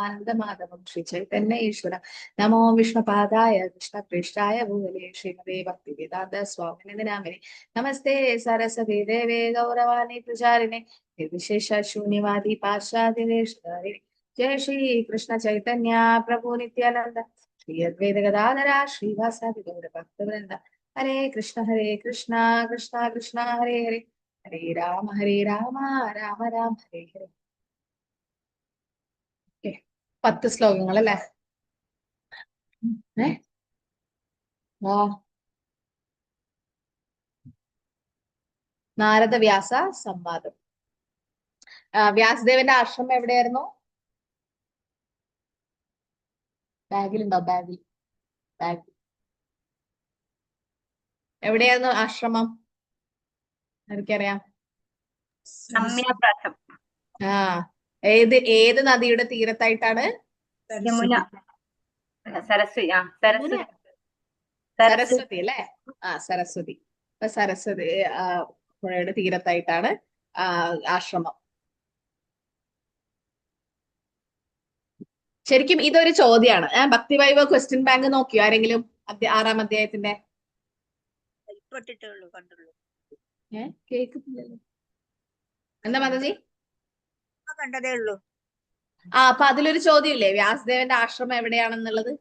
ആനന്ദമാധവം ശ്രീ ചൈതന്യ ഈശ്വര നമോ വിഷ്ണുപാദായ കൃഷ്ണപൃഷ്ഠായ ഭൂതലേ ശ്രീമതേ ഭക്തിവേദാന്ത സ്വാമിനി നാമിനെ നമസ്തേ സരസ്വതി ദേവേ ഗൗരവാണി പ്രചാരിണെ നിർവിശേഷ ശൂന്യവാദി പാശ്ചാത്യവേഷധാരിണി ജയ ശ്രീ കൃഷ്ണ ചൈതന്യ പ്രഭു നിത്യാനന്ദ ശ്രീ അദ്വൈത ഗദാധര ശ്രീവാസാദി ഗൗര ഭക്തവൃന്ദ ഹരേ കൃഷ്ണ കൃഷ്ണ കൃഷ്ണ ഹരേ ഹരേ ഹരേ രാമ രാമ രാം ഹരേ ഹരേ. 10 ശ്ലോകങ്ങൾ അല്ലെ? നാരദ വ്യാസ സംവാദം. വ്യാസദേവന്റെ ആശ്രമം എവിടെയായിരുന്നു? ബാഗിലുണ്ടോ? ബാഗിൽ എവിടെയായിരുന്നു ആശ്രമം? എനിക്കറിയാം. ആ ഏത് നദിയുടെ തീരത്തായിട്ടാണ്? സരസ്വതി അല്ലെ? സരസ്വതി. അപ്പൊ സരസ്വതി പുഴയുടെ തീരത്തായിട്ടാണ് ആശ്രമം. ശരിക്കും ഇതൊരു ചോദ്യമാണ്. ഭക്തിവൈഭവ ക്വസ്റ്റ്യൻ ബാങ്ക് നോക്കിയോ ആരെങ്കിലും? 6-ാം അധ്യായത്തിന്റെ കേൾക്കുന്നില്ലല്ലോ. എന്താ മാതാജി? കണ്ടതേ ഉള്ളൂ. അപ്പൊ അതിലൊരു ചോദ്യമില്ലേ, വ്യാസദേവന്റെ ആശ്രമം എവിടെയാണെന്നുള്ളത്?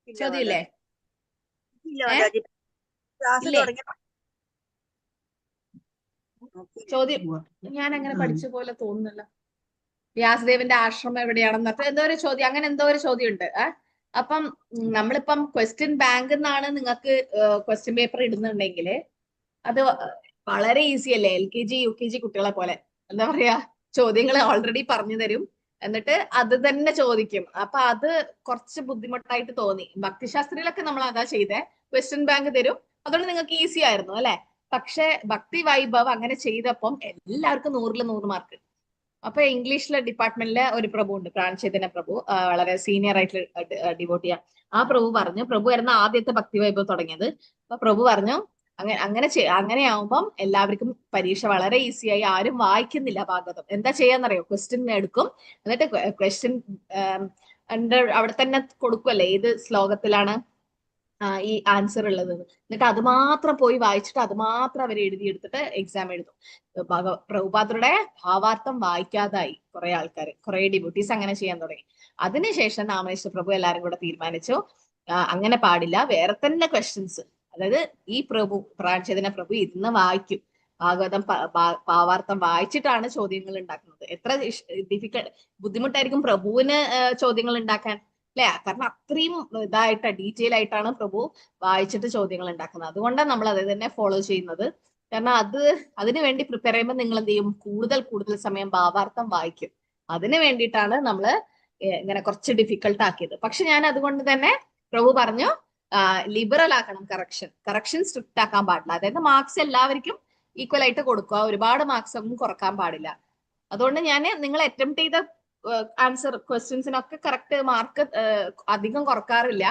ചോദ്യമില്ലേ? ചോദ്യം ഞാൻ അങ്ങനെ പഠിച്ച പോലെ തോന്നുന്നില്ല. വ്യാസദേവന്റെ ആശ്രമം എവിടെയാണെന്ന് എന്തോ ഒരു ചോദ്യം, അങ്ങനെ എന്തോ ഒരു ചോദ്യം ഉണ്ട്. അപ്പം നമ്മളിപ്പം ക്വസ്റ്റ്യൻ ബാങ്ക് എന്നാണ് നിങ്ങൾക്ക് ക്വസ്റ്റ്യൻ പേപ്പർ ഇടുന്നുണ്ടെങ്കിൽ അത് വളരെ ഈസി അല്ലേ? LKG UKG കുട്ടികളെ പോലെ എന്താ പറയാ, ചോദ്യങ്ങൾ ഓൾറെഡി പറഞ്ഞു തരും, എന്നിട്ട് അത് തന്നെ ചോദിക്കും. അപ്പൊ അത് കുറച്ച് ബുദ്ധിമുട്ടായിട്ട് തോന്നി. ഭക്തിശാസ്ത്രിയിലൊക്കെ നമ്മൾ അതാ ചെയ്തേ, ക്വസ്റ്റ്യൻ ബാങ്ക് തരും, അതുകൊണ്ട് നിങ്ങൾക്ക് ഈസി ആയിരുന്നു അല്ലെ? പക്ഷെ ഭക്തി വൈഭവ് അങ്ങനെ ചെയ്തപ്പം എല്ലാവർക്കും 100-ൽ 100 മാർക്ക്. അപ്പൊ ഇംഗ്ലീഷിലെ ഡിപ്പാർട്ട്മെന്റിലെ ഒരു പ്രഭു ഉണ്ട്, പ്രാൺചൈതന്യ പ്രഭു, വളരെ സീനിയർ ആയിട്ടുള്ള ഡിവോട്ടിയ. ആ പ്രഭു പറഞ്ഞു, പ്രഭു ആയിരുന്നു ആദ്യത്തെ ഭക്തി വൈഭവ് തുടങ്ങിയത്. അപ്പൊ പ്രഭു പറഞ്ഞു അങ്ങനെയാവുമ്പം എല്ലാവർക്കും പരീക്ഷ വളരെ ഈസിയായി. ആരും വായിക്കുന്നില്ല ഭാഗവതം. എന്താ ചെയ്യാന്നറിയോ? ക്വസ്റ്റ്യൻ എടുക്കും, എന്നിട്ട് ക്വസ്റ്റ്യൻ അവിടെ തന്നെ കൊടുക്കുമല്ലേ, ഏത് ശ്ലോകത്തിലാണ് ഈ ആൻസർ ഉള്ളത്, എന്നിട്ട് അത് മാത്രം പോയി വായിച്ചിട്ട് അത് മാത്രം അവർ എഴുതിയെടുത്തിട്ട് എക്സാം എഴുതും. പ്രഭുപാദരുടെ ഭാവാർത്ഥം വായിക്കാതായി കുറെ ആൾക്കാർ, കുറെ ഡിവോട്ടീസ് അങ്ങനെ ചെയ്യാൻ തുടങ്ങി. അതിനുശേഷം രാമേശ്വര പ്രഭു എല്ലാരും കൂടെ തീരുമാനിച്ചു അങ്ങനെ പാടില്ല, വേറെ തന്നെ ക്വസ്റ്റ്യൻസ്. അതായത് ഈ പ്രഭു പ്രാൺചൈതന്യ പ്രഭു ഇരുന്ന് വായിക്കും, ഭാഗവതം ഭാവാർത്ഥം വായിച്ചിട്ടാണ് ചോദ്യങ്ങൾ ഉണ്ടാക്കുന്നത്. എത്ര ബുദ്ധിമുട്ടായിരിക്കും പ്രഭുവിന് ചോദ്യങ്ങൾ ഉണ്ടാക്കാൻ അല്ലെ? കാരണം അത്രയും ഇതായിട്ട് ഡീറ്റെയിൽ ആയിട്ടാണ് പ്രഭു വായിച്ചിട്ട് ചോദ്യങ്ങൾ ഉണ്ടാക്കുന്നത്. അതുകൊണ്ടാണ് നമ്മൾ അത് തന്നെ ഫോളോ ചെയ്യുന്നത്. കാരണം അതിനു വേണ്ടി പ്രിപ്പയർ ചെയ്യുമ്പോൾ നിങ്ങൾ എന്ത് ചെയ്യും? കൂടുതൽ സമയം ഭാവാർത്ഥം വായിക്കും. അതിനു വേണ്ടിയിട്ടാണ് നമ്മൾ ഇങ്ങനെ കുറച്ച് ഡിഫിക്കൽട്ട് ആക്കിയത്. പക്ഷെ ഞാൻ അതുകൊണ്ട് തന്നെ പ്രഭു പറഞ്ഞു ലിബറൽ ആക്കണം, കറക്ഷൻ സ്ട്രിക്റ്റ് ആക്കാൻ പാടില്ല. അതായത് മാർക്സ് എല്ലാവർക്കും ഈക്വൽ ആയിട്ട് കൊടുക്കുക, ഒരുപാട് മാർക്സ് ഒന്നും കുറക്കാൻ പാടില്ല. അതുകൊണ്ട് ഞാൻ നിങ്ങൾ അറ്റംപ്റ്റ് ചെയ്ത ആൻസർ ക്വസ്റ്റ്യൻസിനൊക്കെ കറക്റ്റ് മാർക്ക് അധികം കുറക്കാറില്ല.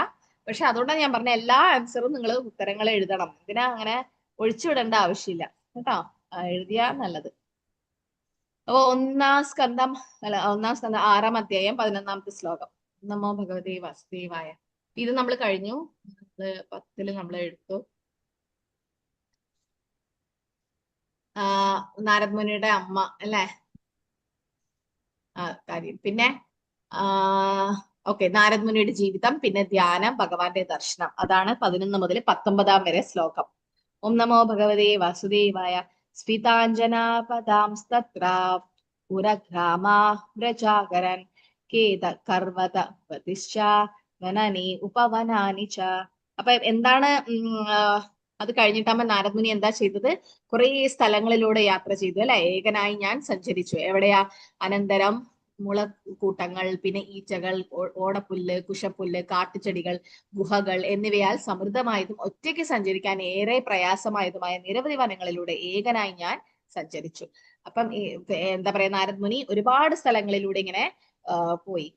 പക്ഷെ അതുകൊണ്ടാണ് ഞാൻ പറഞ്ഞ എല്ലാ ആൻസറും നിങ്ങൾ ഉത്തരങ്ങൾ എഴുതണം. ഇതിനെ അങ്ങനെ ഒഴിച്ചുവിടേണ്ട ആവശ്യമില്ല കേട്ടോ, എഴുതിയാ നല്ലത്. അപ്പൊ 1-ാം സ്കന്ധം 6-ാം അധ്യായം 11-ാമത്തെ ശ്ലോകം. നമോ ഭഗവതേ വാസുദേവായ. ഇത് നമ്മൾ കഴിഞ്ഞു, 10-ൽ നമ്മൾ എടുത്തു. നാരദ മുനിയുടെ അമ്മ അല്ലെ കാര്യം. പിന്നെ നാരദ മുനിയുടെ ജീവിതം, പിന്നെ ധ്യാനം, ഭഗവാന്റെ ദർശനം. അതാണ് 11 മുതൽ 19 വരെ ശ്ലോകം. ഓം നമോ ഭഗവതേ വാസുദേവായ. സ്ഫിതാഞ്ജനാപദാംസ്തത്ര പുരഗ്രാമാ വ്രജാകരൻ കേത കർവത പ്രതിശ്ച വനനി ഉപവനാനി ച. അപ്പൊ എന്താണ് അത് കഴിഞ്ഞിട്ടാകുമ്പോ നാരദ മുനി എന്താ ചെയ്തത്? കുറെ സ്ഥലങ്ങളിലൂടെ യാത്ര ചെയ്തു അല്ലെ? ഏകനായി ഞാൻ സഞ്ചരിച്ചു. എവിടെയാ? അനന്തരം മുളക്കൂട്ടങ്ങൾ, പിന്നെ ഈച്ചകൾ, ഓടപ്പുല്ല്, കുശപ്പുല്ല്, കാട്ടുചെടികൾ, ഗുഹകൾ എന്നിവയാൽ സമൃദ്ധമായതും ഒറ്റയ്ക്ക് സഞ്ചരിക്കാൻ ഏറെ പ്രയാസമായതുമായ നിരവധി വനങ്ങളിലൂടെ ഏകനായി ഞാൻ സഞ്ചരിച്ചു. അപ്പം എന്താ പറയാ, നാരദ മുനി ഒരുപാട് സ്ഥലങ്ങളിലൂടെ ഇങ്ങനെ പോയി.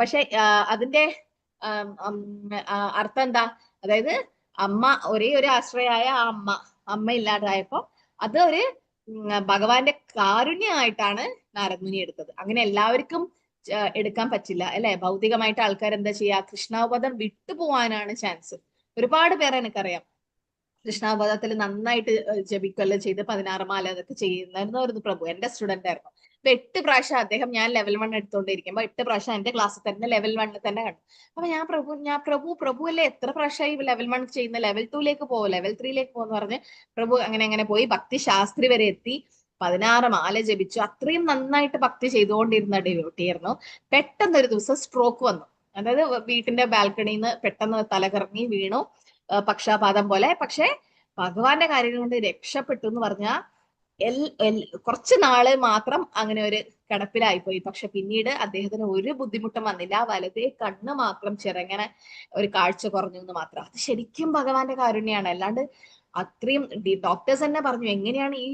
പക്ഷെ അതിന്റെ അർത്ഥം എന്താ? അതായത് ഒരേ ഒരു ആശ്രയായ ആ അമ്മ ഇല്ലാതായപ്പോ അത് ഒരു ഭഗവാന്റെ കാരുണ്യമായിട്ടാണ് നാരദ മുനി എടുത്തത്. അങ്ങനെ എല്ലാവർക്കും എടുക്കാൻ പറ്റില്ല അല്ലെ. ഭൗതികമായിട്ട് ആൾക്കാർ എന്താ ചെയ്യാ, കൃഷ്ണാവബോധം വിട്ടുപോകാനാണ് ചാൻസ്. ഒരുപാട് പേരെ എനിക്കറിയാം കൃഷ്ണാവബോധത്തിൽ നന്നായിട്ട് ജപിക്കുകയെല്ലാം ചെയ്ത് 16 മാല അതൊക്കെ ചെയ്യുന്നായിരുന്നു ഒരു പ്രഭു, എന്റെ സ്റ്റുഡന്റ് ആയിരുന്നു. അപ്പൊ 8 പ്രാവശ്യം അദ്ദേഹം, ഞാൻ ലെവൽ 1 എടുത്തോണ്ടിരിക്കുമ്പോ 8 പ്രാവശ്യം എന്റെ ക്ലാസ്സിൽ തന്നെ ലെവൽ 1 തന്നെ കണ്ടു. അപ്പൊ ഞാൻ പ്രഭു അല്ലേ, എത്ര പ്രാവശ്യമായി ലെവൽ 1 ചെയ്യുന്ന, ലെവൽ 2ലേക്ക് പോകും, ലെവൽ 3ലേക്ക് പോകുമെന്ന് പറഞ്ഞ് പ്രഭു അങ്ങനെ പോയി ഭക്തി ശാസ്ത്രി വരെ എത്തി. 16 മാല ജപിച്ചു. അത്രയും നന്നായിട്ട് ഭക്തി ചെയ്തുകൊണ്ടിരുന്ന ഡിവോട്ടിയായിരുന്നു. പെട്ടെന്ന് ഒരു ദിവസം സ്ട്രോക്ക് വന്നു. അതായത് വീട്ടിന്റെ ബാൽക്കണിയിൽ നിന്ന് പെട്ടെന്ന് തലകറങ്ങി വീണു, പക്ഷാപാതം പോലെ. പക്ഷെ ഭഗവാന്റെ കാര്യം കൊണ്ട് രക്ഷപ്പെട്ടു എന്ന് പറഞ്ഞാൽ കുറച്ച് നാള് മാത്രം അങ്ങനെ ഒരു കിടപ്പിലായിപ്പോയി. പക്ഷെ പിന്നീട് അദ്ദേഹത്തിന് ഒരു ബുദ്ധിമുട്ടും വന്നില്ല. വലതേ കണ്ണ് മാത്രം ചെറുങ്ങനെ ഒരു കാഴ്ച കുറഞ്ഞു എന്ന് മാത്രം. അത് ശരിക്കും ഭഗവാന്റെ കാരുണ്യാണ്. അല്ലാണ്ട് അത്രയും ഡോക്ടേഴ്സ് തന്നെ പറഞ്ഞു എങ്ങനെയാണ് ഈ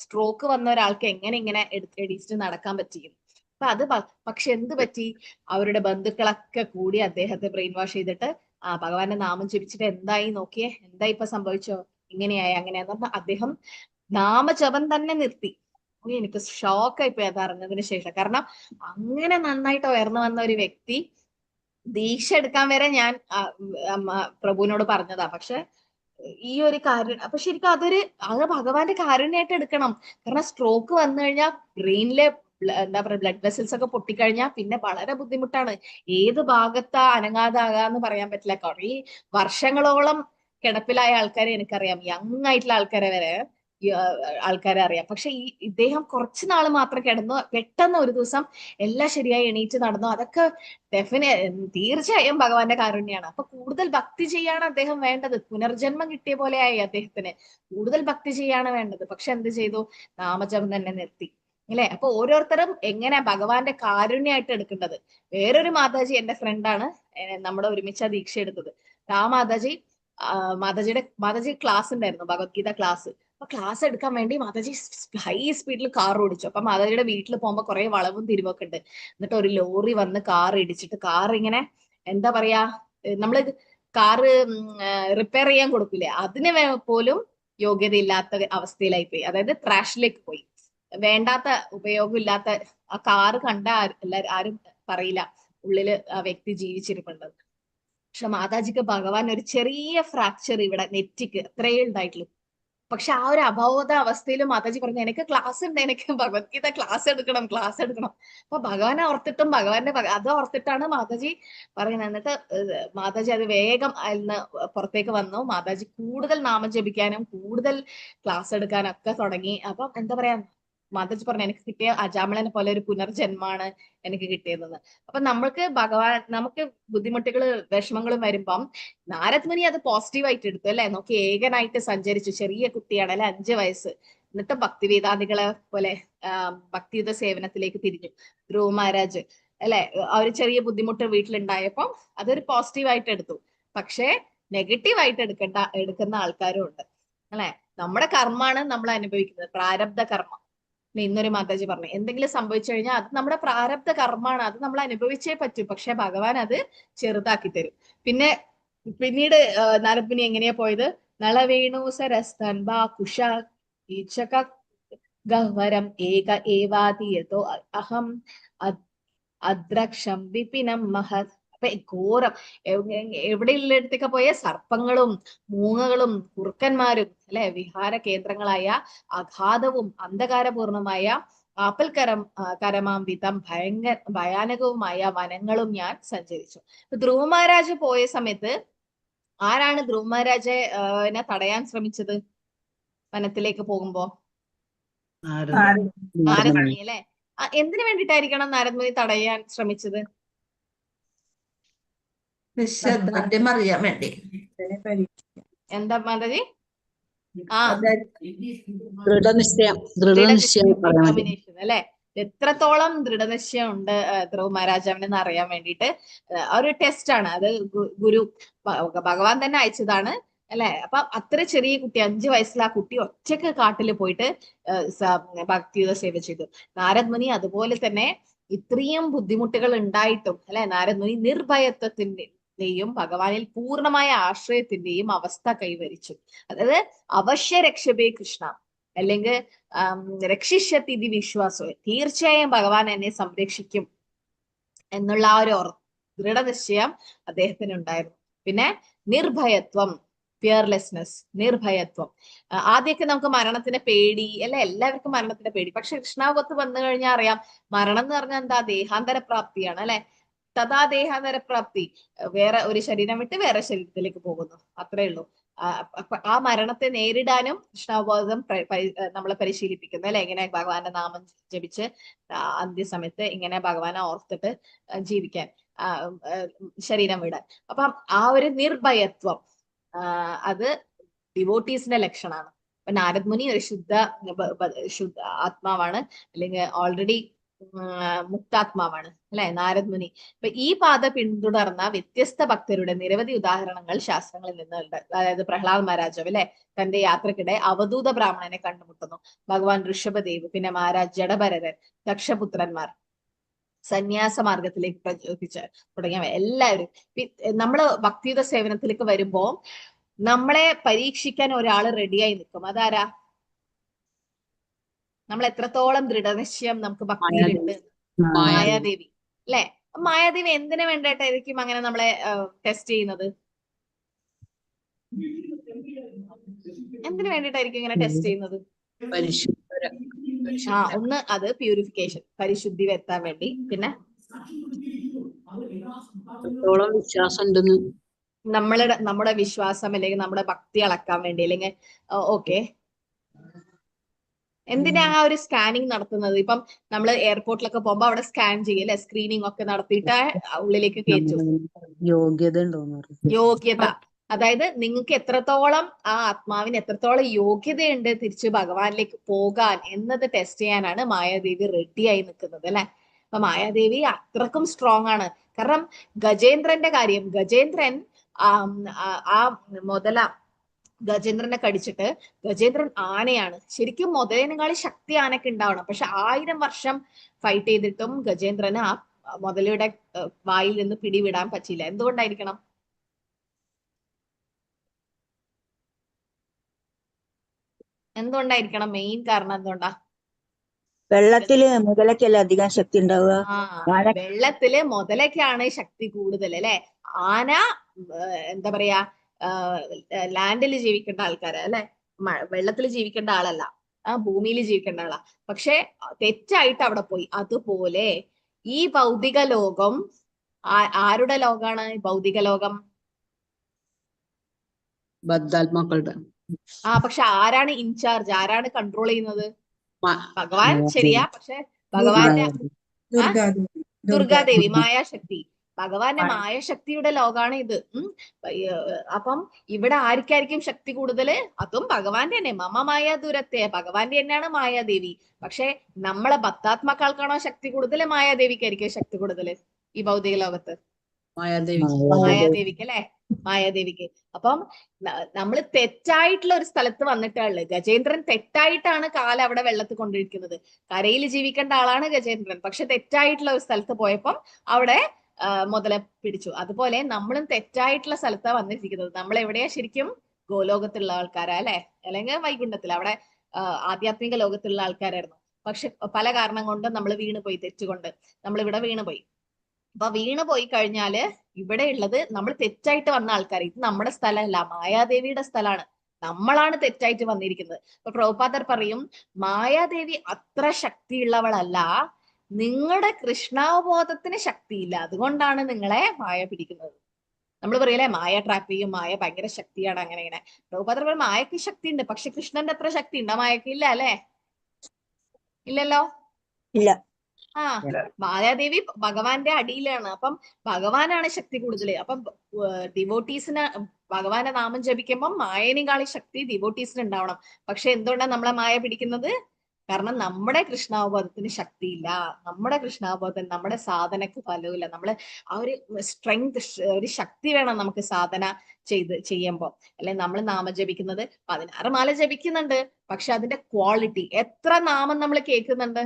സ്ട്രോക്ക് വന്ന ഒരാൾക്ക് ഇങ്ങനെ എണീച്ചിട്ട് നടക്കാൻ പറ്റിയും. അപ്പൊ അത് പക്ഷെ എന്ത് പറ്റി, അവരുടെ ബന്ധുക്കളൊക്കെ കൂടി അദ്ദേഹത്തെ ബ്രെയിൻ വാഷ് ചെയ്തിട്ട് ഭഗവാന്റെ നാമം ജപിച്ചിട്ട് എന്തായി നോക്കിയേ, എന്താ ഇപ്പൊ സംഭവിച്ചോ, ഇങ്ങനെയായി അങ്ങനെയാന്ന് പറഞ്ഞാൽ അദ്ദേഹം നാമജപം തന്നെ നിർത്തി. എനിക്ക് ഷോക്കായി പോയി അത് അറിഞ്ഞതിന് ശേഷം. കാരണം അങ്ങനെ നന്നായിട്ട് ഉയർന്നു വന്ന ഒരു വ്യക്തി, ദീക്ഷ എടുക്കാൻ വരെ ഞാൻ പ്രഭുവിനോട് പറഞ്ഞതാ. പക്ഷെ ഈ ഒരു കാര്യം അപ്പൊ ശരിക്കും അത് ഭഗവാന്റെ കാരുണ്യമായിട്ട് എടുക്കണം. കാരണം സ്ട്രോക്ക് വന്നു കഴിഞ്ഞാൽ ബ്രെയിനിലെ എന്താ പറയുക ബ്ലഡ് വെസൽസ് ഒക്കെ പൊട്ടിക്കഴിഞ്ഞാൽ പിന്നെ വളരെ ബുദ്ധിമുട്ടാണ്. ഏത് ഭാഗത്താ അനങ്ങാതാകാന്ന് പറയാൻ പറ്റില്ല. കുറെ വർഷങ്ങളോളം കിടപ്പിലായ ആൾക്കാരെ എനിക്കറിയാം, യങ് ആയിട്ടുള്ള ആൾക്കാരെ വരെ ആൾക്കാരെ അറിയാം. പക്ഷെ ഇദ്ദേഹം കുറച്ചു നാൾ മാത്രം കിടന്നു, പെട്ടെന്ന് ഒരു ദിവസം എല്ലാം ശരിയായി എണീറ്റ് നടന്നു. അതൊക്കെ തീർച്ചയായും ഭഗവാന്റെ കാരുണ്യാണ്. അപ്പൊ കൂടുതൽ ഭക്തി ചെയ്യാണ് അദ്ദേഹം വേണ്ടത്. പുനർജന്മം കിട്ടിയ പോലെയായി അദ്ദേഹത്തിന്. കൂടുതൽ ഭക്തി ചെയ്യാണ് വേണ്ടത്. പക്ഷെ എന്ത് ചെയ്തു, നാമജപം തന്നെ നിർത്തി അല്ലെ. അപ്പൊ ഓരോരുത്തരും എങ്ങനെ ഭഗവാന്റെ കാരുണ്യമായിട്ട് എടുക്കേണ്ടത്. വേറൊരു മാതാജി എന്റെ ഫ്രണ്ടാണ്, നമ്മുടെ ഒരുമിച്ച ദീക്ഷ എടുത്തത്. ആ മാതാജി ക്ലാസ് ഉണ്ടായിരുന്നു, ഭഗവത്ഗീത ക്ലാസ്. അപ്പൊ ക്ലാസ് എടുക്കാൻ വേണ്ടി മാതാജി ഹൈ സ്പീഡിൽ കാർ ഓടിച്ചു. അപ്പൊ മാതാജിയുടെ വീട്ടിൽ പോകുമ്പോ കുറെ വളവും തിരിവൊക്കെ ഉണ്ട്. എന്നിട്ട് ഒരു ലോറി വന്ന് കാർ ഇടിച്ചിട്ട്, കാർ ഇങ്ങനെ എന്താ പറയാ, നമ്മള് കാറ് റിപ്പയർ ചെയ്യാൻ കൊടുക്കില്ലേ, അതിന് പോലും യോഗ്യതയില്ലാത്ത അവസ്ഥയിലായി പോയി. അതായത് ട്രാഷിലേക്ക് പോയി. വേണ്ടാത്ത ഉപയോഗമില്ലാത്ത ആ കാറ് കണ്ട ആരും പറയില്ല ഉള്ളില് ആ വ്യക്തി ജീവിച്ചിരിപ്പുണ്ട്. പക്ഷെ മാതാജിക്ക് ഭഗവാൻ ഒരു ചെറിയ ഫ്രാക്ചർ ഇവിടെ നെറ്റിക്ക് അത്രയേ ഉണ്ടായിട്ടുള്ളൂ. പക്ഷെ ആ ഒരു അബോധ അവസ്ഥയിൽ മാതാജി പറഞ്ഞു എനിക്ക് ക്ലാസ് ഉണ്ട്, എനിക്ക് ഭഗവത്ഗീത ക്ലാസ് എടുക്കണം. അപ്പൊ ഭഗവാനെ ഓർത്തിട്ടും അത് ഓർത്തിട്ടാണ് മാതാജി പറയുന്നത്. എന്നിട്ട് മാതാജി അത് വേഗം അതിന് പുറത്തേക്ക് വന്നു. മാതാജി കൂടുതൽ നാമം ജപിക്കാനും കൂടുതൽ ക്ലാസ് എടുക്കാനും ഒക്കെ തുടങ്ങി. അപ്പൊ എന്താ പറയാ, മാതാജി പറഞ്ഞു എനിക്ക് കിട്ടിയ അജാമിളനെ പോലെ ഒരു പുനർജന്മാണ് എനിക്ക് കിട്ടിയതെന്ന്. അപ്പൊ നമുക്ക് ബുദ്ധിമുട്ടുകള് വിഷമങ്ങളും വരുമ്പം നാരദ് മുനി അത് പോസിറ്റീവായിട്ട് എടുത്തു അല്ലെ. നോക്കി ഏകനായിട്ട് സഞ്ചരിച്ചു, ചെറിയ കുട്ടിയാണ് അല്ലെ, 5 വയസ്സ്. എന്നിട്ട് ഭക്തിവേദാദികളെ പോലെ ഭക്തിയുത സേവനത്തിലേക്ക് തിരിഞ്ഞു. ധ്രുവ മഹാരാജ് അല്ലെ, ആ ഒരു ചെറിയ ബുദ്ധിമുട്ട് വീട്ടിലുണ്ടായപ്പോ അതൊരു പോസിറ്റീവായിട്ട് എടുത്തു. പക്ഷെ നെഗറ്റീവായിട്ട് എടുക്കുന്ന ആൾക്കാരും ഉണ്ട് അല്ലെ. നമ്മുടെ കർമ്മാണ് നമ്മൾ അനുഭവിക്കുന്നത്, പ്രാരബ്ധ കർമ്മം. ഇന്നൊരു മാതാജി പറഞ്ഞു എന്തെങ്കിലും സംഭവിച്ചു കഴിഞ്ഞാൽ അത് നമ്മുടെ പ്രാരബ്ധ കർമ്മാണ്, അത് നമ്മൾ അനുഭവിച്ചേ പറ്റൂ. പക്ഷെ ഭഗവാൻ അത് ചെറുതാക്കി തരും. പിന്നീട് നാരദ് മുനി എങ്ങനെയാ പോയത്, നളവേണു സരസ്തൻ കുഷ ഈച്ചക ഗഹ്വരം ഏക ഏവാദിയതോ അഹം അദ്രക്ഷം വിപിനം മഹത്. അപ്പൊ ഘോരം എവിടെയുള്ളിടത്തൊക്കെ പോയ സർപ്പങ്ങളും മൂങ്ങകളും കുറുക്കന്മാരും അല്ലെ, വിഹാര കേന്ദ്രങ്ങളായ അഗാധവും അന്ധകാരപൂർണമായ കരമാംബിതം ഭയാനകവുമായ വനങ്ങളും ഞാൻ സഞ്ചരിച്ചു. ധ്രുവ മഹാരാജ് പോയ സമയത്ത് ആരാണ് ധ്രുവ മഹാരാജനെ തടയാൻ ശ്രമിച്ചത് വനത്തിലേക്ക് പോകുമ്പോ? നാരദ് മുനി അല്ലെ. എന്തിനു വേണ്ടിയിട്ടായിരിക്കണം നാരദ് മുനി തടയാൻ ശ്രമിച്ചത്? അറിയാൻ വേണ്ടി. എന്താ മാതാജി? ദൃഢനിശ്ചയം അല്ലെ. എത്രത്തോളം ദൃഢനിശ്ചയം ഉണ്ട് ധ്രുവ മഹാരാജാവിനെന്ന് അറിയാൻ വേണ്ടിയിട്ട് ഒരു ടെസ്റ്റ് ആണ് അത്. ഗുരു ഭഗവാൻ തന്നെ അയച്ചതാണ് അല്ലെ. അപ്പൊ അത്ര ചെറിയ കുട്ടി, 5 വയസ്സിൽ ആ കുട്ടി ഒറ്റക്ക് കാട്ടിൽ പോയിട്ട് ഭക്തിയുത സേവ ചെയ്തു. നാരദ് മുനി അതുപോലെ തന്നെ ഇത്രയും ബുദ്ധിമുട്ടുകൾ ഉണ്ടായിട്ടും അല്ലെ, നാരദ് മുനി നിർഭയത്വത്തിന്റെയും ഭഗവാനിൽ പൂർണ്ണമായ ആശ്രയത്തിന്റെയും അവസ്ഥ കൈവരിച്ചു. അതായത് അവശ്യ രക്ഷപേ കൃഷ്ണ, അല്ലെങ്കിൽ രക്ഷിഷ്യത്തി വിശ്വാസം, തീർച്ചയായും ഭഗവാൻ എന്നെ സംരക്ഷിക്കും എന്നുള്ള ആ ഒരു ദൃഢനിശ്ചയം അദ്ദേഹത്തിന് ഉണ്ടായിരുന്നു. പിന്നെ നിർഭയത്വം, ഫിയർലെസ്നെസ്, നിർഭയത്വം. ആദ്യമൊക്കെ നമുക്ക് മരണത്തിന്റെ പേടി അല്ലെ, എല്ലാവർക്കും മരണത്തിന്റെ പേടി. പക്ഷെ കൃഷ്ണാവത്ത് വന്നു കഴിഞ്ഞാൽ അറിയാം, മരണം എന്ന് പറഞ്ഞാൽ എന്താ, ദേഹാന്തര പ്രാപ്തിയാണ് അല്ലെ. തഥാ ദേഹാന്തര പ്രാപ്തി, വേറെ ഒരു ശരീരം വിട്ട് വേറെ ശരീരത്തിലേക്ക് പോകുന്നു, അത്രേ ഉള്ളൂ. ആ മരണത്തെ നേരിടാനും കൃഷ്ണാവബോധം നമ്മളെ പരിശീലിപ്പിക്കുന്നു അല്ലെ. ഇങ്ങനെ ഭഗവാന്റെ നാമം ജപിച്ച് അന്ത്യസമയത്ത് ഇങ്ങനെ ഭഗവാനെ ഓർത്തിട്ട് ജീവിക്കാൻ, ശരീരം വിടാൻ. അപ്പം ആ ഒരു നിർഭയത്വം, അത് ഡിവോട്ടീസിന്റെ ലക്ഷണമാണ്. അപ്പൊ നാരദ് മുനി ഒരു ശുദ്ധ ആത്മാവാണ്, അല്ലെങ്കിൽ ഓൾറെഡി മുക്താത്മാവാണ് അല്ലെ നാരദ് മുനി. അപ്പൊ ഈ പാത പിന്തുടർന്ന വ്യത്യസ്ത ഭക്തരുടെ നിരവധി ഉദാഹരണങ്ങൾ ശാസ്ത്രങ്ങളിൽ നിന്നുണ്ട്. അതായത് പ്രഹ്ലാദ് മഹാരാജാവ് അല്ലെ, തന്റെ യാത്രക്കിടെ അവധൂത ബ്രാഹ്മണനെ കണ്ടുമുട്ടുന്നു. ഭഗവാൻ ഋഷഭദേവ്, പിന്നെ മഹാരാജ് ജഡഭരതൻ, ദക്ഷപുത്രന്മാർ, സന്യാസ മാർഗത്തിലേക്ക് പ്രചോദിപ്പിച്ച് തുടങ്ങിയവ എല്ലാവരും. നമ്മള് ഭക്തിയുത സേവനത്തിലേക്ക് വരുമ്പോ നമ്മളെ പരീക്ഷിക്കാൻ ഒരാൾ റെഡിയായി നിൽക്കും. അതാരാ? നമ്മൾ എത്രത്തോളം ദൃഢനിശ്ചയം നമുക്ക് ഭക്തിയിലുണ്ട്. മായാദേവി അല്ലെ. മായാദേവി എന്തിനു വേണ്ടിയിട്ടായിരിക്കും അങ്ങനെ നമ്മളെ ടെസ്റ്റ് ചെയ്യുന്നത്? എന്തിനു വേണ്ടിയിട്ടായിരിക്കും ഇങ്ങനെ ടെസ്റ്റ് ചെയ്യുന്നത്? ഒന്ന് അത് പ്യൂരിഫിക്കേഷൻ, പരിശുദ്ധി വരുത്താൻ വേണ്ടി. പിന്നെ വിശ്വാസം നമ്മുടെ വിശ്വാസം അല്ലെങ്കിൽ നമ്മുടെ ഭക്തി അളക്കാൻ വേണ്ടി, അല്ലെങ്കിൽ ഓക്കെ. എന്തിനാ ആ ഒരു സ്കാനിങ് നടത്തുന്നത്? ഇപ്പം നമ്മൾ എയർപോർട്ടിലൊക്കെ പോകുമ്പോ അവിടെ സ്കാൻ ചെയ്യല്ലേ, സ്ക്രീനിങ് ഒക്കെ നടത്തിയിട്ട് ഉള്ളിലേക്ക് കയറ്റും. യോഗ്യത, അതായത് നിങ്ങൾക്ക് എത്രത്തോളം, ആ ആത്മാവിന് എത്രത്തോളം യോഗ്യതയുണ്ട് തിരിച്ച് ഭഗവാനിലേക്ക് പോകാൻ എന്നത് ടെസ്റ്റ് ചെയ്യാനാണ് മായാദേവി റെഡിയായി നിൽക്കുന്നത് അല്ലെ. അപ്പൊ മായാദേവി അത്രക്കും സ്ട്രോങ് ആണ്. കാരണം ഗജേന്ദ്രന്റെ കാര്യം, ഗജേന്ദ്രൻ ആ മുതല ഗജേന്ദ്രനെ കടിച്ചിട്ട്, ഗജേന്ദ്രൻ ആനയാണ്. ശരിക്കും മുതലിനെക്കാളി ശക്തി ആനക്ക് ഉണ്ടാവണം. പക്ഷെ 1000 വർഷം ഫൈറ്റ് ചെയ്തിട്ടും ഗജേന്ദ്രന് ആ മുതലയുടെ വായിൽ നിന്ന് പിടിവിടാൻ പറ്റിയില്ല. എന്തുകൊണ്ടായിരിക്കണം? എന്തുകൊണ്ടായിരിക്കണം? മെയിൻ കാരണം എന്തുകൊണ്ടാ? വെള്ളത്തില് മുതലക്കല്ലേ അധികം ശക്തി ഉണ്ടാവുക. വെള്ളത്തില് മുതലക്കാണ് ശക്തി കൂടുതൽ അല്ലെ. ആന എന്താ പറയാ, ലാൻഡിൽ ജീവിക്കേണ്ട ആൾക്കാര് അല്ലെ, വെള്ളത്തിൽ ജീവിക്കേണ്ട ആളല്ല, ഭൂമിയിൽ ജീവിക്കേണ്ട ആളാ. പക്ഷെ തെറ്റായിട്ട് അവിടെ പോയി. അതുപോലെ ഈ ഭൗതിക ലോകം ആരുടെ ലോകാണ്? ഭൗതിക ലോകം ബദ്ധാത്മാക്കളുടെ. പക്ഷെ ആരാണ് ഇൻചാർജ്? ആരാണ് കൺട്രോൾ ചെയ്യുന്നത്? ഭഗവാൻ ശരിയാ, പക്ഷെ ഭഗവാന്റെ ദുർഗാദേവി, മായാശക്തി, ഭഗവാന്റെ മായാശക്തിയുടെ ലോകാണ് ഇത്. അപ്പം ഇവിടെ ആർക്കായിരിക്കും ശക്തി കൂടുതല്? അതും ഭഗവാന്റെ തന്നെ. മമ മായ ദുരത്തെ, ഭഗവാന്റെ തന്നെയാണ് മായാദേവി. പക്ഷെ നമ്മളെ ഭക്താത്മാക്കൾക്കാണോ ശക്തി കൂടുതൽ? മായാദേവിക്കായിരിക്കും ശക്തി കൂടുതൽ ഈ ഭൗതിക ലോകത്ത്? മായാദേവിക്ക് അല്ലെ, മായാദേവിക്ക്. അപ്പം നമ്മൾ തെറ്റായിട്ടുള്ള ഒരു സ്ഥലത്ത് വന്നിട്ടാണ്. ഗജേന്ദ്രൻ തെറ്റായിട്ടാണ് കാല അവിടെ വെള്ളത്തിൽ കൊണ്ടിരിക്കുന്നത്. കരയിൽ ജീവിക്കേണ്ട ആളാണ് ഗജേന്ദ്രൻ, പക്ഷെ തെറ്റായിട്ടുള്ള ഒരു സ്ഥലത്ത് പോയപ്പം അവിടെ മുതല പിടിച്ചു. അതുപോലെ നമ്മളും തെറ്റായിട്ടുള്ള സ്ഥലത്താണ് വന്നിരിക്കുന്നത്. നമ്മൾ എവിടെയാ ശരിക്കും? ഗോലോകത്തുള്ള ആൾക്കാരാ അല്ലെ, അല്ലെങ്കിൽ വൈകുണ്ഠത്തിൽ, അവിടെ ആധ്യാത്മിക ലോകത്തുള്ള ആൾക്കാരായിരുന്നു. പക്ഷെ പല കാരണം കൊണ്ട് നമ്മൾ വീണുപോയി, തെറ്റുകൊണ്ട് നമ്മൾ ഇവിടെ വീണുപോയി. അപ്പൊ വീണ് പോയി കഴിഞ്ഞാല് ഇവിടെ ഉള്ളത് നമ്മൾ തെറ്റായിട്ട് വന്ന ആൾക്കാർ. ഇത് നമ്മുടെ സ്ഥലമല്ല, മായാദേവിയുടെ സ്ഥലമാണ്. നമ്മളാണ് തെറ്റായിട്ട് വന്നിരിക്കുന്നത്. അപ്പൊ പ്രഭുപാദർ പറയും, മായാദേവി അത്ര ശക്തിയുള്ളവളല്ല, നിങ്ങളുടെ കൃഷ്ണാവബോധത്തിന് ശക്തിയില്ല, അതുകൊണ്ടാണ് നിങ്ങളെ മായ പിടിക്കുന്നത്. നമ്മൾ പറയല്ലേ മായ ട്രാപ്പ് ചെയ്യും, മായ ഭയങ്കര ശക്തിയാണ്, അങ്ങനെ ഇങ്ങനെ. പ്രഭുപാദർ പറയും മായക്ക് ശക്തി ഉണ്ട്, പക്ഷെ കൃഷ്ണന്റെ അത്ര ശക്തി ഉണ്ടോ മായക്ക്? ഇല്ല അല്ലെ, ഇല്ലല്ലോ. ഇല്ല. മായാദേവി ഭഗവാന്റെ അടിയിലാണ്. അപ്പം ഭഗവാനാണ് ശക്തി കൂടുതൽ. അപ്പം ഡിവോട്ടീസിന് ഭഗവാന്റെ നാമം ജപിക്കുമ്പം മായനേക്കാളി ശക്തി ഡിവോട്ടീസിന് ഉണ്ടാവണം. പക്ഷെ എന്തുകൊണ്ടാണ് നമ്മളെ മായ പിടിക്കുന്നത്? കാരണം നമ്മുടെ കൃഷ്ണാവബോധത്തിന് ശക്തിയില്ല. നമ്മുടെ കൃഷ്ണാവബോധം നമ്മുടെ സാധനക്ക് ഫലമില്ല. നമ്മള് ആ ഒരു സ്ട്രെങ്ത്, ഒരു ശക്തി വേണം നമുക്ക് സാധന ചെയ്യുമ്പോൾ. അല്ലെ നമ്മൾ നാമം ജപിക്കുന്നത് 16 മാല ജപിക്കുന്നുണ്ട്, പക്ഷെ അതിന്റെ ക്വാളിറ്റി, എത്ര നാമം നമ്മൾ കേൾക്കുന്നുണ്ട്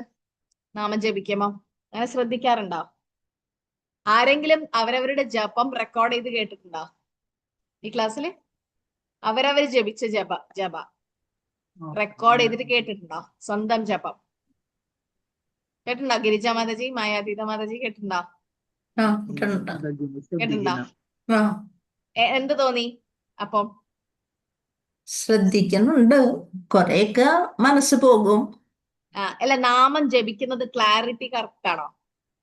നാമം ജപിക്കുമ്പോ? അങ്ങനെ ശ്രദ്ധിക്കാറുണ്ടോ? ആരെങ്കിലും അവരവരുടെ ജപം റെക്കോർഡ് ചെയ്ത് കേട്ടിട്ടുണ്ടോ ഈ ക്ലാസ്സിൽ? അവരവർ ജപിച്ച ജപ റെക്കോർഡ് ചെയ്തിട്ട് കേട്ടിട്ടുണ്ടോ? സ്വന്തം ജപം കേട്ടിട്ടുണ്ടോ? ഗിരിജ മാതാജി, മായാതീത മാതാജി കേട്ടിട്ടുണ്ടോ? ആ ഇട്ടുണ്ട്. കേട്ടിട്ടുണ്ടോ? ആ എന്ത് തോന്നി അപ്പം? ശ്രദ്ധിക്കുന്നുണ്ട്, കൊറേയൊക്കെ മനസ്സ് പോകും. അല്ല, നാമം ജപിക്കുന്നത് ക്ലാരിറ്റി കറക്റ്റ് ആണോ?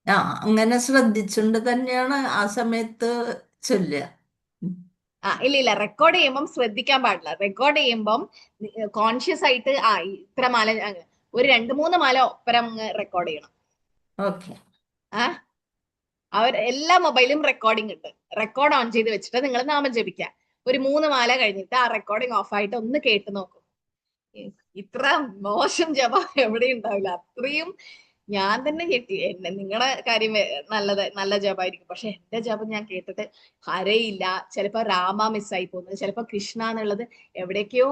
ആ അങ്ങനെ ശ്രദ്ധിച്ചുകൊണ്ട് തന്നെയാണ് ആ സമയത്ത് ചൊല്ലുക. ഇല്ല, റെക്കോർഡ് ചെയ്യുമ്പം ശ്രദ്ധിക്കാൻ പാടില്ല. റെക്കോർഡ് ചെയ്യുമ്പം കോൺഷ്യസ് ആയിട്ട് ഇത്ര മാല ഒരു 2-3 മാല ഒപ്പരം റെക്കോർഡ് ചെയ്യണം. ഓക്കെ. എല്ലാ മൊബൈലും റെക്കോർഡിംഗ് ഉണ്ട്. റെക്കോർഡ് ഓൺ ചെയ്ത് വെച്ചിട്ട് നിങ്ങൾ നാമം ജപിക്കുക. ഒരു 3 മാല കഴിഞ്ഞിട്ട് ആ റെക്കോർഡിംഗ് ഓഫ് ആയിട്ട് ഒന്ന് കേട്ട് നോക്കും. ഇത്ര മോശം ജപം എവിടെയും ഉണ്ടാവില്ല. അത്രയും ഞാൻ തന്നെ ഞെട്ടി. നിങ്ങളുടെ കാര്യം നല്ല ജപമായിരിക്കും, പക്ഷെ എന്റെ ജപം ഞാൻ കേട്ടിട്ട് ഹരയില്ല. ചിലപ്പോ രാമ മിസ്സായി പോകുന്നത്, ചിലപ്പോ കൃഷ്ണ എന്നുള്ളത് എവിടേക്കോ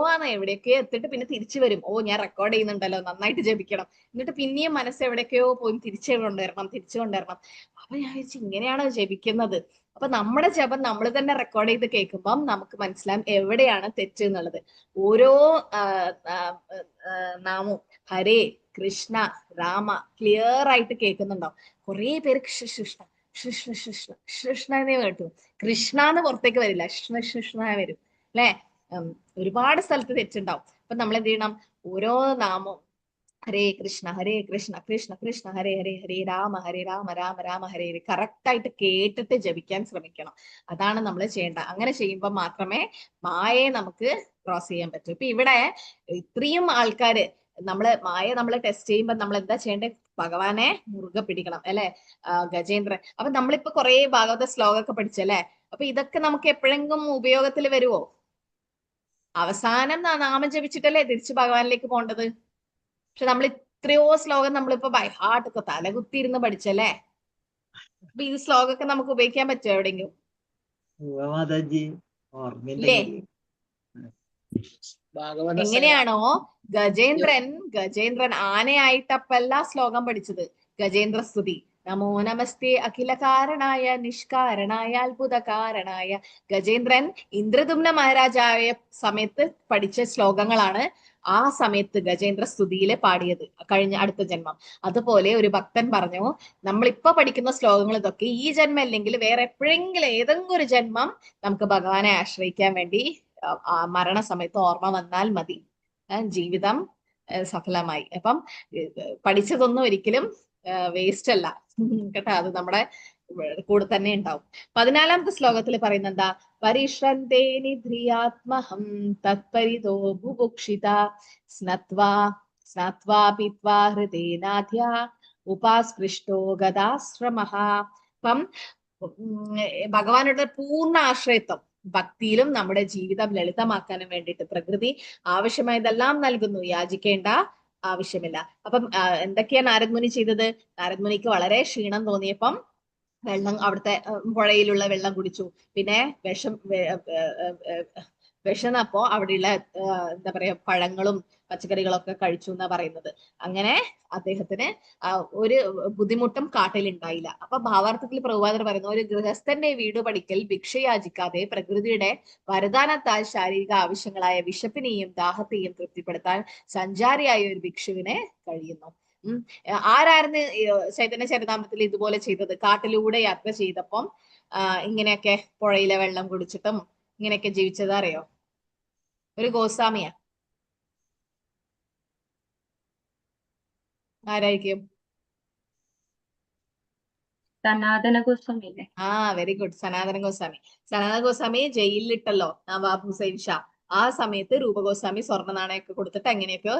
എത്തിയിട്ട് പിന്നെ തിരിച്ചു വരും. ഓ, ഞാൻ റെക്കോർഡ് ചെയ്യുന്നുണ്ടല്ലോ, നന്നായിട്ട് ജപിക്കണം. എന്നിട്ട് പിന്നെയും മനസ്സ് എവിടേക്കോ പോയി തിരിച്ചു കൊണ്ടുവരണം. അപ്പൊ ഞാൻ വിചാരിച്ചു, ഇങ്ങനെയാണോ ജപിക്കുന്നത്? അപ്പൊ നമ്മുടെ ജപം നമ്മൾ തന്നെ റെക്കോർഡ് ചെയ്ത് കേൾക്കുമ്പം നമുക്ക് മനസ്സിലാവും എവിടെയാണ് തെറ്റ് എന്നുള്ളത്. ഓരോ നാമവും ഹരേ കൃഷ്ണ രാമ ക്ലിയർ ആയിട്ട് കേൾക്കുന്നുണ്ടാവും. കുറെ പേര് കൃഷ്ണ കൃഷ്ണ കൃഷ്ണ കൃഷ്ണ എന്നേ കേട്ടു, കൃഷ്ണ എന്ന് പുറത്തേക്ക് വരില്ല, കൃഷ്ണ വരും അല്ലെ. ഒരുപാട് സ്ഥലത്ത് തെറ്റുണ്ടാവും. അപ്പൊ നമ്മൾ എന്ത് ചെയ്യണം? ഓരോ നാമവും ഹരേ കൃഷ്ണ കൃഷ്ണ കൃഷ്ണ ഹരേ ഹരേ ഹരേ രാമ രാമ രാമ ഹരേ ഹരേ കറക്റ്റ് ആയിട്ട് കേട്ടിട്ട് ജപിക്കാൻ ശ്രമിക്കണം. അതാണ് നമ്മൾ ചെയ്യേണ്ട. അങ്ങനെ ചെയ്യുമ്പോൾ മാത്രമേ മായയെ നമുക്ക് ക്രോസ് ചെയ്യാൻ പറ്റൂ. ഇപ്പൊ ഇവിടെ ഇത്രയും ആൾക്കാര് നമ്മള് ടെസ്റ്റ് ചെയ്യുമ്പോൾ നമ്മൾ എന്താ ചെയ്യേണ്ടത്? ഭഗവാനെ മുറുകെ പിടിക്കണം അല്ലെ. ഗജേന്ദ്രൻ. അപ്പൊ നമ്മളിപ്പോ കുറെ ഭാഗവത ശ്ലോകമൊക്കെ പഠിച്ചല്ലേ. അപ്പൊ ഇതൊക്കെ നമുക്ക് എപ്പോഴെങ്കിലും ഉപയോഗത്തിൽ വരുവോ? അവസാനം നാമം ജപിച്ചിട്ടല്ലേ തിരിച്ച് ഭഗവാനിലേക്ക് പോകേണ്ടത്. പക്ഷെ നമ്മൾ ഇത്രയോ ശ്ലോകം നമ്മളിപ്പോ ബൈ ഹാർട്ട് ഒക്കെ തലകുത്തിയിരുന്ന് പഠിച്ചല്ലേ. അപ്പൊ ഈ ശ്ലോകമൊക്കെ നമുക്ക് ഉപയോഗിക്കാൻ പറ്റുമോ എവിടെയെങ്കിലും? ഇല്ലേ? എങ്ങനെയാണോ ഗജേന്ദ്രൻ ആനയായിട്ടപ്പല്ല ശ്ലോകം പഠിച്ചത്, ഗജേന്ദ്ര സ്തുതി. നമോ നമസ്തേ അഖില കാരണായ നിഷ്കാരണായ അത്ഭുതകാരണായ. ഗജേന്ദ്രൻ ഇന്ദ്രദുമ്ന മഹാരാജായ സമയത്ത് പഠിച്ച ശ്ലോകങ്ങളാണ് ആ സമയത്ത് ഗജേന്ദ്ര സ്തുതിയില് പാടിയത്, അടുത്ത ജന്മം. അതുപോലെ ഒരു ഭക്തൻ പറഞ്ഞു, നമ്മളിപ്പോ പഠിക്കുന്ന ശ്ലോകങ്ങൾ ഇതൊക്കെ ഈ ജന്മം അല്ലെങ്കിൽ വേറെ എപ്പോഴെങ്കിലും ഏതെങ്കിലും ഒരു ജന്മം നമുക്ക് ഭഗവാനെ ആശ്രയിക്കാൻ വേണ്ടി മരണസമയത്ത് ഓർമ്മ വന്നാൽ മതി, ജീവിതം സഫലമായി. അപ്പം പഠിച്ചതൊന്നും ഒരിക്കലും വേസ്റ്റ് അല്ല കേട്ടോ. അത് നമ്മുടെ കൂടെ തന്നെ ഉണ്ടാവും. 14ാമത്തെ ശ്ലോകത്തിൽ പറയുന്നത് എന്താ? പരിശ്രന്തേ നിധ്രിയാത്മഹം തത്പരിതോ ബുഭുക്ഷിത സ്നാത്വാ പീത്വാ ഹൃദേനാധ്യ ഉപാസ്പൃഷ്ടോ ഗദാശ്രമഃ. അപ്പം ഭഗവാനുടെ പൂർണ്ണ ആശ്രയത്വം ഭക്തിയിലും നമ്മുടെ ജീവിതം ലളിതമാക്കാനും വേണ്ടിയിട്ട് പ്രകൃതി ആവശ്യമായതെല്ലാം നൽകുന്നു, യാചിക്കേണ്ട ആവശ്യമില്ല. അപ്പം എന്തൊക്കെയാ നാരദ മുനി ചെയ്തത്? നാരദ മുനിക്ക് വളരെ ക്ഷീണം തോന്നിയപ്പം അവിടുത്തെ പുഴയിലുള്ള വെള്ളം കുടിച്ചു. പിന്നെ വിശന്നപ്പോ അവിടെയുള്ള എന്താ പറയാ പഴങ്ങളും പച്ചക്കറികളൊക്കെ കഴിച്ചു എന്നാ പറയുന്നത്. അങ്ങനെ അദ്ദേഹത്തിന് ഒരു ബുദ്ധിമുട്ടും കാട്ടിലുണ്ടായില്ല. അപ്പൊ ഭാവാർത്ഥത്തിൽ പ്രഭുപാദർ പറയുന്നു, ഒരു ഗൃഹസ്ഥന്റെ വീട് പടിക്കൽ ഭിക്ഷയാചിക്കാതെ പ്രകൃതിയുടെ വരദാനത്താൽ ശാരീരിക ആവശ്യങ്ങളായ വിശപ്പിനെയും ദാഹത്തെയും തൃപ്തിപ്പെടുത്താൻ സഞ്ചാരിയായ ഒരു ഭിക്ഷുവിനെ കഴിയുന്നു. ആരായിരുന്നു ചൈതന്യ ചരിതാമൃതത്തിൽ ഇതുപോലെ ചെയ്തത്? കാട്ടിലൂടെ യാത്ര ചെയ്തപ്പം ഇങ്ങനെയൊക്കെ പുഴയിലെ വെള്ളം കുടിച്ചിട്ടും ഇങ്ങനെയൊക്കെ ജീവിച്ചത് അറിയോ? ഒരു ഗോസ്വാമിയാ. ആരായിരിക്കും? സനാതന ഗോസ്വാമി അല്ലേ? വെരി ഗുഡ്, സനാതന ഗോസ്വാമി. സനാതന ഗോസ്വാമി ജയിലിലിട്ടല്ലോ നവാബ് ഹുസൈൻ ഷാ. ആ സമയത്ത് രൂപഗോസ്വാമി സ്വർണ്ണ നാണയമൊക്കെ കൊടുത്തിട്ട് എങ്ങനെയൊക്കെയോ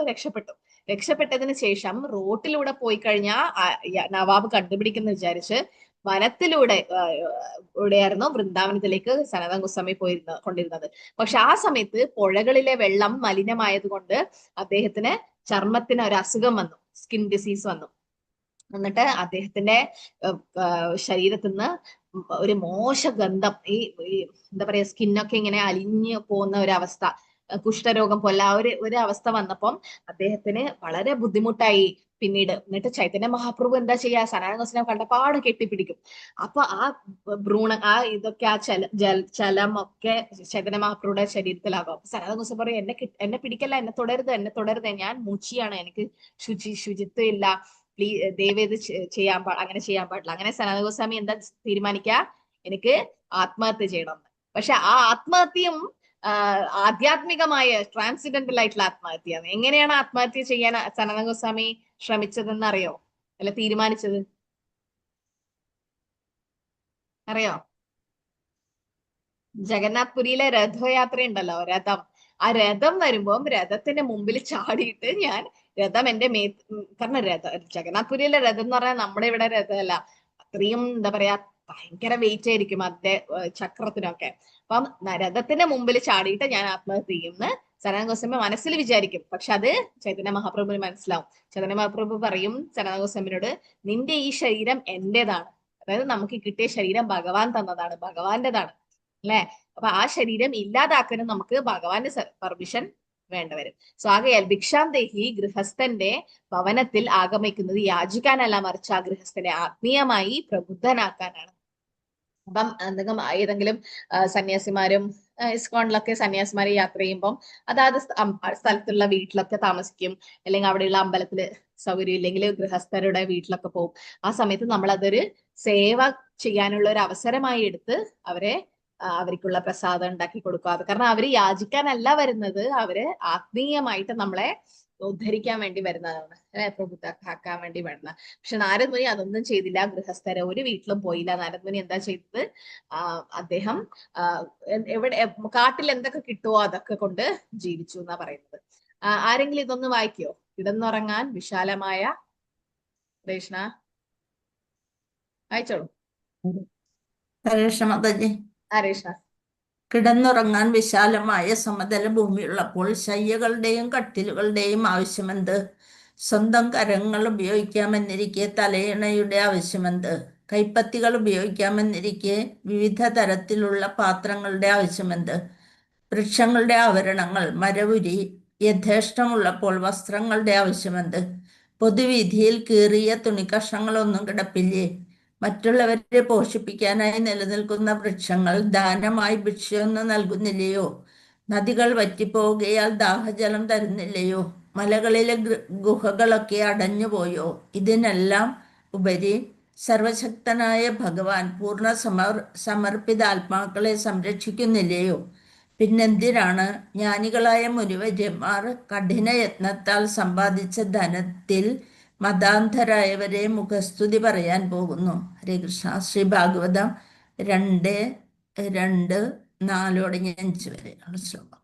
രക്ഷപ്പെട്ടതിന് ശേഷം റോട്ടിലൂടെ പോയി കഴിഞ്ഞാൽ നവാബ് കണ്ടുപിടിക്കുന്ന വിചാരിച്ച് വനത്തിലൂടെ ആയിരുന്നു വൃന്ദാവനത്തിലേക്ക് സനാതന ഗോസ്വാമി കൊണ്ടിരുന്നത്. പക്ഷെ ആ സമയത്ത് പുഴകളിലെ വെള്ളം മലിനമായതുകൊണ്ട് അദ്ദേഹത്തിന് ചർമ്മത്തിന് ഒരു അസുഖം വന്നു, സ്കിൻ ഡിസീസ് വന്നു. എന്നിട്ട് അദ്ദേഹത്തിന്റെ ശരീരത്തിൽ നിന്ന് ഒരു മോശ ഗന്ധം, ഈ എന്താ പറയാ സ്കിന്നൊക്കെ ഇങ്ങനെ അലിഞ്ഞു പോകുന്ന ഒരു അവസ്ഥ, കുഷ്ഠരോഗം പോലെ ആ ഒരു അവസ്ഥ വന്നപ്പം അദ്ദേഹത്തിന് വളരെ ബുദ്ധിമുട്ടായി പിന്നീട്. എന്നിട്ട് ചൈതന്യ മഹാപ്രഭു എന്താ ചെയ്യാ? സനാതന ഗോസ്വാമി കണ്ടപാട് കെട്ടിപ്പിടിക്കും. അപ്പൊ ഇതൊക്കെ ചലം ഒക്കെ ചൈതന്യ മഹാപ്രഭുയുടെ ശരീരത്തിലാകും. അപ്പൊ സനാതന ഗോസ്വാമി പറയും, എന്നെ പിടിക്കല്ല, എന്നെ തുടരുത്, ഞാൻ മൂച്ചിയാണ്, എനിക്ക് ശുചിത്വം ഇല്ല, ദയവേത് അങ്ങനെ ചെയ്യാൻ പാടില്ല. അങ്ങനെ സനാതന ഗോസ്വാമി എന്താ തീരുമാനിക്കുക, എനിക്ക് ആത്മഹത്യ ചെയ്യണം. പക്ഷെ ആ ആത്മഹത്യയും ആധ്യാത്മികമായ ട്രാൻസിഡന്റൽ ആയിട്ടുള്ള ആത്മഹത്യയാണ്. എങ്ങനെയാണ് ആത്മഹത്യ ചെയ്യാൻ സനാതന ഗോസ്വാമി ശ്രമിച്ചതെന്ന് അറിയോ, അല്ല തീരുമാനിച്ചത് അറിയോ? ജഗന്നാഥ് പുരിയിലെ രഥയാത്ര ഉണ്ടല്ലോ, രഥം. ആ രഥം വരുമ്പം രഥത്തിന്റെ മുമ്പിൽ ചാടിയിട്ട് ഞാൻ രഥം എന്റെ കാരണം ജഗന്നാഥ് പുരിയിലെ രഥം എന്ന് പറഞ്ഞാൽ നമ്മുടെ ഇവിടെ രഥമല്ല, അത്രയും എന്താ പറയാ ഭയങ്കര വെയിറ്റ് ആയിരിക്കും അതിന്റെ ചക്രത്തിനൊക്കെ. അപ്പം രഥത്തിന്റെ മുമ്പിൽ ചാടിയിട്ട് ഞാൻ ആത്മഹത്യ ചെയ്യുമെന്ന് സനാതന ഗോസ്വാമി മനസ്സിൽ വിചാരിക്കും. പക്ഷെ അത് ചൈതന്യ മഹാപ്രഭുവിന് മനസ്സിലാവും. ചൈതന്യ മഹാപ്രഭു പറയും സനാതന ഗോസ്വാമിനോട്, നിന്റെ ഈ ശരീരം എന്റേതാണ്, അതായത് നമുക്ക് കിട്ടിയ ശരീരം ഭഗവാൻ തന്നതാണ്, ഭഗവാന്റേതാണ് അല്ലെ. അപ്പൊ ആ ശരീരം ഇല്ലാതാക്കാനും നമുക്ക് ഭഗവാന്റെ പെർമിഷൻ വേണ്ടവരും. സോ ആകയാൽ ഭിക്ഷാന്തേഹി ഗൃഹസ്ഥന്റെ ഭവനത്തിൽ ആഗമിക്കുന്നത് യാചിക്കാനല്ല, മറിച്ച് ആ ഗൃഹസ്ഥനെ ആത്മീയമായി പ്രബുദ്ധനാക്കാനാണ്. അപ്പം ഏതെങ്കിലും സന്യാസിമാരും ഇസ്കോണിലൊക്കെ സന്യാസിമാരെ യാത്ര ചെയ്യുമ്പം അതാത് സ്ഥലത്തുള്ള വീട്ടിലൊക്കെ താമസിക്കും, അല്ലെങ്കിൽ അവിടെയുള്ള അമ്പലത്തില് സൗകര്യം ഇല്ലെങ്കിൽ ഗൃഹസ്ഥരുടെ വീട്ടിലൊക്കെ പോകും. ആ സമയത്ത് നമ്മൾ അതൊരു സേവ ചെയ്യാനുള്ള ഒരു അവസരമായി എടുത്ത് അവർക്കുള്ള പ്രസാദം ഉണ്ടാക്കി കൊടുക്കുക. അത് കാരണം അവര് യാചിക്കാനല്ല വരുന്നത്, അവര് ആത്മീയമായിട്ട് നമ്മളെ ഉദ്ധരിക്കാൻ വേണ്ടി വരുന്നതാണ്, പ്രബുദ്ധമാക്കാൻ വേണ്ടി വരുന്ന. പക്ഷെ നാരദ മുനി അതൊന്നും ചെയ്തില്ല. ഗൃഹസ്ഥരെ ഒരു വീട്ടിലും പോയില്ല. നാരദ മുനി എന്താ ചെയ്തത്, അദ്ദേഹം എവിടെ കാട്ടിൽ എന്തൊക്കെ കിട്ടുമോ അതൊക്കെ കൊണ്ട് ജീവിച്ചു എന്നാ പറയുന്നത്. ആരെങ്കിലും ഇതൊന്ന് വായിക്കോ? കിടന്നുറങ്ങാൻ വിശാലമായ കൃഷ്ണ വായിച്ചോളൂ. കൃഷ്ണ കിടന്നുറങ്ങാൻ വിശാലമായ സമതല ഭൂമിയുള്ളപ്പോൾ ശയ്യകളുടെയും കട്ടിലുകളുടെയും ആവശ്യമെന്ത്? സ്വന്തം കരങ്ങൾ ഉപയോഗിക്കാമെന്നിരിക്കെ തലയിണയുടെ ആവശ്യമെന്ത്? കൈപ്പത്തികൾ ഉപയോഗിക്കാമെന്നിരിക്കെ വിവിധ തരത്തിലുള്ള പാത്രങ്ങളുടെ ആവശ്യമെന്ത്? വൃക്ഷങ്ങളുടെ ആവരണങ്ങൾ, മരവുരി യഥേഷ്ടമുള്ളപ്പോൾ വസ്ത്രങ്ങളുടെ ആവശ്യമെന്ത്? പൊതുവീഥിയിൽ കീറിയ തുണിക്കഷ്ണങ്ങളൊന്നും കിടപ്പില്ലേ? മറ്റുള്ളവരെ പോഷിപ്പിക്കാനായി നിലനിൽക്കുന്ന വൃക്ഷങ്ങൾ ദാനമായി ഭിക്ഷയൊന്നും നൽകുന്നില്ലയോ? നദികൾ വറ്റിപ്പോവുകയാൽ ദാഹജലം തരുന്നില്ലയോ? മലകളിലെ ഗുഹകളൊക്കെ അടഞ്ഞുപോയോ? ഇതിനെല്ലാം ഉപരി സർവശക്തനായ ഭഗവാൻ പൂർണ്ണ സമർപ്പിത ആത്മാക്കളെ സംരക്ഷിക്കുന്നില്ലയോ? പിന്നെന്തിനാണ് ജ്ഞാനികളായ മുനിവര്യന്മാർ കഠിനയത്നത്താൽ സമ്പാദിച്ച ധനത്തിൽ മതാന്ധരായവരെ മുഖസ്തുതി പറയാൻ പോകുന്നു? ഹരേ കൃഷ്ണ. ശ്രീ ഭാഗവതം 2:2-4-5 വരെയുള്ള ശ്ലോകം.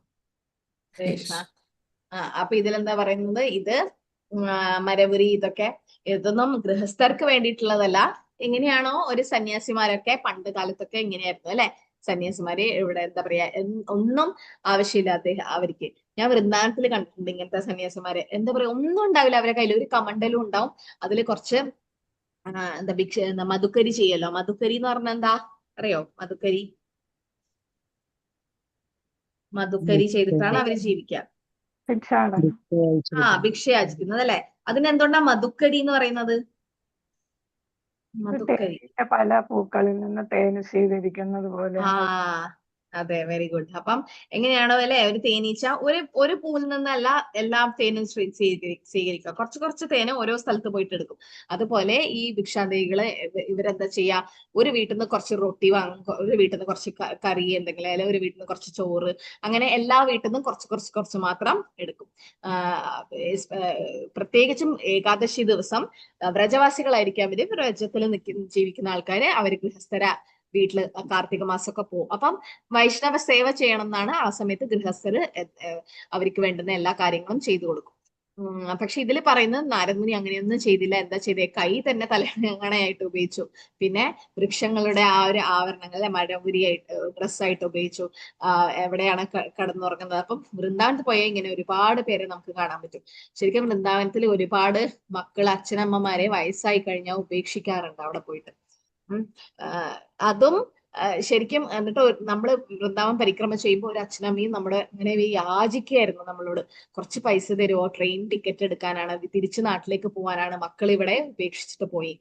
അപ്പൊ ഇതിലെന്താ പറയുന്നത്, ഇത് മരവുരി ഇതൊന്നും ഗൃഹസ്ഥർക്ക് വേണ്ടിയിട്ടുള്ളതല്ല. എങ്ങനെയാണോ ഒരു സന്യാസിമാരൊക്കെ പണ്ട് കാലത്തൊക്കെ ഇങ്ങനെയായിരുന്നു അല്ലെ, സന്യാസിമാര് ഇവിടെ എന്താ പറയാ ഒന്നും ആവശ്യമില്ലാത്ത അവർക്ക്. ഞാൻ വൃന്ദാവനത്തിൽ കണ്ടിട്ടുണ്ട് ഇങ്ങനത്തെ സന്യാസിമാരെ. എന്താ പറയാ, ഒന്നും ഉണ്ടാവില്ല അവരുടെ കയ്യിൽ. ഒരു കമണ്ടലും ഉണ്ടാവും, അതിൽ കുറച്ച് എന്താ മധുക്കരി ചെയ്യല്ലോ. മധുക്കരി എന്ന് പറഞ്ഞാൽ എന്താ അറിയോ? മധുക്കരി ചെയ്തിട്ടാണ് അവര് ജീവിക്കുക. ഭിക്ഷ യാചിക്കുന്നത് അല്ലെ. അതിനെന്തുകൊണ്ടാ മധുക്കരി എന്ന് പറയുന്നത്? മധുക്കരി പല പൂക്കളിൽ നിന്ന് തേൻ സ്വീകരിക്കുന്നത് പോലെ. അതെ, വെരി ഗുഡ്. അപ്പം എങ്ങനെയാണോ അല്ലെ, ഒരു തേനീച്ച ഒരു പൂവിൽ നിന്നല്ല എല്ലാ തേനും സ്വീകരിക്കുക. കുറച്ച് തേന് ഓരോ സ്ഥലത്ത് പോയിട്ട് എടുക്കും. അതുപോലെ ഈ ഭിക്ഷാന്തേഹികള് ഇവരെന്താ ചെയ്യാ, ഒരു വീട്ടിൽ നിന്ന് കുറച്ച് റൊട്ടി വാങ്ങും, ഒരു വീട്ടിൽ നിന്ന് കുറച്ച് കറി എന്തെങ്കിലും, അല്ലെങ്കിൽ ഒരു വീട്ടിൽ നിന്ന് കുറച്ച് ചോറ്, അങ്ങനെ എല്ലാ വീട്ടിൽ നിന്നും കുറച്ച് മാത്രം എടുക്കും. പ്രത്യേകിച്ചും ഏകാദശി ദിവസം വ്രജവാസികളായിരിക്കാം ഇവര്, വ്രജത്തിൽ ജീവിക്കുന്ന ആൾക്കാര്, അവര് ഗൃഹസ്ഥര വീട്ടില് കാർത്തിക മാസമൊക്കെ പോകും. അപ്പം വൈഷ്ണവ സേവ ചെയ്യണം എന്നാണ് ആ സമയത്ത് ഗൃഹസ്ഥര് അവർക്ക് വേണ്ടുന്ന എല്ലാ കാര്യങ്ങളും ചെയ്തു കൊടുക്കും. പക്ഷെ ഇതിൽ പറയുന്നത് നാരദ മുനി അങ്ങനെയൊന്നും ചെയ്തില്ല. എന്താ ചെയ്തേ, കൈ തന്നെ തലങ്ങണയായിട്ട് ഉപയോഗിച്ചു. പിന്നെ വൃക്ഷങ്ങളുടെ ആ ഒരു ആവരണങ്ങളെ മരമുരിയായിട്ട് ഡ്രസ്സായിട്ട് ഉപയോഗിച്ചു. എവിടെയാണ് കടന്നുറങ്ങുന്നത്. അപ്പം വൃന്ദാവനത്തിൽ പോയാൽ ഇങ്ങനെ ഒരുപാട് പേരെ നമുക്ക് കാണാൻ പറ്റും. ശരിക്കും വൃന്ദാവനത്തിൽ ഒരുപാട് മക്കൾ അച്ഛനമ്മമാരെ വയസ്സായി കഴിഞ്ഞാൽ ഉപേക്ഷിക്കാറുണ്ട് അവിടെ പോയിട്ട്. അതും ശരിക്കും എന്നിട്ട് നമ്മള് വൃന്ദാവൻ പരിക്രമ ചെയ്യുമ്പോൾ ഒരു അച്ഛനമ്മയും നമ്മുടെ ഇങ്ങനെ യാചിക്കുകയായിരുന്നു നമ്മളോട്, കുറച്ച് പൈസ തരുമോ, ട്രെയിൻ ടിക്കറ്റ് എടുക്കാനാണ്, തിരിച്ചു നാട്ടിലേക്ക് പോകാനാണ്, മക്കൾ ഇവിടെ ഉപേക്ഷിച്ചിട്ട് പോയി,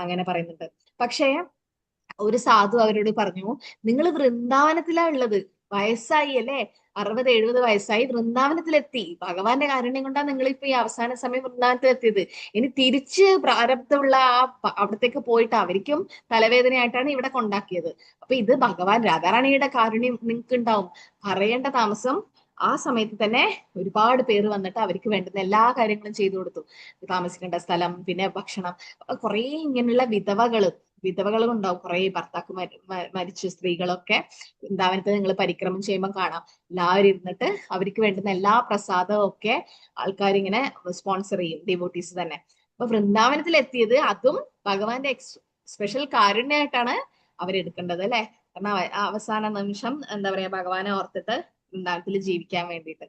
അങ്ങനെ പറയുന്നുണ്ട്. പക്ഷേ ഒരു സാധു അവരോട് പറഞ്ഞു, നിങ്ങൾ വൃന്ദാവനത്തിലാ ഉള്ളത്, വയസ്സായി അല്ലേ, 60-70 വയസ്സായി, വൃന്ദാവനത്തിലെത്തി. ഭഗവാന്റെ കാരുണ്യം കൊണ്ടാണ് നിങ്ങൾ ഇപ്പൊ ഈ അവസാന സമയം വൃന്ദാവനത്തിലെത്തിയത്. ഇനി തിരിച്ച് പ്രാരബ്ധമുള്ള അവിടത്തേക്ക് പോയിട്ട് അവർക്കും തലവേദനയായിട്ടാണ് ഇവിടെ കൊണ്ടാക്കിയത്. അപ്പൊ ഇത് ഭഗവാൻ രാധാറാണിയുടെ കാരുണ്യം നിങ്ങൾക്ക് ഉണ്ടാവും. പറയേണ്ട താമസം ആ സമയത്ത് തന്നെ ഒരുപാട് പേര് വന്നിട്ട് അവർക്ക് വേണ്ടുന്ന എല്ലാ കാര്യങ്ങളും ചെയ്തു കൊടുത്തു. താമസിക്കേണ്ട സ്ഥലം, പിന്നെ ഭക്ഷണം. കുറെ ഇങ്ങനെയുള്ള വിധവകളും ഉണ്ടാവും. കുറെ ഭർത്താക്കന്മാർ മരിച്ച സ്ത്രീകളൊക്കെ വൃന്ദാവനത്തിൽ നിങ്ങൾ പരിക്രമം ചെയ്യുമ്പോൾ കാണാം. എല്ലാവരും ഇരുന്നിട്ട് അവർക്ക് വേണ്ടുന്ന എല്ലാ പ്രസാദവും ഒക്കെ ആൾക്കാരിങ്ങനെ സ്പോൺസർ ചെയ്യും, ഡിവോട്ടീസ് തന്നെ. അപ്പൊ വൃന്ദാവനത്തിൽ എത്തിയത് അതും ഭഗവാന്റെ സ്പെഷ്യൽ കാരുണ്യമായിട്ടാണ് അവരെടുക്കേണ്ടത് അല്ലെ. കാരണം അവസാന നിമിഷം എന്താ പറയാ, ഭഗവാനെ ഓർത്തിട്ട് വൃന്ദാവനത്തിൽ ജീവിക്കാൻ വേണ്ടിയിട്ട്.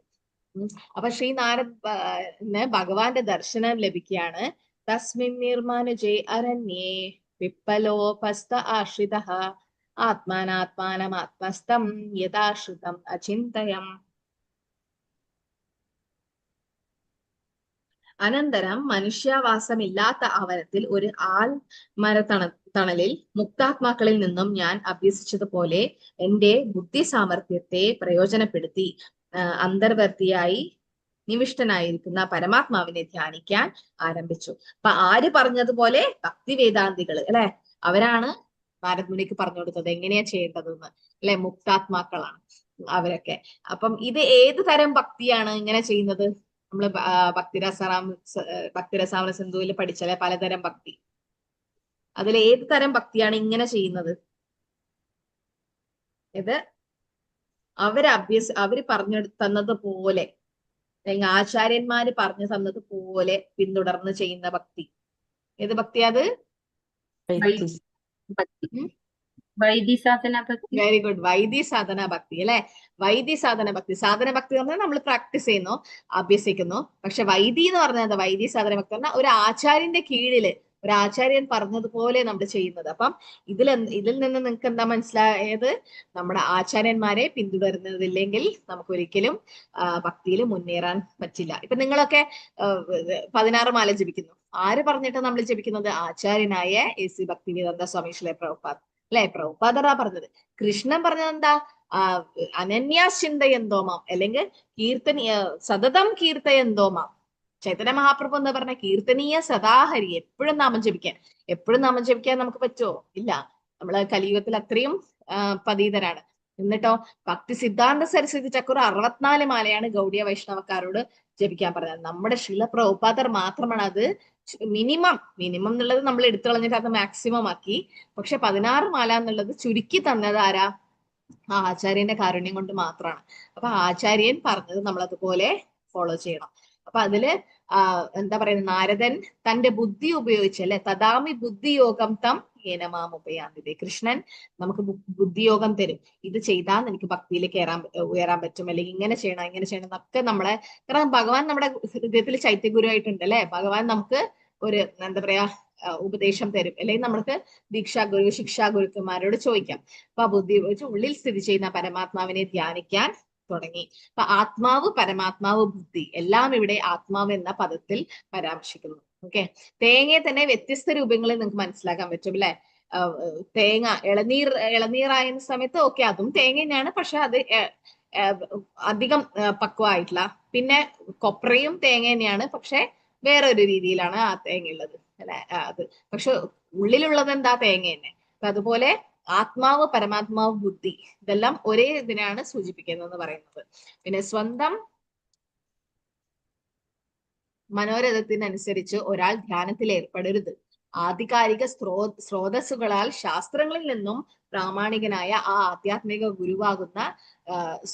അപ്പൊ ശ്രീനാരദന് ഭഗവാന്റെ ദർശനം ലഭിക്കുകയാണ്. തസ്മിൻ നിർമാനുജേ അരണ്യേ വിപ്പലോപസ്ത ആശ്രിതഃ ആത്മാനാത്മാനമാത്മസ്ഥം യഥാശ്രിതം അചിന്തയം. അനന്തരം മനുഷ്യാവാസമില്ലാത്ത അവനത്തിൽ ഒരു തണലിൽ മുക്താത്മാക്കളിൽ നിന്നും ഞാൻ അഭ്യസിച്ചതുപോലെ എന്റെ ബുദ്ധി സാമർഥ്യത്തെ പ്രയോജനപ്പെടുത്തി അന്തർവർത്തിയായി നിവിഷ്ടനായിരിക്കുന്ന പരമാത്മാവിനെ ധ്യാനിക്കാൻ ആരംഭിച്ചു. അപ്പൊ ആര് പറഞ്ഞതുപോലെ ഭക്തി വേദാന്തികള് അല്ലെ, അവരാണ് നാരദമുനിക്ക് പറഞ്ഞു കൊടുത്തത് എങ്ങനെയാ ചെയ്യേണ്ടതെന്ന് അല്ലെ. മുക്താത്മാക്കളാണ് അവരൊക്കെ. അപ്പം ഇത് ഏത് തരം ഭക്തിയാണ് ഇങ്ങനെ ചെയ്യുന്നത്? നമ്മള് ഭക്തിരസാമൃത സിന്ധുവിൽ പഠിച്ചാലേ പലതരം ഭക്തി. അതിൽ ഏത് തരം ഭക്തിയാണ് ഇങ്ങനെ ചെയ്യുന്നത്? ഇത് അവര് പറഞ്ഞു തന്നത് പോലെ, അല്ലെങ്കിൽ ആചാര്യന്മാര് പറഞ്ഞു തന്നത് പോലെ പിന്തുടർന്ന് ചെയ്യുന്ന ഭക്തി. ഏത് ഭക്തി അത്? വൈദ്യസാധന ഭക്തി. വെരി ഗുഡ്, വൈദ്യ സാധന ഭക്തി അല്ലെ. വൈദ്യ സാധന ഭക്തി. സാധന ഭക്തി എന്ന് പറഞ്ഞാൽ നമ്മൾ പ്രാക്ടീസ് ചെയ്യുന്നു, അഭ്യസിക്കുന്നു. പക്ഷെ വൈദ്യ എന്ന് പറഞ്ഞാൽ വൈദ്യ സാധന ഭക്തി പറഞ്ഞാൽ ഒരു ആചാര്യന്റെ കീഴില് ഒരു ആചാര്യൻ പറഞ്ഞതുപോലെ നമ്മൾ ചെയ്യുന്നത്. അപ്പം ഇതിൽ നിന്ന് നിങ്ങൾക്ക് എന്താ മനസ്സിലായത്? നമ്മുടെ ആചാര്യന്മാരെ പിന്തുടരുന്നതില്ലെങ്കിൽ നമുക്ക് ഒരിക്കലും ഭക്തിയിൽ മുന്നേറാൻ പറ്റില്ല. ഇപ്പൊ നിങ്ങളൊക്കെ 16 മാല ജപിക്കുന്നു. ആര് പറഞ്ഞിട്ട് നമ്മൾ ജപിക്കുന്നത്? ആചാര്യനായ A.C. ഭക്തിവേദാന്ത സ്വാമി ശ്രീല പ്രഭുപാദ് അല്ലെ. പ്രഭുപാദറാ പറഞ്ഞത്. കൃഷ്ണൻ പറഞ്ഞത് എന്താ? അനന്യാശ്ചിന്തയന്തോമാം, അല്ലെങ്കിൽ സതതം കീർത്തയന്തോമാം. ചൈതന്യ മഹാപ്രഭു എന്താ പറഞ്ഞ? കീർത്തനീയ സദാഹരി, എപ്പോഴും നാമം ജപിക്കാൻ. എപ്പോഴും നാമം ജപിക്കാൻ നമുക്ക് പറ്റുമോ? ഇല്ല. നമ്മള് കലിയുഗത്തിൽ അത്രയും പതീതരാണ്. എന്നിട്ടോ ഭക്തി സിദ്ധാന്ത സരസ്വതി ചക്ര 64 മാലയാണ് ഗൗഡിയ വൈഷ്ണവക്കാരോട് ജപിക്കാൻ പറഞ്ഞത്. നമ്മുടെ ശ്രീല പ്രഭുപാദർ മാത്രമാണ് അത് മിനിമം എന്നുള്ളത് നമ്മൾ എടുത്തു കളഞ്ഞിട്ട് അത് മാക്സിമം ആക്കി. പക്ഷെ 16 മാല എന്നുള്ളത് ചുരുക്കി തന്നത് ആരാ? ആ ആചാര്യന്റെ കാരുണ്യം കൊണ്ട് മാത്രമാണ്. അപ്പൊ ആചാര്യൻ പറഞ്ഞത് നമ്മൾ അതുപോലെ ഫോളോ ചെയ്യണം. അപ്പൊ അതില് എന്താ പറയുന്നത്? നാരദൻ തന്റെ ബുദ്ധി ഉപയോഗിച്ച് അല്ലെ, തദാമി ബുദ്ധിയോഗം തം ഏനമാമുപയാന്തിതേ. കൃഷ്ണൻ നമുക്ക് ബുദ്ധിയോഗം തരും. ഇത് ചെയ്താൽ എനിക്ക് ഭക്തിയിലേക്ക് ഉയരാൻ പറ്റും, അല്ലെങ്കിൽ ഇങ്ങനെ ചെയ്യണം എന്നൊക്കെ നമ്മളെ. കാരണം ഭഗവാൻ നമ്മുടെ ഹൃദയത്തിൽ ചൈത്യഗുരു ആയിട്ടുണ്ട് അല്ലെ. ഭഗവാൻ നമുക്ക് ഒരു എന്താ പറയാ ഉപദേശം തരും, അല്ലെങ്കിൽ നമുക്ക് ദീക്ഷാഗുരു ശിക്ഷാഗുരുക്കന്മാരോട് ചോദിക്കാം. അപ്പൊ ആ ബുദ്ധി ഉപയോഗിച്ച് ഉള്ളിൽ സ്ഥിതി ചെയ്യുന്ന പരമാത്മാവിനെ ധ്യാനിക്കാൻ തുടങ്ങി. അപ്പൊ ആത്മാവ്, പരമാത്മാവ്, ബുദ്ധി എല്ലാം ഇവിടെ ആത്മാവ് എന്ന പദത്തിൽ പരാമർശിക്കുന്നു. ഓക്കെ. തേങ്ങയെ തന്നെ വ്യത്യസ്ത രൂപങ്ങളിൽ നിങ്ങൾക്ക് മനസ്സിലാക്കാൻ പറ്റും അല്ലെ. തേങ്ങ ഇളനീറായുന്ന സമയത്ത് ഓക്കെ അതും തേങ്ങ തന്നെയാണ്, പക്ഷെ അത് അധികം പക്വമായിട്ടില്ല. പിന്നെ കൊപ്രയും തേങ്ങ തന്നെയാണ്, പക്ഷെ വേറൊരു രീതിയിലാണ് ആ തേങ്ങ ഉള്ളത് അല്ലെ. അത് പക്ഷെ ഉള്ളിലുള്ളത് എന്താ? തേങ്ങ തന്നെ. അപ്പൊ അതുപോലെ ആത്മാവ്, പരമാത്മാവ്, ബുദ്ധി ഇതെല്ലാം ഒരേ ഇതിനാണ് സൂചിപ്പിക്കുന്നത് പറയുന്നത്. പിന്നെ സ്വന്തം മനോരഥത്തിനനുസരിച്ച് ഒരാൾ ധ്യാനത്തിൽ ഏർപ്പെടരുത്. ആധികാരിക സ്രോതസ്സുകളാൽ ശാസ്ത്രങ്ങളിൽ നിന്നും പ്രാമാണികനായ ആ ആധ്യാത്മിക ഗുരുവാകുന്ന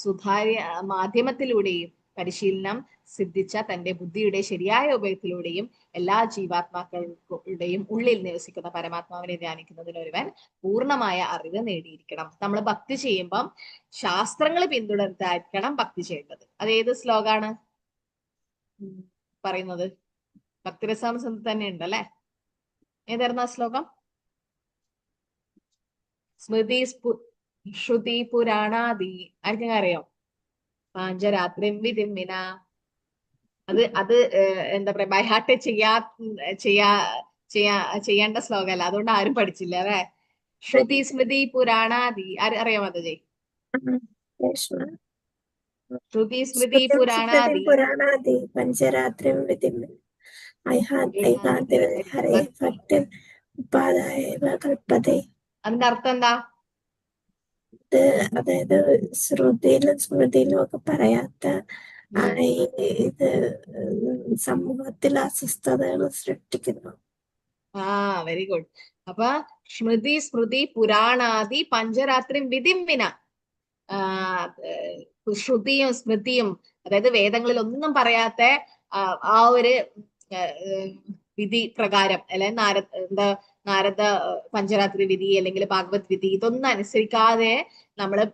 സുതാര്യ മാധ്യമത്തിലൂടെയും പരിശീലനം സിദ്ധിച്ച തന്റെ ബുദ്ധിയുടെ ശരിയായ ഉപയോഗത്തിലൂടെയും എല്ലാ ജീവാത്മാക്കളുടെയും ഉള്ളിൽ നിവസിക്കുന്ന പരമാത്മാവിനെ ധ്യാനിക്കുന്നതിന് ഒരുവൻ പൂർണ്ണമായ അറിവ് നേടിയിരിക്കണം. നമ്മൾ ഭക്തി ചെയ്യുമ്പം ശാസ്ത്രങ്ങൾ പിന്തുടർത്തായിരിക്കണം ഭക്തി ചെയ്യേണ്ടത്. അത് ഏത് ശ്ലോകാണ് പറയുന്നത്? ഭക്തിരസാമൃത സിന്ധു തന്നെ ഉണ്ട് അല്ലെ. ഏതായിരുന്നു ആ ശ്ലോകം? സ്മൃതി ശ്രുതി പുരാണാദി ആർക്കും അറിയാം? പാഞ്ചരാത്രിം വിതിമ്മിന. അത് എന്താ പറയാ, ബൈഹാർട്ട് ചെയ്യേണ്ട ശ്ലോകമല്ല, അതുകൊണ്ട് ആരും പഠിച്ചില്ല അല്ലെ. ശ്രുതി സ്മൃതി പുരാണാദി അറിയാമോ അത്? ജയ് കൃഷ്ണ ശ്രുതി സ്മൃതി സ്മൃതിം പുരാണാദി പുരാണാദി പഞ്ചരാത്രിം വിധിം ഐകാന്തി ഹരേ ഭക്തി ഉപാദായ കൽപ്പതേ. അതിന്റെ അർത്ഥം എന്താ? ഇത് അതായത് ശ്രുതിയിലും സ്മൃതിയിലും ഒക്കെ പറയാത്ത ഇത് സമൂഹത്തിൽ അസ്വസ്ഥതകൾ സൃഷ്ടിക്കുന്നു. Very good. അപ്പൊ സ്മൃതി സ്മൃതി പുരാണാദി പഞ്ചരാത്രി വിധിംവിന, ശ്രുതിയും സ്മൃതിയും അതായത് വേദങ്ങളിൽ ഒന്നും പറയാത്ത ആ ഒരു വിധി പ്രകാരം അല്ലെ നാരദ പഞ്ചരാത്രി വിധി അല്ലെങ്കിൽ ഭാഗവത് വിധി ഇതൊന്നും അനുസരിക്കാതെ നമ്മള്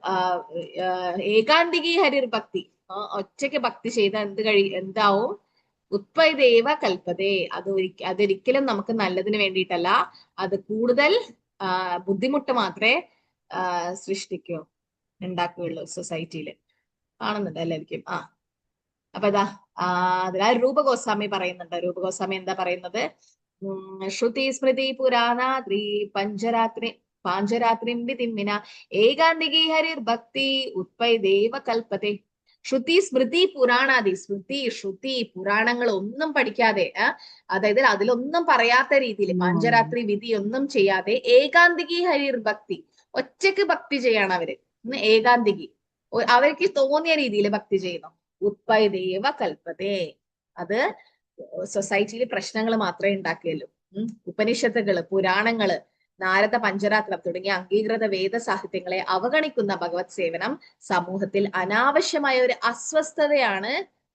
ഏകാന്തികി ഹരിർ ഭക്തി, ഒറ്റയ്ക്ക് ഭക്തി ചെയ്ത എന്താവും? ഉത്പൈദേവ കൽപ്പതേ. അതൊരിക്കലും നമുക്ക് നല്ലതിന് വേണ്ടിയിട്ടല്ല, അത് കൂടുതൽ ബുദ്ധിമുട്ട് മാത്രമേ ഉണ്ടാക്കുകയുള്ളൂ സൊസൈറ്റിയില്. കാണുന്നുണ്ട് എല്ലാവർക്കും. അപ്പൊ ഇതാ അതിൽ രൂപഗോസ്വാമി പറയുന്നുണ്ട്. രൂപഗോസ്വാമി എന്താ പറയുന്നത്? ശ്രുതി സ്മൃതി പുരാണാദ്രി പാഞ്ചരാത്രി വിധിംവിന ഏകാന്തികി ഹരിർ ഭക്തി ഉത്പൈദേവ കൽപ്പതേ. ശ്രുതി സ്മൃതി പുരാണാദി, ശ്രുതി പുരാണങ്ങൾ ഒന്നും പഠിക്കാതെ, അതായത് അതിലൊന്നും പറയാത്ത രീതിയിൽ പാഞ്ചരാത്രി വിധി ഒന്നും ചെയ്യാതെ ഏകാന്തികി ഹരിർ ഭക്തി, ഒറ്റയ്ക്ക് ഭക്തി ചെയ്യാണ് അവര്. ഏകാന്തികി, അവർക്ക് തോന്നിയ രീതിയിൽ ഭക്തി ചെയ്യുന്നു. ഉത്പൈദേവ കൽപ്പതേ. അത് സൊസൈറ്റിയിൽ പ്രശ്നങ്ങൾ മാത്രമേ ഉണ്ടാക്കുകയുള്ളൂ. ഉപനിഷത്തുകള്, പുരാണങ്ങള്, നാരദ പഞ്ചരാത്രം തുടങ്ങിയ അംഗീകൃത വേദ സാഹിത്യങ്ങളെ അവഗണിക്കുന്ന ഭഗവത് സേവനം സമൂഹത്തിൽ അനാവശ്യമായ ഒരു അസ്വസ്ഥതയാണ്.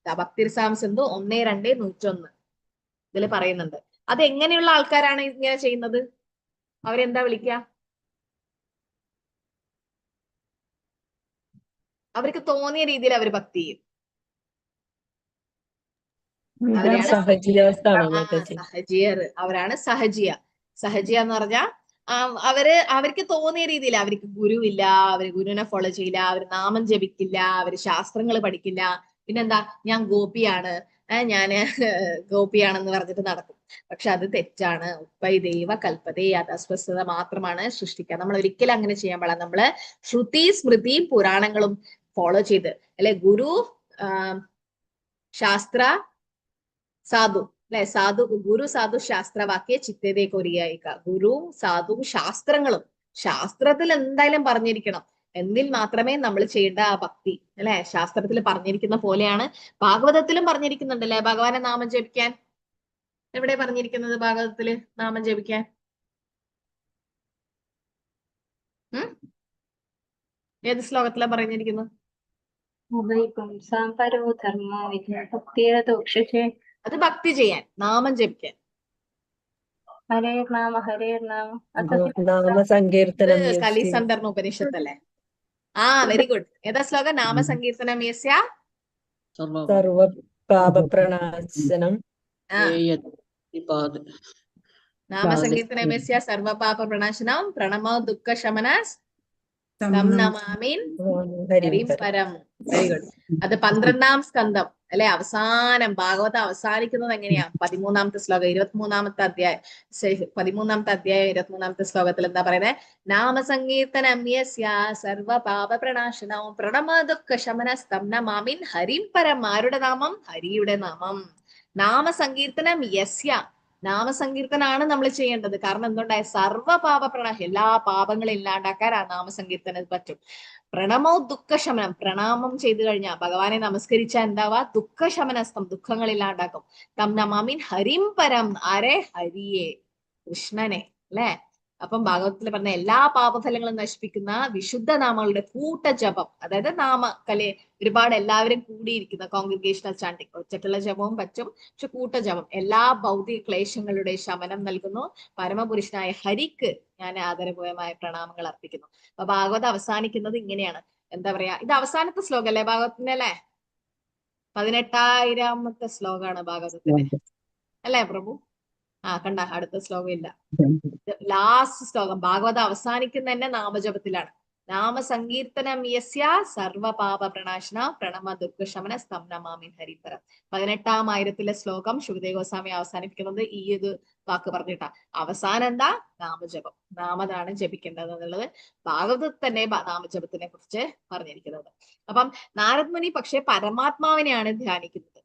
ഭക്തിരസാം സിന്ധു 1:2:101 ഇതിൽ പറയുന്നുണ്ട്. അത് എങ്ങനെയുള്ള ആൾക്കാരാണ് ഇങ്ങനെ ചെയ്യുന്നത്? അവരെന്താ വിളിക്കുക? അവർക്ക് തോന്നിയ രീതിയിൽ അവർ ഭക്തി ചെയ്യും. സഹജിയർ, അവരാണ് സഹജിയ. സഹജിയ എന്ന് പറഞ്ഞാൽ അവർക്ക് തോന്നിയ രീതിയിൽ, അവർക്ക് ഗുരുവില്ല, അവര് ഗുരുവിനെ ഫോളോ ചെയ്യില്ല, അവര് നാമം ജപിക്കില്ല, അവര് ശാസ്ത്രങ്ങൾ പഠിക്കില്ല. പിന്നെന്താ, ഞാൻ ഗോപിയാണ്, ഞാന് ഗോപിയാണെന്ന് പറഞ്ഞിട്ട് നടക്കും. പക്ഷെ അത് തെറ്റാണ്. ഉത്പൈദേവ കൽപ്പതേ. അത് അസ്വസ്ഥത മാത്രമാണ് സൃഷ്ടിക്കുക. നമ്മൾ ഒരിക്കലും അങ്ങനെ ചെയ്യാൻ പാടില്ല. നമ്മള് ശ്രുതി സ്മൃതിയും പുരാണങ്ങളും ഫോളോ ചെയ്ത്, അല്ലെ, ഗുരു ശാസ്ത്ര സാധു, അല്ലെ, ഗുരു സാധു ശാസ്ത്രവാക്യ ചിത്തേതേ കൊരിയായിക്ക. ഗുരു സാധു ശാസ്ത്രങ്ങളും, ശാസ്ത്രത്തിൽ എന്തായാലും പറഞ്ഞിരിക്കണം. എന്നിൽ മാത്രമേ നമ്മൾ ചെയ്യേണ്ട ആ ഭക്തി, അല്ലെ, ശാസ്ത്രത്തിൽ പറഞ്ഞിരിക്കുന്ന പോലെയാണ്. ഭാഗവതത്തിലും പറഞ്ഞിരിക്കുന്നുണ്ട്, അല്ലെ, ഭഗവാനെ നാമം ജപിക്കാൻ. എവിടെ പറഞ്ഞിരിക്കുന്നത് ഭാഗവതത്തില് നാമം ജപിക്കാൻ? ഏത് ശ്ലോകത്തിലാണ് പറഞ്ഞിരിക്കുന്നത്? അത് ഭക്തി ചെയ്യാൻ, നാമം ജപിക്കാൻ. കലിസന്ധർണ ഉപനിഷത്തല്ലേ? Very good. ഏതാ ശ്ലോകം? നാമസങ്കീർത്തനം യസ്യ സർവപാപപ്രണാശനം. നാമസങ്കീർത്തനം യസ്യ സർവപാപപ്രണാശനം പ്രണമോ ദുഃഖശമനഃ തം നമാമിൻ ഹരിം പരം. Very good. അത് 12-ാം സ്കന്ധം, അല്ലെ, അവസാനം ഭാഗവതം അവസാനിക്കുന്നത് എങ്ങനെയാ? 13-ാമത്തെ ശ്ലോകം, 23-ാമത്തെ അധ്യായം, 13-ാമത്തെ അധ്യായം 23-ാമത്തെ ശ്ലോകത്തിൽ എന്താ പറയുന്നത്? നാമസങ്കീർത്തനം യസ്യ സർവപാപപ്രണാശനം പ്രണമോ ദുഃഖശമനഃ തം നമാമിൻ ഹരിം പരം. ആരുടെ നാമം? ഹരിയുടെ നാമം. നാമസങ്കീർത്തനം യസ്യ, നാമസങ്കീർത്തനാണ് നമ്മൾ ചെയ്യേണ്ടത്. കാരണം എന്തുണ്ടായ? സർവപാപ എല്ലാ പാപങ്ങളും ഇല്ലാണ്ടാക്കാൻ ആ നാമസങ്കീർത്തനം പറ്റും. പ്രണമോ ദുഃഖശമനം, പ്രണാമം ചെയ്തു കഴിഞ്ഞാൽ, ഭഗവാനെ നമസ്കരിച്ചാൽ എന്താവാ? ദുഃഖശമനസ്ഥം, ദുഃഖങ്ങൾ ഇല്ലാണ്ടാക്കും. തം നമാമിൻ ഹരിം പരം. ആരെ? ഹരിയെ, കൃഷ്ണനെ, അല്ലെ. അപ്പം ഭാഗവതത്തിൽ പറഞ്ഞ എല്ലാ പാപഫലങ്ങളും നശിപ്പിക്കുന്ന വിശുദ്ധ നാമങ്ങളുടെ കൂട്ടജപം, അതായത് ഒരുപാട് എല്ലാവരും കൂടിയിരിക്കുന്ന കോൺഗ്രിഗേഷണൽ ചാണ്ടിങ്, ഒറ്റക്കുള്ള ജപവും പറ്റും, പക്ഷെ കൂട്ടജപം എല്ലാ ഭൗതിക ക്ലേശങ്ങളുടെ ശമനം നൽകുന്നു. പരമപുരുഷനായ ഹരിക്ക് ഞാൻ ആദരപൂർവമായ പ്രണാമങ്ങൾ അർപ്പിക്കുന്നു. അപ്പൊ ഭാഗവതം അവസാനിക്കുന്നത് ഇങ്ങനെയാണ്. എന്താ പറയാ, ഇത് അവസാനത്തെ ശ്ലോകം അല്ലേ ഭാഗവതത്തിന്റെ? അല്ലെ, 18,000-ാമത്തെ ശ്ലോകമാണ് ഭാഗവതത്തിന്, അല്ലേ പ്രഭു? കണ്ട, അടുത്ത ശ്ലോകം ഇല്ല, ലാസ്റ്റ് ശ്ലോകം. ഭാഗവതം അവസാനിക്കുന്ന തന്നെ നാമജപത്തിലാണ്. നാമസങ്കീർത്തനം യസ്യ സർവപാപ പ്രണാശന പ്രണമ ദുഃഖശമന സ്തം നമാമിൻ ഹരിപരം. 18,000-ാമത്തിലെ ശ്ലോകം ശുകദേവ ഗോസ്വാമി അവസാനിപ്പിക്കുന്നത് ഈ ഒരു വാക്ക് പറഞ്ഞിട്ടാ. അവസാനം എന്താ? നാമജപം. നാമതാണ് ജപിക്കേണ്ടത് എന്നുള്ളത് ഭാഗവതത്തിൽ തന്നെ നാമജപത്തിനെ കുറിച്ച് പറഞ്ഞിരിക്കുന്നത്. അപ്പം നാരദ് മുനി പക്ഷെ പരമാത്മാവിനെയാണ് ധ്യാനിക്കുന്നത്.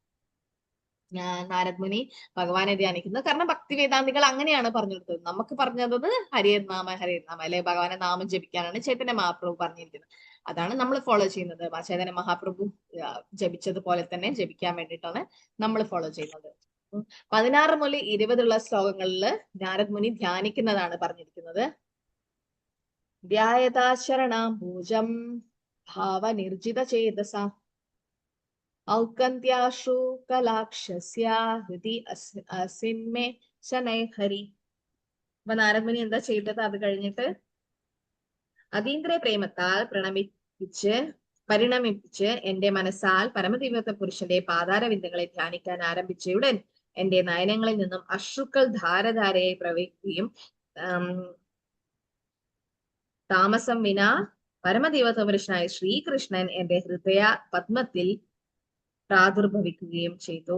നാരദ് മുനി ഭഗവാനെ ധ്യാനിക്കുന്നത്. കാരണം ഭക്തി വേദാന്തികൾ അങ്ങനെയാണ് പറഞ്ഞു കൊടുത്തത്. നമുക്ക് പറഞ്ഞത് ഹരിനാമ ഹരിനാമ അല്ലെ ഭഗവാനെ നാമം ജപിക്കാനാണ് ചൈതന്യ മഹാപ്രഭു പറഞ്ഞിരിക്കുന്നത്. അതാണ് നമ്മൾ ഫോളോ ചെയ്യുന്നത്. ചൈതന്യ മഹാപ്രഭു ജപിച്ചതുപോലെ തന്നെ ജപിക്കാൻ വേണ്ടിയിട്ടാണ് നമ്മൾ ഫോളോ ചെയ്യുന്നത്. 16 മുതൽ 20 ശ്ലോകങ്ങളിൽ നാരദ് മുനി ധ്യാനിക്കുന്നതാണ് പറഞ്ഞിരിക്കുന്നത്. ധ്യായതാശരണാം ഭൂജം ഭാവനിർജിത ചേതസ ഔകന്ത്യാശു കലാക്ഷസ്യ ഹൃദി അസിന്മേ ശനൈ ഹരി. അപ്പൊ നാരദ് മുനി എന്താ ചെയ്തത്? അത് കഴിഞ്ഞിട്ട് അതീന്ദ്രിയ പ്രേമത്താൽ പരിണമിപ്പിച്ച് എന്റെ മനസ്സാൽ പരമദിവ്യത പുരുഷന്റെ പാതാരവിന്ദങ്ങളെ ധ്യാനിക്കാൻ ആരംഭിച്ചയുടൻ എന്റെ നയനങ്ങളിൽ നിന്നും അശ്രുക്കൾ ധാരധാരയായി പ്രവഹിക്കുകയും താമസം വിനാ പരമദിവ്യത പുരുഷനായ ശ്രീകൃഷ്ണൻ എന്റെ ഹൃദയ പത്മത്തിൽ പ്രാദുർഭവിക്കുകയും ചെയ്തു.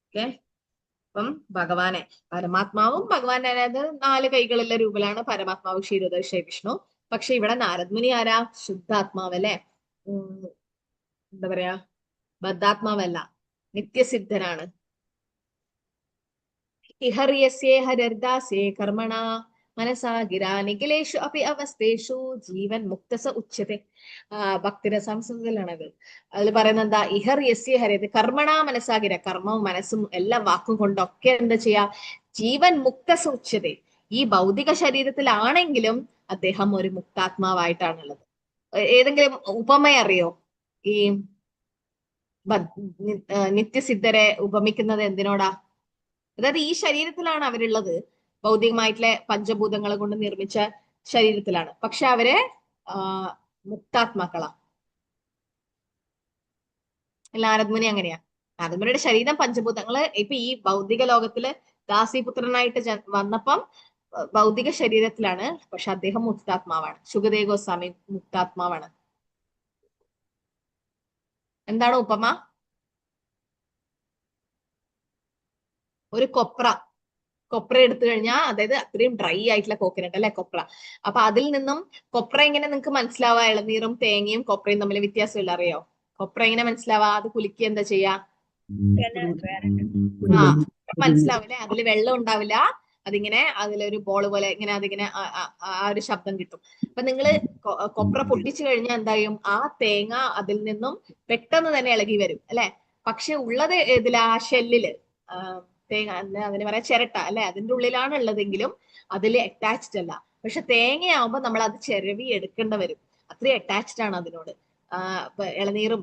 ഓക്കെ, അപ്പം ഭഗവാനെ പരമാത്മാവും ഭഗവാന്റെ അതായത് 4 കൈകളുള്ള രൂപത്തിലാണ് പരമാത്മാവ് ക്ഷീരോദർശ വിഷ്ണു. പക്ഷെ ഇവിടെ നാരദ് മുനി ആരാ? ശുദ്ധാത്മാവല്ലേ, എന്താ പറയാ, ബദ്ധാത്മാവല്ല, നിത്യസിദ്ധനാണ്. ഇഹർയസ്യേ ഹരിർദാസേ കർമ്മണ മനസാ ഗിരാ നിഖിലേഷു അപി അവസ്ഥേഷു ജീവൻ മുക്തസ ഉച്യത്തെ. ഭക്തിര സംസ്കൃതത്തിലാണത്. അതിൽ പറയുന്നത് എന്താ? ഇഹർയസ്യേ ഹരിത് കർമ്മണ മനസാഗിര, കർമ്മവും മനസ്സും എല്ലാം വാക്കും കൊണ്ടൊക്കെ എന്താ ചെയ്യാ? ജീവൻ മുക്തസ ഉച്യത്തെ. ഈ ഭൗതിക ശരീരത്തിലാണെങ്കിലും അദ്ദേഹം ഒരു മുക്താത്മാവായിട്ടാണുള്ളത്. ഏതെങ്കിലും ഉപമ അറിയോ? ഈ നിത്യസിദ്ധരെ ഉപമിക്കുന്നത് എന്തിനോടാ? അതായത് ഈ ശരീരത്തിലാണ് അവരുള്ളത്, ഭൗതികമായിട്ടുള്ള പഞ്ചഭൂതങ്ങളെ കൊണ്ട് നിർമ്മിച്ച ശരീരത്തിലാണ്. പക്ഷെ അവര് മുക്താത്മാക്കളാ. നാരദ് മുനി അങ്ങനെയാ. നാരദ് മുനിയുടെ ശരീരം പഞ്ചഭൂതങ്ങള് ഇപ്പൊ ഈ ഭൗതിക ലോകത്തില് ദാസിപുത്രനായിട്ട് വന്നപ്പം ഭൗതിക ശരീരത്തിലാണ്, പക്ഷെ അദ്ദേഹം മുക്താത്മാവാണ്. ശുകദേവ് ഗോസ്വാമി മുക്താത്മാവാണ്. എന്താണ് ഉപമ? ഒരു കൊപ്ര എടുത്തു കഴിഞ്ഞാൽ, അതായത് അത്രയും ഡ്രൈ ആയിട്ടുള്ള കോക്കനട്ട് അല്ലെ കൊപ്ര. അപ്പൊ അതിൽ നിന്നും കൊപ്ര എങ്ങനെ നിങ്ങൾക്ക് മനസ്സിലാവാ? ഇളനീറും തേങ്ങയും കൊപ്രയും തമ്മിൽ വ്യത്യാസമില്ല, അറിയോ? കൊപ്ര എങ്ങനെ മനസ്സിലാവാ? അത് കുലുക്കി എന്താ ചെയ്യാ? മനസ്സിലാവില്ലേ? അതിൽ വെള്ളം ഉണ്ടാവില്ല, അതിങ്ങനെ അതിലൊരു ബോൾ പോലെ ഇങ്ങനെ അതിങ്ങനെ ആ ഒരു ശബ്ദം കിട്ടും. അപ്പൊ നിങ്ങള് കൊപ്ര പൊട്ടിച്ചു കഴിഞ്ഞാൽ എന്തായും? ആ തേങ്ങ അതിൽ നിന്നും പെട്ടെന്ന് തന്നെ ഇളകി വരും അല്ലെ. പക്ഷെ ഉള്ളത് ഏതിലാ? ഷെല്ലില്. തേങ്ങ അതിന് പറയാം ചിരട്ട അല്ലെ, അതിന്റെ ഉള്ളിലാണ് ഉള്ളതെങ്കിലും അതിൽ അറ്റാച്ച്ഡ് അല്ല. പക്ഷെ തേങ്ങയാവുമ്പോ നമ്മൾ അത് ചിരവി എടുക്കേണ്ട വരും, അത്രയും അറ്റാച്ച്ഡ് ആണ് അതിനോട്. ഇളനീറും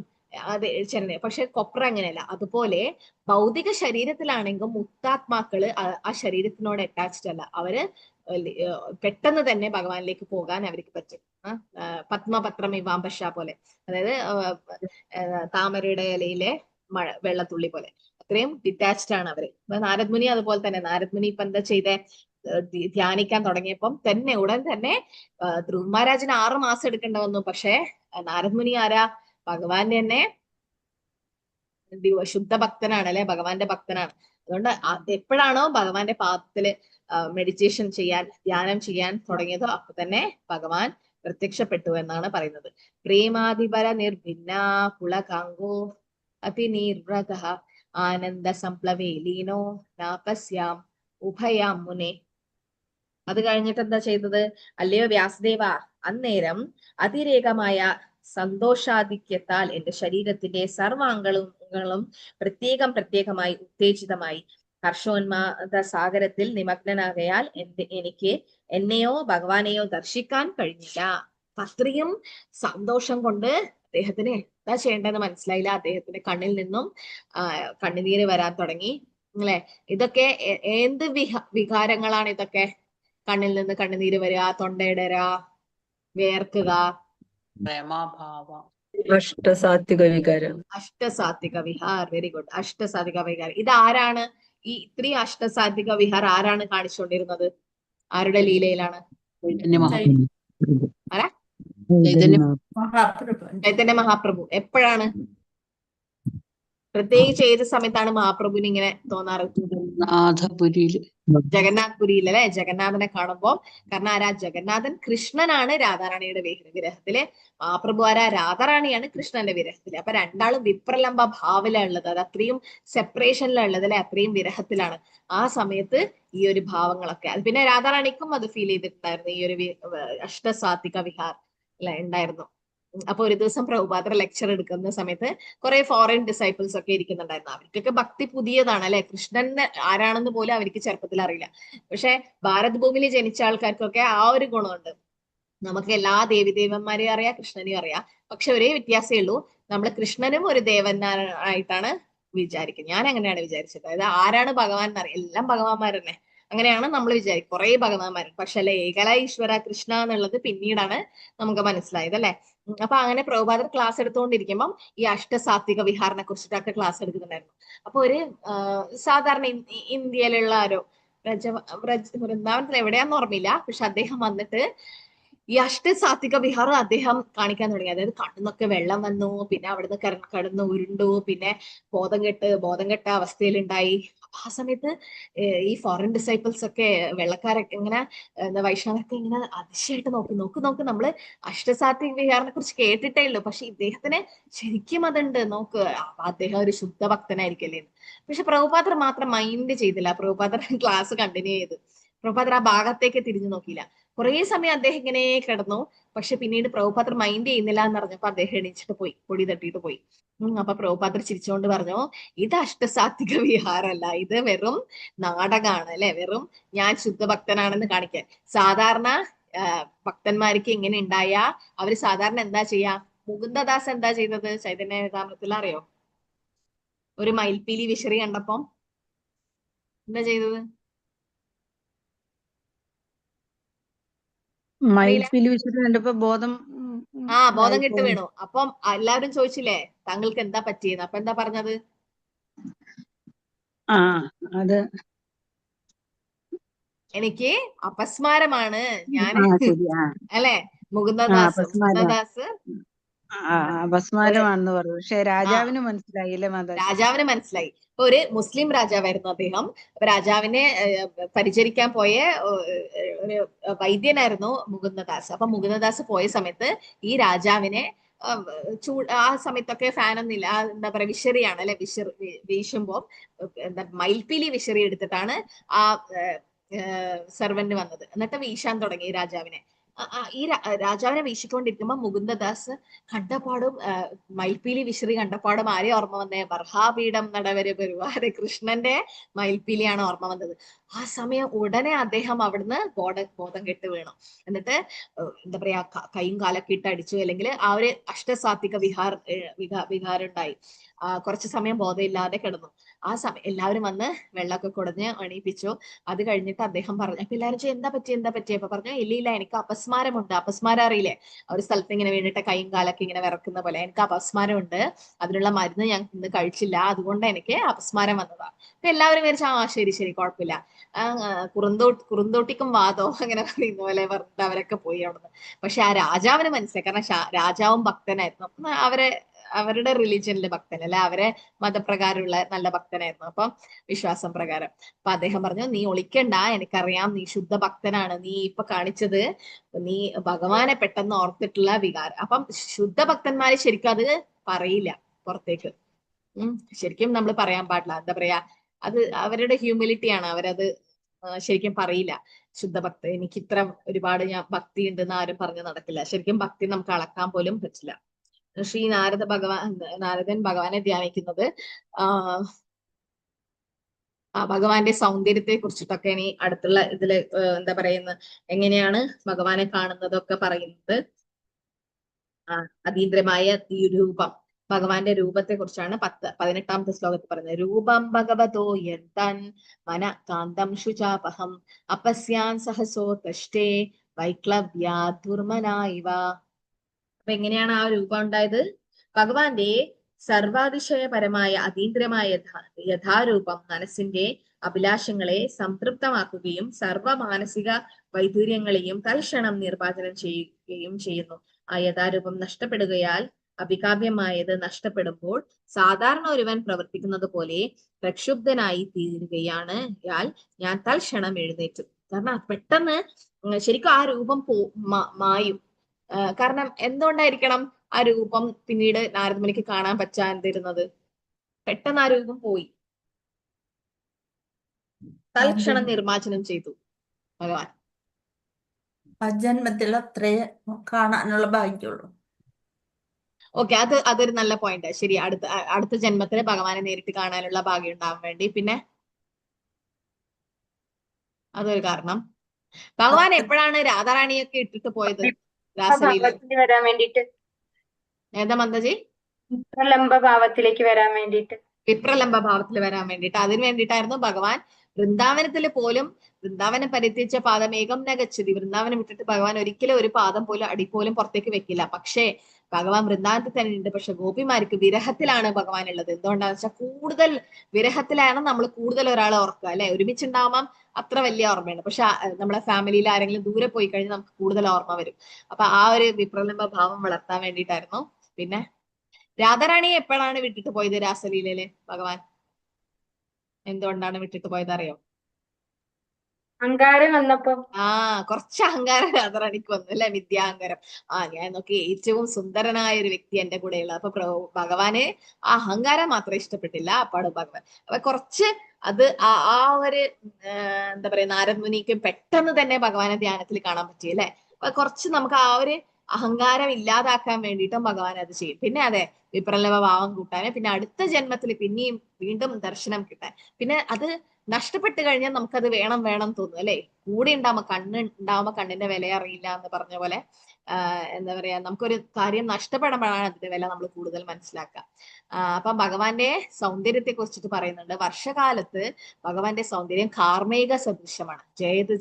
അത് ചിരവി. പക്ഷെ കൊപ്ര അങ്ങനെയല്ല. അതുപോലെ ഭൗതിക ശരീരത്തിലാണെങ്കിൽ മുക്താത്മാക്കള് ആ ശരീരത്തിനോട് അറ്റാച്ച്ഡ് അല്ല. അവര് പെട്ടെന്ന് തന്നെ ഭഗവാനിലേക്ക് പോകാൻ അവർക്ക് പറ്റും. പത്മപത്രം ഇവാംബഷ പോലെ, അതായത് താമരയുടെ ഇലയിലെ വെള്ളത്തുള്ളി പോലെ, അത്രയും ഡിറ്റാച്ച്ഡ് ആണ് അവര്. നാരദ് മുനി അതുപോലെ തന്നെ. നാരദ് മുനി ഇപ്പൊ എന്താ ചെയ്തേ? ധ്യാനിക്കാൻ തുടങ്ങിയപ്പം തന്നെ ഉടൻ തന്നെ ധ്രുവ മഹാരാജിന് 6 മാസം എടുക്കേണ്ട വന്നു. പക്ഷെ നാരദ് മുനി ആരാ? ഭഗവാന്റെ തന്നെ ശുദ്ധ ഭക്തനാണ് അല്ലെ, ഭഗവാന്റെ ഭക്തനാണ്. അതുകൊണ്ട് എപ്പോഴാണോ ഭഗവാന്റെ പാദത്തില് മെഡിറ്റേഷൻ ചെയ്യാൻ, ധ്യാനം ചെയ്യാൻ തുടങ്ങിയതോ അപ്പൊ തന്നെ ഭഗവാൻ പ്രത്യക്ഷപ്പെട്ടു എന്നാണ് പറയുന്നത്. പ്രേമാധിപര നിർഭിന്ന പുളകാംഗോ അതിനിർവ്രത ആനന്ദ സംപ്ലവേ ലീനോ നാപസ്യാം ഉഭയാം മുനെ. അത് കഴിഞ്ഞിട്ട് എന്താ ചെയ്തത്? അല്ലയോ വ്യാസദേവ, അന്നേരം അതിരേകമായ സന്തോഷാധിക്യത്താൽ എന്റെ ശരീരത്തിന്റെ സർവാംഗങ്ങളും പ്രത്യേകമായി ഉത്തേജിതമായി. ഹർഷോന്മാദ സാഗരത്തിൽ നിമഗ്നനാകയാൽ എനിക്ക് എന്നെയോ ഭഗവാനെയോ ദർശിക്കാൻ കഴിഞ്ഞില്ല. അത്രയും സന്തോഷം കൊണ്ട് അദ്ദേഹത്തിന് എന്താ ചെയ്യേണ്ടതെന്ന് മനസ്സിലായില്ല. അദ്ദേഹത്തിന്റെ കണ്ണിൽ നിന്നും കണ്ണുനീര് വരാൻ തുടങ്ങി അല്ലെ. ഇതൊക്കെ എന്ത് വികാരങ്ങളാണ് ഇതൊക്കെ? കണ്ണിൽ നിന്ന് കണ്ണുനീര് വരിക, തൊണ്ടയിടര, വേർക്കുക, അഷ്ടസാത്വിക വികാരം. അഷ്ടസാത്വിക വിഹാർ. Very good. അഷ്ടസാത്വിക വിഹാർ. ഇത് ആരാണ്? ഈ ഇത്രയും അഷ്ടസാത്വിക വിഹാർ ആരാണ് കാണിച്ചുകൊണ്ടിരുന്നത്? ആരുടെ ലീലയിലാണ്? ആരാ? ചൈതന്യ മഹാപ്രഭു. എപ്പോഴാണ്? പ്രത്യേകിച്ച് ഏത് സമയത്താണ് മഹാപ്രഭുവിന് ഇങ്ങനെ തോന്നാറ്? നാഥപുരിയില് ജഗന്നാഥ്പുരിയിൽ അല്ലെ, ജഗന്നാഥനെ കാണുമ്പോൾ. കാരണം ആരാ? ജഗന്നാഥൻ കൃഷ്ണനാണ് രാധാറാണിയുടെ വിഗ്രഹത്തില്. മഹാപ്രഭു ആരാ? രാധാറാണിയാണ് കൃഷ്ണന്റെ വിരഹത്തില്. അപ്പൊ രണ്ടാളും വിപ്രലംബ ഭാവിലാണ് ഉള്ളത്. അത് അത്രയും സെപ്പറേഷനിലാണ് ഉള്ളത് അല്ലെ, അത്രയും വിരഹത്തിലാണ്. ആ സമയത്ത് ഈ ഒരു ഭാവങ്ങളൊക്കെ അത് പിന്നെ രാധാറാണിക്കും അത് ഫീൽ ചെയ്തിട്ടുണ്ടായിരുന്നു. ഈ ഒരു അഷ്ടസാത്വിക വിഹാർ അല്ലെ ഉണ്ടായിരുന്നു. അപ്പൊ ഒരു ദിവസം പ്രഭുപാദർ ലെക്ചർ എടുക്കുന്ന സമയത്ത് കുറെ ഫോറിൻ ഡിസൈപ്പിൾസ് ഒക്കെ ഇരിക്കുന്നുണ്ടായിരുന്നു. അവർക്കൊക്കെ ഭക്തി പുതിയതാണ് അല്ലെ, കൃഷ്ണൻ ആരാണെന്ന് പോലും അവർക്ക് ചെറുപ്പത്തിൽ അറിയില്ല. പക്ഷെ ഭാരത് ഭൂമിയിൽ ജനിച്ച ആൾക്കാർക്കൊക്കെ ആ ഒരു ഗുണമുണ്ട്. നമുക്ക് എല്ലാ ദേവിദേവന്മാരെയും അറിയാം, കൃഷ്ണനെയും അറിയാം. പക്ഷെ ഒരേ വ്യത്യാസമേ ഉള്ളൂ, നമ്മൾ കൃഷ്ണനും ഒരു ദേവനായിട്ടാണ് വിചാരിക്കുന്നത്. ഞാൻ അങ്ങനെയാണ് വിചാരിച്ചത്. അതായത് ആരാണ് ഭഗവാൻ എന്നറിയാം, എല്ലാം ഭഗവാന്മാർ തന്നെ, അങ്ങനെയാണ് നമ്മൾ വിചാരിക്കും. കുറെ ഭഗവാന്മാരുണ്ട്. പക്ഷെ അല്ലെ, ഏകല ഈശ്വര കൃഷ്ണ എന്നുള്ളത് പിന്നീടാണ് നമുക്ക് മനസ്സിലായത് അല്ലെ. അപ്പൊ അങ്ങനെ പ്രഭുപാദർ ക്ലാസ് എടുത്തുകൊണ്ടിരിക്കുമ്പം ഈ അഷ്ടസാത്വിക വിഹാറിനെ കുറിച്ചിട്ടൊക്കെ ക്ലാസ് എടുക്കുന്നുണ്ടായിരുന്നു. അപ്പൊ ഒരു സാധാരണ ഇന്ത്യയിലുള്ള ആരോ വൃന്ദാവനത്തിൽ എവിടെയാന്ന് ഓർമ്മയില്ല, പക്ഷെ അദ്ദേഹം വന്നിട്ട് ഈ അഷ്ടസാത്വിക വിഹാർ അദ്ദേഹം കാണിക്കാൻ തുടങ്ങി. അതായത് കണ്ണുന്നൊക്കെ വെള്ളം വന്നു, പിന്നെ അവിടുന്ന് കടന്ന് ഉരുണ്ടു, പിന്നെ ബോധം കെട്ട അവസ്ഥയിലുണ്ടായി. ആ സമയത്ത് ഈ ഫോറിൻ ഡിസൈപ്പിൾസ് ഒക്കെ, വെള്ളക്കാരൊക്കെ ഇങ്ങനെ എന്താ വൈഷ്ണവരൊക്കെ ഇങ്ങനെ അതിശയായിട്ട് നോക്ക് നമ്മള് അഷ്ടസാത്വിക വിഹാറിനെ കുറിച്ച് കേട്ടിട്ടേ ഉള്ളൂ, പക്ഷെ ഇദ്ദേഹത്തിന് ശരിക്കും അതുണ്ട് നോക്ക്, അദ്ദേഹം ഒരു ശുദ്ധ ഭക്തനായിരിക്കല്ലേ. പക്ഷെ പ്രഭുപാദർ മാത്രം മൈൻഡ് ചെയ്തില്ല. പ്രഭുപാദർ ക്ലാസ് കണ്ടിന്യൂ ചെയ്തു. പ്രഭുപാദർ ആ ഭാഗത്തേക്ക് തിരിഞ്ഞു നോക്കിയില്ല. കുറെ സമയം അദ്ദേഹം ഇങ്ങനെ കിടന്നു. പക്ഷെ പിന്നീട് പ്രഭുപാദർ മൈൻഡ് ചെയ്യുന്നില്ല എന്ന് പറഞ്ഞപ്പോ അദ്ദേഹം എണീച്ചിട്ട് പോയി, പൊടി തട്ടിയിട്ട് പോയി. അപ്പൊ പ്രഭുപാദർ ചിരിച്ചുകൊണ്ട് പറഞ്ഞു, ഇത് അഷ്ടസാത്വിക വിഹാരമല്ല, ഇത് വെറും നാടകമാണ് അല്ലെ, വെറും ഞാൻ ശുദ്ധഭക്തനാണെന്ന് കാണിക്കാൻ. സാധാരണ ഭക്തന്മാർക്ക് ഇങ്ങനെ ഉണ്ടായ അവര് സാധാരണ എന്താ ചെയ്യാ? മുകുന്ദദാസ് എന്താ ചെയ്തത്? ചൈതന്യതാമൃതത്തിൽ അറിയോ? ഒരു മയിൽപ്പീലി വിശറി കണ്ടപ്പം എന്താ ചെയ്തത്? മയിൽപ്പീലി വിശുദ്ധ കണ്ടപ്പോ ബോധം ബോധം കെട്ട് വീണു. അപ്പം എല്ലാവരും ചോദിച്ചില്ലേ താങ്കൾക്ക് എന്താ പറ്റിയെന്ന്? അപ്പൊ എന്താ പറഞ്ഞത്? അത് എനിക്ക് അപസ്മാരമാണ്, ഞാൻ ശരിയാ. അല്ലെ, മുകുന്ദദാസ് അപസ്മാരമാണെന്ന് പറഞ്ഞു. പക്ഷെ രാജാവിന് മനസ്സിലായില്ലേ മാതാജി? രാജാവിന് മനസ്സിലായി. ഒരു മുസ്ലിം രാജാവായിരുന്നു അദ്ദേഹം. രാജാവിനെ പരിചരിക്കാൻ പോയ ഒരു വൈദ്യനായിരുന്നു മുകുന്ദദാസ്. അപ്പൊ മുകുന്ദദാസ് പോയ സമയത്ത് ഈ രാജാവിനെ ആ സമയത്തൊക്കെ ഫാനൊന്നും ഇല്ല, എന്താ പറയാ, വിശറിയാണ് അല്ലെ, വീശുമ്പോ എന്താ മയിൽപ്പീലി വിശറി എടുത്തിട്ടാണ് ആ സെർവന്റ് വന്നത്. എന്നിട്ട് വീശാൻ തുടങ്ങി രാജാവിനെ. ഈ രാജാവിനെ വീശിക്കൊണ്ടിരിക്കുമ്പോ മുകുന്ദദാസ് കണ്ടപാടും മയിൽപ്പീലി വിശറി കണ്ടപാടും ആരെ ഓർമ്മ വന്നേ? ബർഹാപീഠം നടവരെ പെരുവാരെ കൃഷ്ണന്റെ മയിൽപ്പീലിയാണ് ഓർമ്മ വന്നത്. ആ സമയം ഉടനെ അദ്ദേഹം അവിടുന്ന് ബോധം കെട്ട് വീണു. എന്നിട്ട് എന്താ പറയാ, കൈയും കാലൊക്കെ ഇട്ട് അടിച്ചു. അല്ലെങ്കിൽ ആ ഒരു അഷ്ടസാത്വിക വിഹാരം ഉണ്ടായി. കുറച്ചു സമയം ബോധമില്ലാതെ കിടന്നു. ആ സമയം എല്ലാവരും വന്ന് വെള്ളമൊക്കെ കുടഞ്ഞ് എണീപ്പിച്ചു. അത് കഴിഞ്ഞിട്ട് അദ്ദേഹം പറഞ്ഞു. അപ്പൊ എല്ലാവരും എന്താ പറ്റി? അപ്പൊ പറഞ്ഞു, ഇല്ല എനിക്ക് അപസ്മാരമുണ്ട്. അപസ്മാരം അറിയില്ലേ, ഒരു സ്ഥലത്ത് ഇങ്ങനെ വീണിട്ട് കൈയും കാലൊക്കെ ഇങ്ങനെ വിറക്കുന്ന പോലെ, എനിക്ക് അപസ്മാരമുണ്ട്, അതിനുള്ള മരുന്ന് ഞാൻ ഇന്ന് കഴിച്ചില്ല, അതുകൊണ്ട് എനിക്ക് അപസ്മാരം വന്നതാ. അപ്പൊ എല്ലാവരും വിചാരിച്ചു ശരി കുഴപ്പമില്ല, കുറുന്തോട്ടിക്കും വാദോ അങ്ങനെ പറയുന്ന പോലെ പറഞ്ഞിട്ട് അവരൊക്കെ പോയി അവിടുന്ന്. പക്ഷെ ആ രാജാവിന് മനസ്സിലായി, കാരണം രാജാവും ഭക്തനായിരുന്നു. അവരുടെ റിലീജിയനിലെ ഭക്തനല്ല, അവരെ മതപ്രകാരമുള്ള നല്ല ഭക്തനായിരുന്നു. അപ്പം വിശ്വാസം പ്രകാരം. അപ്പൊ അദ്ദേഹം പറഞ്ഞു, നീ ഒളിക്കണ്ട, എനിക്കറിയാം നീ ശുദ്ധ ഭക്തനാണ്, നീ ഇപ്പൊ കാണിച്ചത് നീ ഭഗവാനെ പെട്ടെന്ന് ഓർത്തിട്ടുള്ള വികാരം. അപ്പം ശുദ്ധ ഭക്തന്മാര് ശരിക്കും അത് പറയില്ല പുറത്തേക്ക്. ശരിക്കും നമ്മൾ പറയാൻ പാടില്ല. എന്താ പറയാ, അത് അവരുടെ ഹ്യൂമിലിറ്റിയാണ്, അവരത് ശരിക്കും പറയില്ല. ശുദ്ധഭക്ത, എനിക്ക് ഇത്ര ഒരുപാട് ഞാൻ ഭക്തി ഉണ്ടെന്ന് ആരും പറഞ്ഞു നടക്കില്ല. ശരിക്കും ഭക്തി നമുക്ക് അളക്കാൻ പോലും പറ്റില്ല. ശ്രീ നാരദൻ ഭഗവാനെ ധ്യാനിക്കുന്നത് ഭഗവാന്റെ സൗന്ദര്യത്തെ കുറിച്ചിട്ടൊക്കെ ഇനി അടുത്തുള്ള ഇതില് എന്താ പറയുന്നത്, എങ്ങനെയാണ് ഭഗവാനെ കാണുന്നതൊക്കെ പറയുന്നത്. അതീന്ദ്രമായ ഈ രൂപം, ഭഗവാന്റെ രൂപത്തെ കുറിച്ചാണ് 18ാമത്തെ ശ്ലോകത്തിൽ പറയുന്നത്. രൂപം ഭഗവതോ യന്തൻ മന കാന്തം ശുചാപഹം അപസ്യാൻ സഹസോ തഷ്ടേ വൈക്ലവ്യാ ദുർമനായിവ. അപ്പൊ എങ്ങനെയാണ് ആ രൂപം ഉണ്ടായത്? ഭഗവാന്റെ സർവാതിശയപരമായ അതീന്ദ്രമായ യഥാരൂപം മനസ്സിന്റെ അഭിലാഷങ്ങളെ സംതൃപ്തമാക്കുകയും സർവ മാനസിക വൈദൂര്യങ്ങളെയും തൽക്ഷണം നിർവാചനം ചെയ്യുകയും ചെയ്യുന്നു. ആ യഥാരൂപം നഷ്ടപ്പെടുകയാൽ അഭികാമ്യമായത് നഷ്ടപ്പെടുമ്പോൾ സാധാരണ ഒരുവൻ പ്രവർത്തിക്കുന്നത് പോലെ പ്രക്ഷുബ്ധനായി തീരുകയാണ് ഞാൻ തൽക്ഷണം എഴുന്നേറ്റു. കാരണം പെട്ടെന്ന് ശരിക്കും ആ രൂപം മായും. കാരണം എന്തുകൊണ്ടായിരിക്കണം ആ രൂപം പിന്നീട് നാരദമുനിക്ക് കാണാൻ പറ്റാതിരുന്നത്? പെട്ടെന്ന് ആ രൂപം പോയി. തൽക്ഷണം നിർമ്മാർജ്ജനം ചെയ്തു ഭഗവാൻ. ആ ജന്മത്തിൽ അത്രേ കാണാനുള്ള ഭാഗ്യമുള്ളൂ. ഓക്കെ, അതൊരു നല്ല പോയിന്റ്. ശരി, അടുത്ത ജന്മത്തിൽ ഭഗവാനെ നേരിട്ട് കാണാനുള്ള ഭാഗ്യം ഉണ്ടാവാൻ വേണ്ടി. പിന്നെ അതൊരു കാരണം. ഭഗവാൻ എപ്പോഴാണ് രാധാറാണിയൊക്കെ ഇട്ടിട്ട് പോയത് രാസലീല? ഭാവത്തിൽ വരാൻ വേണ്ടിട്ട്, ഏതാ മന്ദജി? പ്രലംബ ഭാവത്തിലേക്ക് വരാൻ വേണ്ടിട്ട്, വിപ്രലംബ ഭാവത്തിൽ വരാൻ വേണ്ടിയിട്ട്. അതിനു വേണ്ടിയിട്ടായിരുന്നു ഭഗവാൻ വൃന്ദാവനത്തിൽ പോലും വൃന്ദാവനം പരിത്യജ പാദമേകം ന ഗച്ഛതി. വൃന്ദാവനം വിട്ടിട്ട് ഭഗവാൻ ഒരിക്കലും ഒരു പാദം പോലും അടി പോലും പുറത്തേക്ക് വെക്കില്ല. പക്ഷേ ഭഗവാൻ വൃന്ദാവനത്തിൽ തന്നെ ഉണ്ട്. പക്ഷെ ഗോപിമാർക്ക് വിരഹത്തിലാണ് ഭഗവാൻ ഉള്ളത്. എന്തുകൊണ്ടാന്ന് വെച്ചാൽ കൂടുതൽ വിരഹത്തിലാണ് നമ്മൾ കൂടുതൽ ഒരാളെ ഓർക്കുക അല്ലെ. ഒരുമിച്ചുണ്ടാവാം അത്ര വലിയ ഓർമ്മയാണ്. പക്ഷെ നമ്മളെ ഫാമിലിയിൽ ആരെങ്കിലും ദൂരെ പോയി കഴിഞ്ഞാൽ നമുക്ക് കൂടുതൽ ഓർമ്മ വരും. അപ്പൊ ആ ഒരു വിപ്രലംബ ഭാവം വളർത്താൻ വേണ്ടിയിട്ടായിരുന്നു. പിന്നെ രാധാറാണിയെ എപ്പോഴാണ് വിട്ടിട്ട് പോയത് രാസലീലയില് ഭഗവാൻ? എന്തുകൊണ്ടാണ് വിട്ടിട്ട് പോയത് അറിയോ? അഹങ്കാരം വന്നപ്പോ. കുറച്ച് അഹങ്കാരം രാധാറാണിക്ക് വന്നു അല്ലെ, വിദ്യാഹങ്കാരം. ഞാൻ നോക്കി ഏറ്റവും സുന്ദരനായ ഒരു വ്യക്തി എന്റെ കൂടെയുള്ള. അപ്പൊ ഭഗവാന് ആ അഹങ്കാരം മാത്രം ഇഷ്ടപ്പെട്ടില്ല. അപ്പാട് ഭഗവാൻ അപ്പൊ കുറച്ച് അത് ആ ഒരു എന്താ പറയാ, നാരദ മുനിക്ക് പെട്ടെന്ന് തന്നെ ഭഗവാനെ ധ്യാനത്തിൽ കാണാൻ പറ്റി അല്ലെ. അപ്പൊ കുറച്ച് നമുക്ക് ആ ഒരു അഹങ്കാരം ഇല്ലാതാക്കാൻ വേണ്ടിയിട്ടും ഭഗവാൻ അത് ചെയ്യും. പിന്നെ അതെ, വിപ്രലംബ ഭാവം കൂട്ടാന്, പിന്നെ അടുത്ത ജന്മത്തിൽ പിന്നെയും വീണ്ടും ദർശനം കിട്ടാൻ. പിന്നെ അത് നഷ്ടപ്പെട്ട് കഴിഞ്ഞാൽ നമുക്കത് വേണം തോന്നും അല്ലെ. കൂടെ ഉണ്ടാവുമ്പോ കണ്ണിന്റെ വില അറിയില്ല എന്ന് പറഞ്ഞ പോലെ എന്താ പറയാ, നമുക്കൊരു കാര്യം നഷ്ടപ്പെടുമ്പോഴാണ് അതിന്റെ വില നമ്മൾ കൂടുതൽ മനസ്സിലാക്കുക. അപ്പൊ ഭഗവാന്റെ സൗന്ദര്യത്തെ കുറിച്ചിട്ട് പറയുന്നുണ്ട്. വർഷകാലത്ത് ഭഗവാന്റെ സൗന്ദര്യം കാർമേഘ സദൃശമാണ്.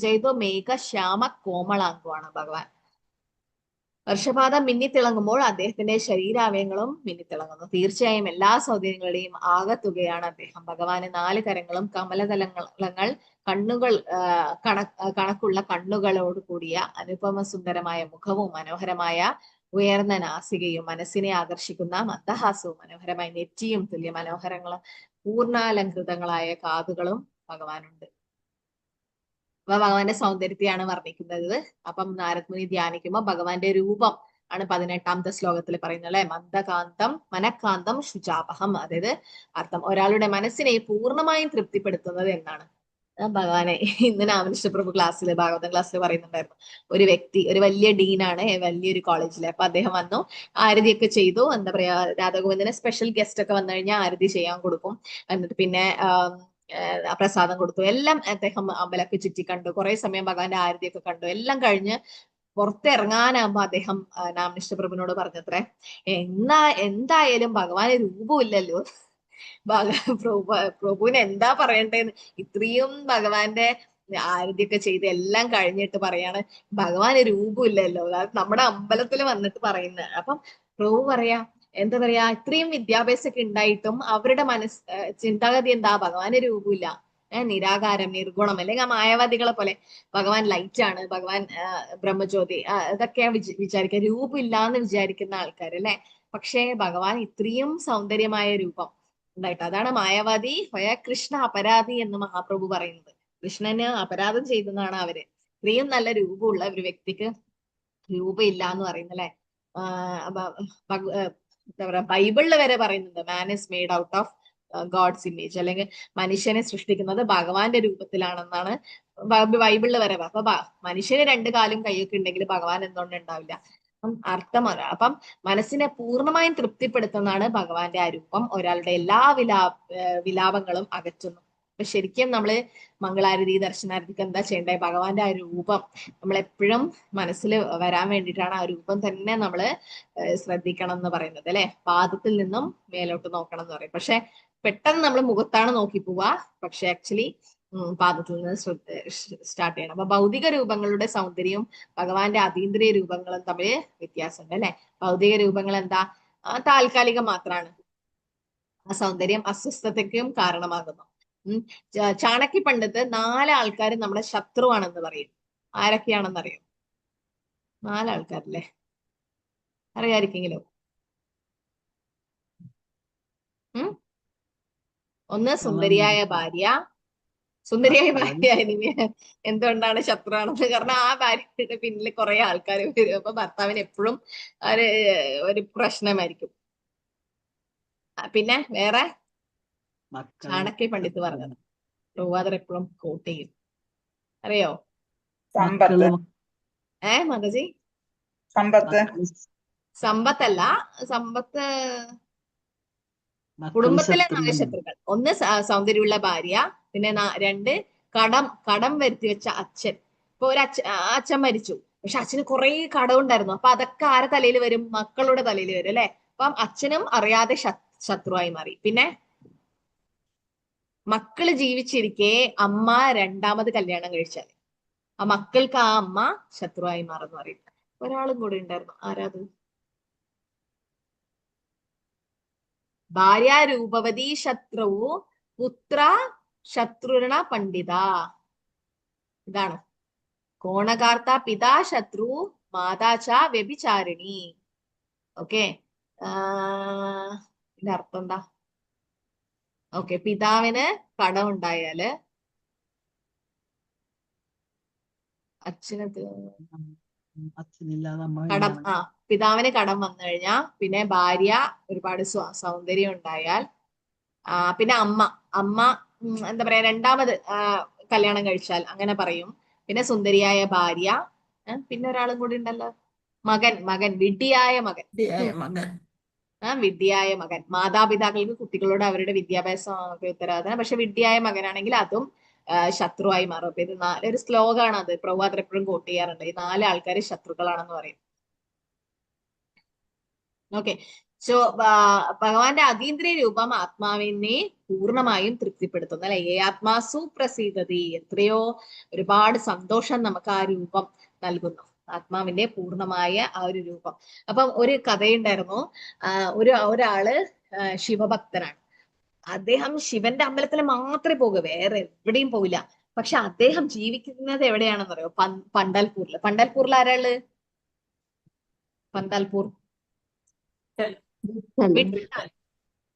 ജയതോ മേഘ ശ്യാമ കോമളാംഗമാണ് ഭഗവാൻ. വർഷപാതം മിന്നിത്തിളങ്ങുമ്പോൾ അദ്ദേഹത്തിന്റെ ശരീരാവയങ്ങളും മിന്നിത്തിളങ്ങുന്നു. തീർച്ചയായും എല്ലാ സൗന്ദര്യങ്ങളുടെയും ആകത്തുകയാണ് അദ്ദേഹം. ഭഗവാന് 4 കരങ്ങളും കമലതലങ്ങൾ കണ്ണുകൾ കണക്കുള്ള കണ്ണുകളോട് കൂടിയ അനുപമ സുന്ദരമായ മുഖവും മനോഹരമായ ഉയർന്ന നാസികയും മനസ്സിനെ ആകർഷിക്കുന്ന മന്ദഹാസവും മനോഹരമായ നെറ്റിയും തുല്യ മനോഹരങ്ങളും പൂർണ്ണാലങ്കൃതങ്ങളായ കാതുകളും ഭഗവാനുണ്ട്. അപ്പൊ ഭഗവാന്റെ സൗന്ദര്യത്തെയാണ് വർണ്ണിക്കുന്നത്. അപ്പം നാരദ മുനി ധ്യാനിക്കുമ്പോൾ ഭഗവാന്റെ രൂപം ആണ് 18ാമത്തെ ശ്ലോകത്തിൽ പറയുന്നത് അല്ലെ. മന്ദകാന്തം മനഃകാന്തം ശുചാപഹം. അതായത് അർത്ഥം ഒരാളുടെ മനസ്സിനെ പൂർണ്ണമായും തൃപ്തിപ്പെടുത്തുന്നത് എന്നാണ്. ഭഗവാനെ ഇന്ന് രാമകൃഷ്ണ പ്രഭു ക്ലാസ്സിൽ, ഭാഗവതം ക്ലാസ്സിൽ പറയുന്നുണ്ടായിരുന്നു. ഒരു വ്യക്തി, ഒരു വലിയ ഡീനാണ് വലിയൊരു കോളേജിലെ. അപ്പൊ അദ്ദേഹം വന്നു ആരതിയൊക്കെ ചെയ്തു. എന്താ പറയാ, രാധാഗോവിന്ദന് സ്പെഷ്യൽ ഗസ്റ്റ് ഒക്കെ വന്നു കഴിഞ്ഞാൽ ആരതി ചെയ്യാൻ കൊടുക്കും. എന്നിട്ട് പിന്നെ പ്രസാദം കൊടുത്തു. എല്ലാം അദ്ദേഹം അമ്പലമൊക്കെ ചുറ്റി കണ്ടു. കുറെ സമയം ഭഗവാന്റെ ആരതിയൊക്കെ കണ്ടു. എല്ലാം കഴിഞ്ഞ് പുറത്തിറങ്ങാനാകുമ്പോ അദ്ദേഹം രാമകൃഷ്ണ പ്രഭുവിനോട് പറഞ്ഞത്രേ, എന്തായാലും ഭഗവാന് രൂപമില്ലല്ലോ. പ്രഭുവിന് എന്താ പറയണ്ടേന്ന്. ഇത്രയും ഭഗവാന്റെ ആരതിയൊക്കെ ചെയ്ത് എല്ലാം കഴിഞ്ഞിട്ട് പറയാണ് ഭഗവാന് രൂപമില്ലല്ലോ. അത് നമ്മുടെ അമ്പലത്തിൽ വന്നിട്ട് പറയുന്നത്. അപ്പം പ്രഭു പറയാ, എന്താ പറയാ, ഇത്രയും വിദ്യാഭ്യാസമൊക്കെ ഉണ്ടായിട്ടും അവരുടെ ചിന്താഗതി എന്താ? ഭഗവാന് രൂപമില്ല, നിരാകാരം, നിർഗുണം, അല്ലെങ്കിൽ ആ മായാവാദികളെ പോലെ ഭഗവാൻ ലൈറ്റ് ആണ്, ഭഗവാൻ ബ്രഹ്മജ്യോതി, ഇതൊക്കെയാ വിചാരിക്കുക. രൂപമില്ല എന്ന് വിചാരിക്കുന്ന ആൾക്കാർ അല്ലെ. പക്ഷേ ഭഗവാൻ ഇത്രയും സൗന്ദര്യമായ രൂപം ഉണ്ടായിട്ട്. അതാണ് മായാവാദി ഹൊയ കൃഷ്ണ അപരാധി എന്ന് മഹാപ്രഭു പറയുന്നത്. കൃഷ്ണന് അപരാധം ചെയ്തെന്നാണ് അവര്. ഇത്രയും നല്ല രൂപമുള്ള ഒരു വ്യക്തിക്ക് രൂപമില്ല എന്ന് പറയുന്നല്ലേ. എന്താ പറയാ, ബൈബിളില് വരെ പറയുന്നുണ്ട് man is made out of God's image, അല്ലെങ്കിൽ മനുഷ്യനെ സൃഷ്ടിക്കുന്നത് ഭഗവാന്റെ രൂപത്തിലാണെന്നാണ് ബൈബിളിൽ വരെ. അപ്പൊ മനുഷ്യന് 2 കാലും കൈയൊക്കെ ഉണ്ടെങ്കിൽ ഭഗവാൻ എന്തുകൊണ്ട് ഉണ്ടാവില്ല? അർത്ഥമാണ്. അപ്പം മനസ്സിനെ പൂർണ്ണമായും തൃപ്തിപ്പെടുത്തുന്നതാണ് ഭഗവാന്റെ ആ രൂപം. ഒരാളുടെ എല്ലാ വിലാപങ്ങളും അകറ്റുന്നു. അപ്പൊ ശരിക്കും നമ്മള് മംഗളാരതി, ദർശനാരതിക്ക് എന്താ ചെയ്യേണ്ടേ? ഭഗവാന്റെ ആ രൂപം നമ്മളെപ്പോഴും മനസ്സിൽ വരാൻ വേണ്ടിയിട്ടാണ് ആ രൂപം തന്നെ നമ്മള് ശ്രദ്ധിക്കണം എന്ന് പറയുന്നത് അല്ലെ. പാദത്തിൽ നിന്നും മേലോട്ട് നോക്കണം എന്ന് പറയും. പക്ഷെ പെട്ടെന്ന് നമ്മൾ മുഖത്താണ് നോക്കി പോവാ. പക്ഷെ ആക്ച്വലി പാദത്തിൽ നിന്ന് സ്റ്റാർട്ട് ചെയ്യണം. അപ്പൊ ഭൗതിക രൂപങ്ങളുടെ സൗന്ദര്യവും ഭഗവാന്റെ അതീന്ദ്രിയ രൂപങ്ങളും തമ്മിൽ വ്യത്യാസമുണ്ട് അല്ലെ. ഭൗതിക രൂപങ്ങൾ എന്താ? താൽക്കാലികം മാത്രമാണ്. ആ സൗന്ദര്യം അസ്വസ്ഥതയ്ക്കും കാരണമാകുന്നു. ചാണക്യ പണ്ഡിത് 4 ആൾക്കാർ നമ്മുടെ ശത്രുവാണെന്ന് പറയും. ആരൊക്കെയാണെന്ന് അറിയോ? 4 ആൾക്കാരല്ലേ? അറിയാതിരിക്കെങ്കിലോ? ഉം ഒന്ന് സുന്ദരിയായ ഭാര്യ. സുന്ദരിയായ ഭാര്യ ഇനി എന്തുകൊണ്ടാണ് ശത്രുവാണെന്ന്, കാരണം ആ ഭാര്യയുടെ പിന്നിൽ കുറെ ആൾക്കാർ വരും. അപ്പൊ ഭർത്താവിന് എപ്പോഴും ഒരു പ്രശ്നമായിരിക്കും. പിന്നെ വേറെ ചാണക്യ പണ്ഡിറ്റ് പറഞ്ഞത് പ്രഭാതർ എപ്പോഴും കോട്ട് ചെയ്യും, അറിയോ? സമ്പത്ത്. മതജി? സമ്പത്ത്. സമ്പത്തല്ല, സമ്പത്ത് കുടുംബത്തിലെ 4 ശത്രുക്കൾ. ഒന്ന് സൗന്ദര്യമുള്ള ഭാര്യ, പിന്നെ 2 കടം വരുത്തി വെച്ച അച്ഛൻ. ഇപ്പൊ ഒരു അച്ഛൻ മരിച്ചു, പക്ഷെ അച്ഛന് കുറെ കടം ഉണ്ടായിരുന്നു. അപ്പൊ അതൊക്കെ ആരെ തലയിൽ വരും? മക്കളുടെ തലയിൽ വരും അല്ലെ? അപ്പം അച്ഛനും അറിയാതെ ശത്രുവായി മാറി. പിന്നെ മക്കള് ജീവിച്ചിരിക്കെ അമ്മ 2ാമത് കല്യാണം കഴിച്ചാൽ ആ മക്കൾക്ക് ആ അമ്മ ശത്രുവായി മാറുന്നു പറയും. ഒരാളും കൂടെ ഉണ്ടായിരുന്നു, ആരാത്? ഭാര്യ രൂപവതി ശത്രു പുത്ര ശത്രുരണ പണ്ഡിത. ഇതാണ് കോണകാർത്ത പിതാ ശത്രു മാതാച വ്യഭിചാരിണി. ഓക്കെ, ഇതിന്റെ അർത്ഥം എന്താ? ഓക്കെ, പിതാവിന് കടം ഉണ്ടായാല് പിതാവിന് കടം വന്നു കഴിഞ്ഞാൽ, പിന്നെ ഭാര്യ ഒരുപാട് സൗന്ദര്യം ഉണ്ടായാൽ, പിന്നെ അമ്മ എന്താ പറയാ 2ാമത് കല്യാണം കഴിച്ചാൽ അങ്ങനെ പറയും. പിന്നെ സുന്ദരിയായ ഭാര്യ, പിന്നെ ഒരാളും കൂടി ഉണ്ടല്ലോ, മകൻ വിഡ്ഢിയായ മകൻ. വിഡ്ഢിയായ മകൻ. മാതാപിതാക്കൾക്ക് കുട്ടികളോട് അവരുടെ വിദ്യാഭ്യാസം ഉത്തരവാദിത്തം, പക്ഷെ വിഡ്ഢിയായ മകനാണെങ്കിൽ അതും ശത്രുവായി മാറും. അപ്പൊ ഇത് ഒരു ശ്ലോകമാണ്, അത് പ്രഭാതർ എപ്പോഴും കോട്ട് ചെയ്യാറുണ്ട്. ഈ 4 ആൾക്കാര് ശത്രുക്കളാണെന്ന് പറയും. ഓക്കെ, സോ ഭഗവാന്റെ അതീന്ദ്രിയ രൂപം ആത്മാവിനെ പൂർണ്ണമായും തൃപ്തിപ്പെടുത്തുന്നു അല്ലെ? ഏ ആത്മാസു പ്രസീദതി. എത്രയോ ഒരുപാട് സന്തോഷം നമുക്ക് ആ രൂപം നൽകുന്നു, ആത്മാവിന്റെ പൂർണ്ണമായ ആ ഒരു രൂപം. അപ്പം ഒരു കഥയുണ്ടായിരുന്നു. ഒരാള് ശിവഭക്തനാണ്. അദ്ദേഹം ശിവന്റെ അമ്പലത്തിൽ മാത്രമേ പോകൂ, വേറെ എവിടെയും പോവില്ല. പക്ഷെ അദ്ദേഹം ജീവിക്കുന്നത് എവിടെയാണെന്ന് അറിയോ? പന്തൽപൂരില്. പന്തൽപൂരിൽ ആരാള്? പന്തൽപൂർ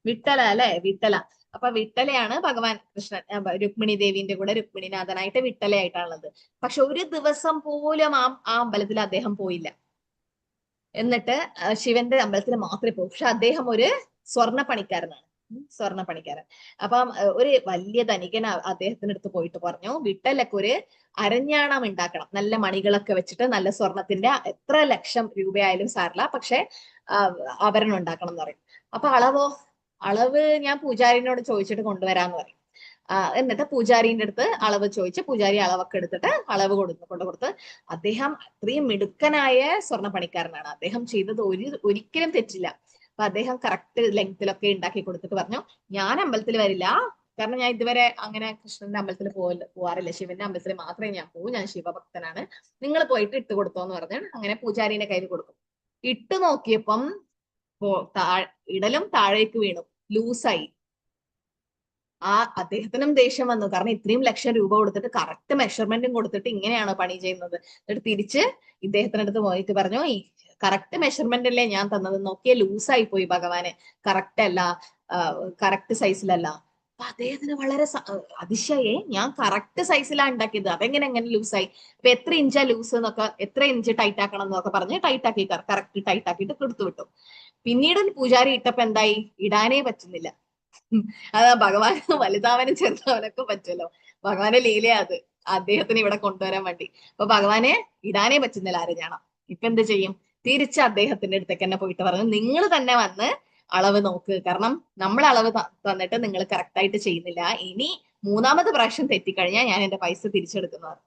വിട്ടല അല്ലെ? വിട്ടല. അപ്പൊ വിട്ടലയാണ് ഭഗവാൻ കൃഷ്ണൻ രുക്മിണി ദേവിന്റെ കൂടെ രുക്മിണിനാഥനായിട്ട് വിട്ടലയായിട്ടാണുള്ളത്. പക്ഷെ ഒരു ദിവസം പോലും ആ അമ്പലത്തിൽ അദ്ദേഹം പോയില്ല. എന്നിട്ട് ശിവന്റെ അമ്പലത്തിൽ മാത്രമേ പോകും. പക്ഷെ അദ്ദേഹം ഒരു സ്വർണ്ണ പണിക്കാരനാണ്, സ്വർണ്ണ പണിക്കാരൻ. അപ്പം ഒരു വലിയ ധനികൻ അദ്ദേഹത്തിന്റെ അടുത്ത് പോയിട്ട് പറഞ്ഞു, വിട്ടലൊക്കെ ഒരു അരഞ്ഞാണം ഉണ്ടാക്കണം, നല്ല മണികളൊക്കെ വെച്ചിട്ട്, നല്ല സ്വർണത്തിന്റെ എത്ര ലക്ഷം രൂപയായാലും സാരില്ല, പക്ഷെ ആഭരണം ഉണ്ടാക്കണം എന്ന് പറയും. അപ്പൊ അളവ് ഞാൻ പൂജാരിനോട് ചോദിച്ചിട്ട് കൊണ്ടുവരാന്ന് പറയും. എന്നിട്ട് പൂജാരിന്റെ അടുത്ത് അളവ് ചോദിച്ച് പൂജാരി അളവൊക്കെ എടുത്തിട്ട് അളവ് കൊടുത്ത് അദ്ദേഹം അത്രയും മിടുക്കനായ സ്വർണ്ണ പണിക്കാരനാണ്. അദ്ദേഹം ചെയ്തത് ഒരിക്കലും തെറ്റില്ല. അപ്പൊ അദ്ദേഹം കറക്റ്റ് ലെങ്തിലൊക്കെ ഉണ്ടാക്കി കൊടുത്തിട്ട് പറഞ്ഞു, ഞാൻ അമ്പലത്തിൽ വരില്ല, കാരണം ഞാൻ ഇതുവരെ അങ്ങനെ കൃഷ്ണന്റെ അമ്പലത്തിൽ പോവാറില്ല, ശിവന്റെ അമ്പലത്തിൽ മാത്രമേ ഞാൻ പോകൂ, ഞാൻ ശിവഭക്തനാണ്, നിങ്ങൾ പോയിട്ട് ഇട്ട് കൊടുത്തോന്ന് പറഞ്ഞ് അങ്ങനെ പൂജാരിന്റെ കയ്യിൽ കൊടുക്കും. ഇട്ട് നോക്കിയപ്പം ഇടലും താഴേക്ക് വീണു, ലൂസായി. അദ്ദേഹത്തിനും ദേഷ്യം വന്നു, കാരണം ഇത്രയും ലക്ഷം രൂപ കൊടുത്തിട്ട് കറക്റ്റ് മെഷർമെന്റും കൊടുത്തിട്ട് ഇങ്ങനെയാണോ പണി ചെയ്യുന്നത്? എന്നിട്ട് തിരിച്ച് ഇദ്ദേഹത്തിന്റെ അടുത്ത് പോയിട്ട് പറഞ്ഞു, ഈ കറക്റ്റ് മെഷർമെന്റ് അല്ലേ ഞാൻ തന്നത്, നോക്കിയ ലൂസായി പോയി ഭഗവാന്, കറക്റ്റ് അല്ല, കറക്റ്റ് സൈസിലല്ല. അപ്പൊ അദ്ദേഹത്തിന് വളരെ അതിശയേ, ഞാൻ കറക്റ്റ് സൈസിലാണ് ഉണ്ടാക്കിയത്, അതെങ്ങനെ ലൂസായി? അപ്പൊ എത്ര ഇഞ്ചാ ലൂസ് എന്നൊക്കെ, എത്ര ഇഞ്ച് ടൈറ്റ് ആക്കണം എന്നൊക്കെ പറഞ്ഞ് ടൈറ്റ് ആക്കി, കറക്റ്റ് ടൈറ്റ് ആക്കിയിട്ട് കൊടുത്തു വിട്ടു. പിന്നീട് പൂജാരി ഇട്ടപ്പോ എന്തായി? ഇടാനേ പറ്റുന്നില്ല. അതാ ഭഗവാൻ വലുതാവനും ചെറുതാവനൊക്കെ പറ്റുമല്ലോ, ഭഗവാന്റെ ലീലയാ അത്, അദ്ദേഹത്തിന് ഇവിടെ കൊണ്ടുവരാൻ വേണ്ടി. അപ്പൊ ഭഗവാനെ ഇടാനേ പറ്റുന്നില്ല അരഞ്ഞാണം. ഇപ്പൊ എന്ത് ചെയ്യും? തിരിച്ച് അദ്ദേഹത്തിന്റെ അടുത്തേക്ക് തന്നെ പോയിട്ട് പറഞ്ഞു, നിങ്ങൾ തന്നെ വന്ന് അളവ് നോക്ക്, കാരണം നമ്മൾ അളവ് തന്നിട്ട് നിങ്ങൾ കറക്റ്റ് ആയിട്ട് ചെയ്യുന്നില്ല, ഇനി 3ാമത് പ്രാവശ്യം തെറ്റിക്കഴിഞ്ഞാൽ ഞാൻ എന്റെ പൈസ തിരിച്ചെടുക്കുന്നത്.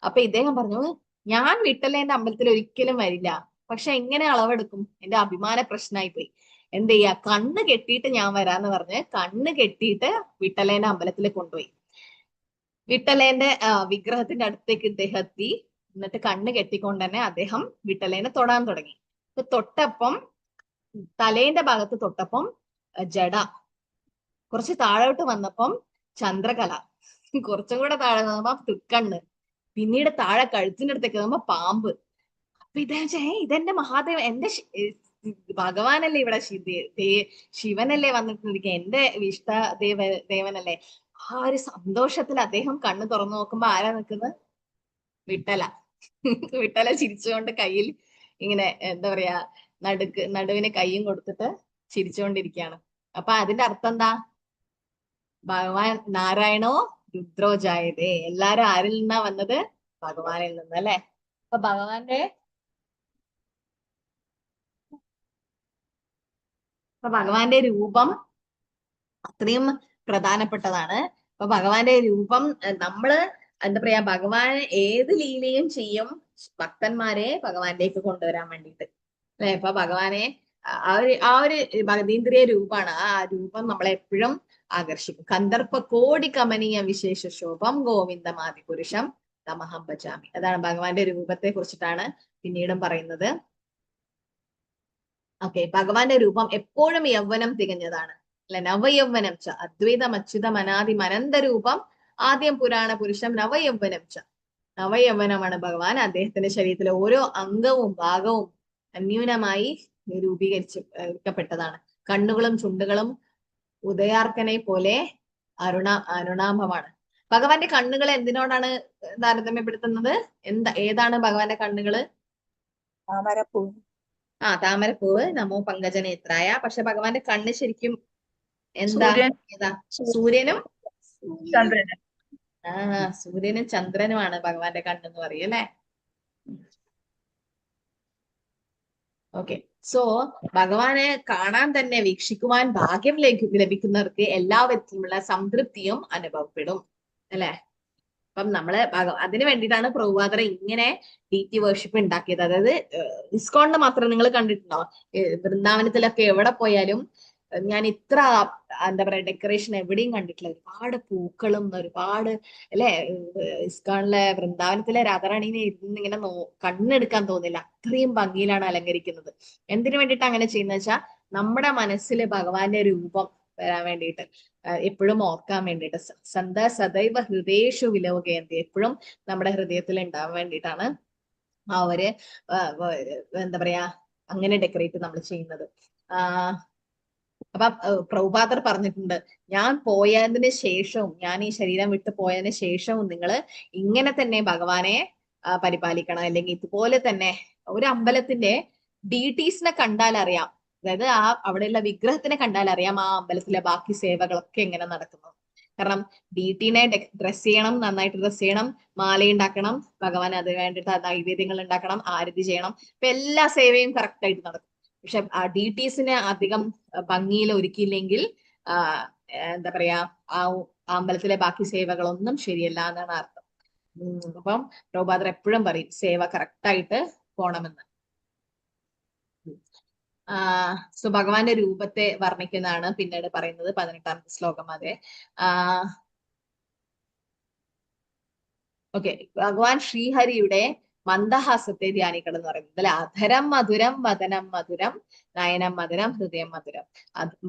അപ്പൊ ഇദ്ദേഹം പറഞ്ഞു, ഞാൻ വിട്ടലേന്റെ അമ്പലത്തിൽ ഒരിക്കലും വരില്ല, പക്ഷെ എങ്ങനെ അളവെടുക്കും? എന്റെ അഭിമാന പ്രശ്നമായി പോയി, എന്ത് ചെയ്യാ, കണ്ണ് കെട്ടിയിട്ട് ഞാൻ വരാന്ന് പറഞ്ഞ് കണ്ണ് കെട്ടിയിട്ട് വിട്ടലേന്റെ അമ്പലത്തിൽ കൊണ്ടുപോയി. വിട്ടലേന്റെ വിഗ്രഹത്തിന്റെ അടുത്തേക്ക് ഇദ്ദേഹം എത്തി. എന്നിട്ട് കണ്ണ് കെട്ടിക്കൊണ്ട് തന്നെ അദ്ദേഹം വിട്ടലേനെ തൊടാൻ തുടങ്ങി. തൊട്ടപ്പം തലേന്റെ ഭാഗത്ത് തൊട്ടപ്പം ജഡ, കുറച്ച് താഴോട്ട് വന്നപ്പം ചന്ദ്രകല, കുറച്ചും കൂടെ താഴെ വന്നപ്പോ തൃക്കണ്ണ്, പിന്നീട് താഴെ കഴുത്തിന്റെ അടുത്തേക്ക് വന്നപ്പോ പാമ്പ്. അപ്പൊ ഇദ്ദേഹം ഇതെന്റെ മഹാദേവൻ, ഭഗവാനല്ലേ ഇവിടെ ശിവനല്ലേ വന്നിട്ടിരിക്കുക, എന്റെ ഇഷ്ട ദേവനല്ലേ. ആ ഒരു സന്തോഷത്തിൽ അദ്ദേഹം കണ്ണ് തുറന്നു നോക്കുമ്പോ ആരാ നിൽക്കുന്നത്? വിട്ടല. വിട്ടല ചിരിച്ചുകൊണ്ട് കയ്യിൽ ഇങ്ങനെ എന്താ പറയാ നടുവിന് കയ്യും കൊടുത്തിട്ട് ചിരിച്ചുകൊണ്ടിരിക്കുകയാണ്. അപ്പൊ അതിന്റെ അർത്ഥം എന്താ? ഭഗവാൻ നാരായണോ രുദ്രോ ജായതേ. എല്ലാരും ആരിൽ നിന്നാ വന്നത്? ഭഗവാനിൽ നിന്ന്, അല്ലെ? അപ്പൊ ഭഗവാന്റെ രൂപം അത്രയും പ്രധാനപ്പെട്ടതാണ്. അപ്പൊ ഭഗവാന്റെ രൂപം നമ്മള് എന്താ പറയാ, ഭഗവാൻ ഏത് ലീലയും ചെയ്യും ഭക്തന്മാരെ ഭഗവാനിലേക്ക് കൊണ്ടുവരാൻ വേണ്ടിയിട്ട്, അല്ലെ? ഇപ്പൊ ഭഗവാനെ ആ ഒരു ഭഗതീന്ദ്രിയ രൂപമാണ്. ആ രൂപം നമ്മളെ എപ്പോഴും ആകർഷിക്കും. കന്ദർപ്പ കോടി കമനീയ വിശേഷ ശോഭം ഗോവിന്ദമാദി പുരുഷം തമഹം ഭജാമി. അതാണ് ഭഗവാന്റെ രൂപത്തെ കുറിച്ചിട്ടാണ് പിന്നീടും പറയുന്നത്. ഓക്കെ, ഭഗവാന്റെ രൂപം എപ്പോഴും യൗവനം തികഞ്ഞതാണ്, അല്ലെ? നവയൗവനം ച അദ്വൈതം അച്യുതം അനാദി അനന്ത രൂപം ആദ്യം പുരാണ പുരുഷം നവയൗവനം ച. നവയൗവനമാണ് ഭഗവാൻ. അദ്ദേഹത്തിന്റെ ശരീരത്തിലെ ഓരോ അംഗവും ഭാഗവും അന്യൂനമായി രൂപീകരിക്കപ്പെട്ടതാണ്. കണ്ണുകളും ചുണ്ടുകളും ഉദയാർക്കനെ പോലെ അരുണാഭമാണ്. ഭഗവാന്റെ കണ്ണുകൾ എന്തിനോടാണ് താരതമ്യപ്പെടുത്തുന്നത്? ഏതാണ് ഭഗവാന്റെ കണ്ണുകള്? താമരപ്പൂ. താമരപ്പൂവ്. നമോ പങ്കജനേത്രായ. പക്ഷെ ഭഗവാന്റെ കണ്ണ് ശരിക്കും എന്താ? ഏതാ? സൂര്യനും ചന്ദ്രനും. സൂര്യനും ചന്ദ്രനുമാണ് ഭഗവാന്റെ കണ്ണെന്ന് പറയും, അല്ലെ? ഓക്കെ, സോ ഭഗവാനെ കാണാൻ തന്നെ വീക്ഷിക്കുവാൻ ഭാഗ്യം ലഭിക്കുന്നവർക്ക് എല്ലാ വിധത്തിലുമുള്ള സംതൃപ്തിയും അനുഭവപ്പെടും, അല്ലെ? അപ്പം നമ്മള് അതിനു വേണ്ടിയിട്ടാണ് പ്രഭുപാദർ ഇങ്ങനെ ഡീറ്റി വേർഷിപ്പ് ഉണ്ടാക്കിയത്. അതായത് ഇസ്കോണിന് മാത്രം നിങ്ങൾ കണ്ടിട്ടുണ്ടോ? വൃന്ദാവനത്തിലൊക്കെ എവിടെ പോയാലും ഞാൻ ഇത്ര എന്താ പറയാ ഡെക്കറേഷൻ എവിടെയും കണ്ടിട്ടില്ല. ഒരുപാട് പൂക്കളും ഒരുപാട്, അല്ലെ? ഇസ്കോണിലെ വൃന്ദാവനത്തിലെ രാധാറാണീനെ ഇരുന്ന് ഇങ്ങനെ കണ്ണെടുക്കാൻ തോന്നില്ല, അത്രയും ഭംഗിയിലാണ് അലങ്കരിക്കുന്നത്. എന്തിനു വേണ്ടിയിട്ട് അങ്ങനെ ചെയ്യുന്നത് വെച്ചാൽ നമ്മുടെ മനസ്സിൽ ഭഗവാന്റെ രൂപം വരാൻ വേണ്ടിയിട്ട്, എപ്പോഴും ഓർക്കാൻ വേണ്ടിയിട്ട്. സദൈവ ഹൃദയേഷു വിലോകയന്തി, എപ്പോഴും നമ്മുടെ ഹൃദയത്തിൽ ഉണ്ടാവാൻ വേണ്ടിയിട്ടാണ് ആ ഒരു എന്താ പറയാ അങ്ങനെ ഡെക്കറേറ്റ് നമ്മൾ ചെയ്യുന്നത്. അപ്പൊ പ്രഭുപാദർ പറഞ്ഞിട്ടുണ്ട്, ഞാൻ പോയതിന് ശേഷവും, ഞാൻ ഈ ശരീരം വിട്ടു പോയതിന് ശേഷവും നിങ്ങൾ ഇങ്ങനെ തന്നെ ഭഗവാനെ പരിപാലിക്കണം. അല്ലെങ്കിൽ ഇതുപോലെ തന്നെ ഒരു അമ്പലത്തിന്റെ ഡീറ്റീസിനെ കണ്ടാൽ അറിയാം, അതായത് അവിടെയുള്ള വിഗ്രഹത്തിനെ കണ്ടാൽ അറിയാം ആ അമ്പലത്തിലെ ബാക്കി സേവകളൊക്കെ എങ്ങനെ നടക്കുന്നു. കാരണം ഡീറ്റീനെ ഡ്രസ് ചെയ്യണം, നന്നായിട്ട് ഡ്രസ് ചെയ്യണം, മാലയുണ്ടാക്കണം, ഭഗവാൻ അതിന് വേണ്ടിയിട്ട് നൈവേദ്യങ്ങൾ ഉണ്ടാക്കണം, ആരതി ചെയ്യണം. ഇപ്പൊ എല്ലാ സേവയും കറക്റ്റ് ആയിട്ട് നടക്കും. പക്ഷെ ആ ഡീറ്റീസിനെ അധികം ഭംഗിയിൽ ഒരുക്കിയില്ലെങ്കിൽ എന്താ പറയാ ആ അമ്പലത്തിലെ ബാക്കി സേവകളൊന്നും ശരിയല്ല എന്നാണ് അർത്ഥം. അപ്പം പ്രഭുപാദർ എപ്പോഴും പറയും സേവ കറക്റ്റായിട്ട് പോണമെന്ന്. സോ ഭഗവാന്റെ രൂപത്തെ വർണ്ണിക്കുന്നതാണ് പിന്നീട് പറയുന്നത് 18ാമത്തെ ശ്ലോകം. അതെ, ഓക്കെ, ഭഗവാൻ ശ്രീഹരിയുടെ മന്ദഹാസത്തെ ധ്യാനിക്കണം എന്ന് പറയുന്നത്, അല്ലെ? അധരം മധുരം വദനം മധുരം നയനം മധുരം ഹൃദയം മധുരം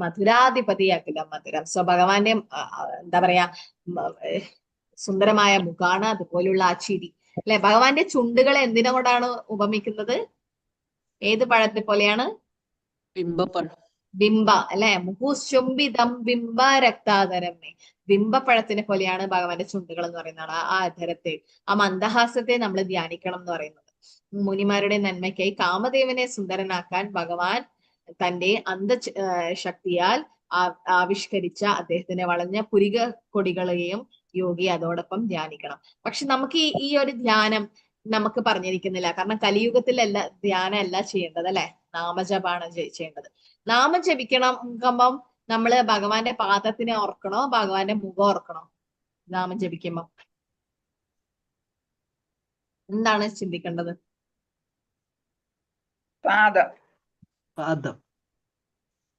മധുരാധിപതി അഖിലം മധുരം. സോ ഭഗവാന്റെ എന്താ പറയാ സുന്ദരമായ മുഖാണ്, അതുപോലുള്ള ആ ചിരി, അല്ലെ? ഭഗവാന്റെ ചുണ്ടുകളെ എന്തിനോടാണ് ഉപമിക്കുന്നത്? ഏത് പഴത്തെ പോലെയാണ്? ബിംബ, അല്ലെ? മുഹുശുംബിതം ബിംബ രക്താധരമേ. ബിംബപ്പഴത്തിനെ പോലെയാണ് ഭഗവാന്റെ ചുണ്ടുകൾ എന്ന് പറയുന്നതാണ്. ആ അധരത്തെ, ആ മന്ദഹാസത്തെ നമ്മൾ ധ്യാനിക്കണം എന്ന് പറയുന്നത്. മുനിമാരുടെ നന്മയ്ക്കായി കാമദേവനെ സുന്ദരനാക്കാൻ ഭഗവാൻ തന്റെ ശക്തിയാൽ ആവിഷ്കരിച്ച അദ്ദേഹത്തിന്റെ വളഞ്ഞ പുരിക കൊടികളെയും യോഗി അതോടൊപ്പം ധ്യാനിക്കണം. പക്ഷെ നമുക്ക് ഈ ഒരു ധ്യാനം നമുക്ക് പറഞ്ഞിരിക്കുന്നില്ല. കാരണം കലിയുഗത്തിലല്ല ധ്യാനം അല്ല ചെയ്യേണ്ടത്, അല്ലെ? നാമജപാണ് ചെയ്യേണ്ടത്. നാമം ജപിക്കുമ്പം നമ്മള് ഭഗവാന്റെ പാദത്തിനെ ഓർക്കണോ ഭഗവാന്റെ മുഖം ഓർക്കണോ? നാമം ജപിക്കുമ്പോ എന്താണ് ചിന്തിക്കേണ്ടത്? പാദം.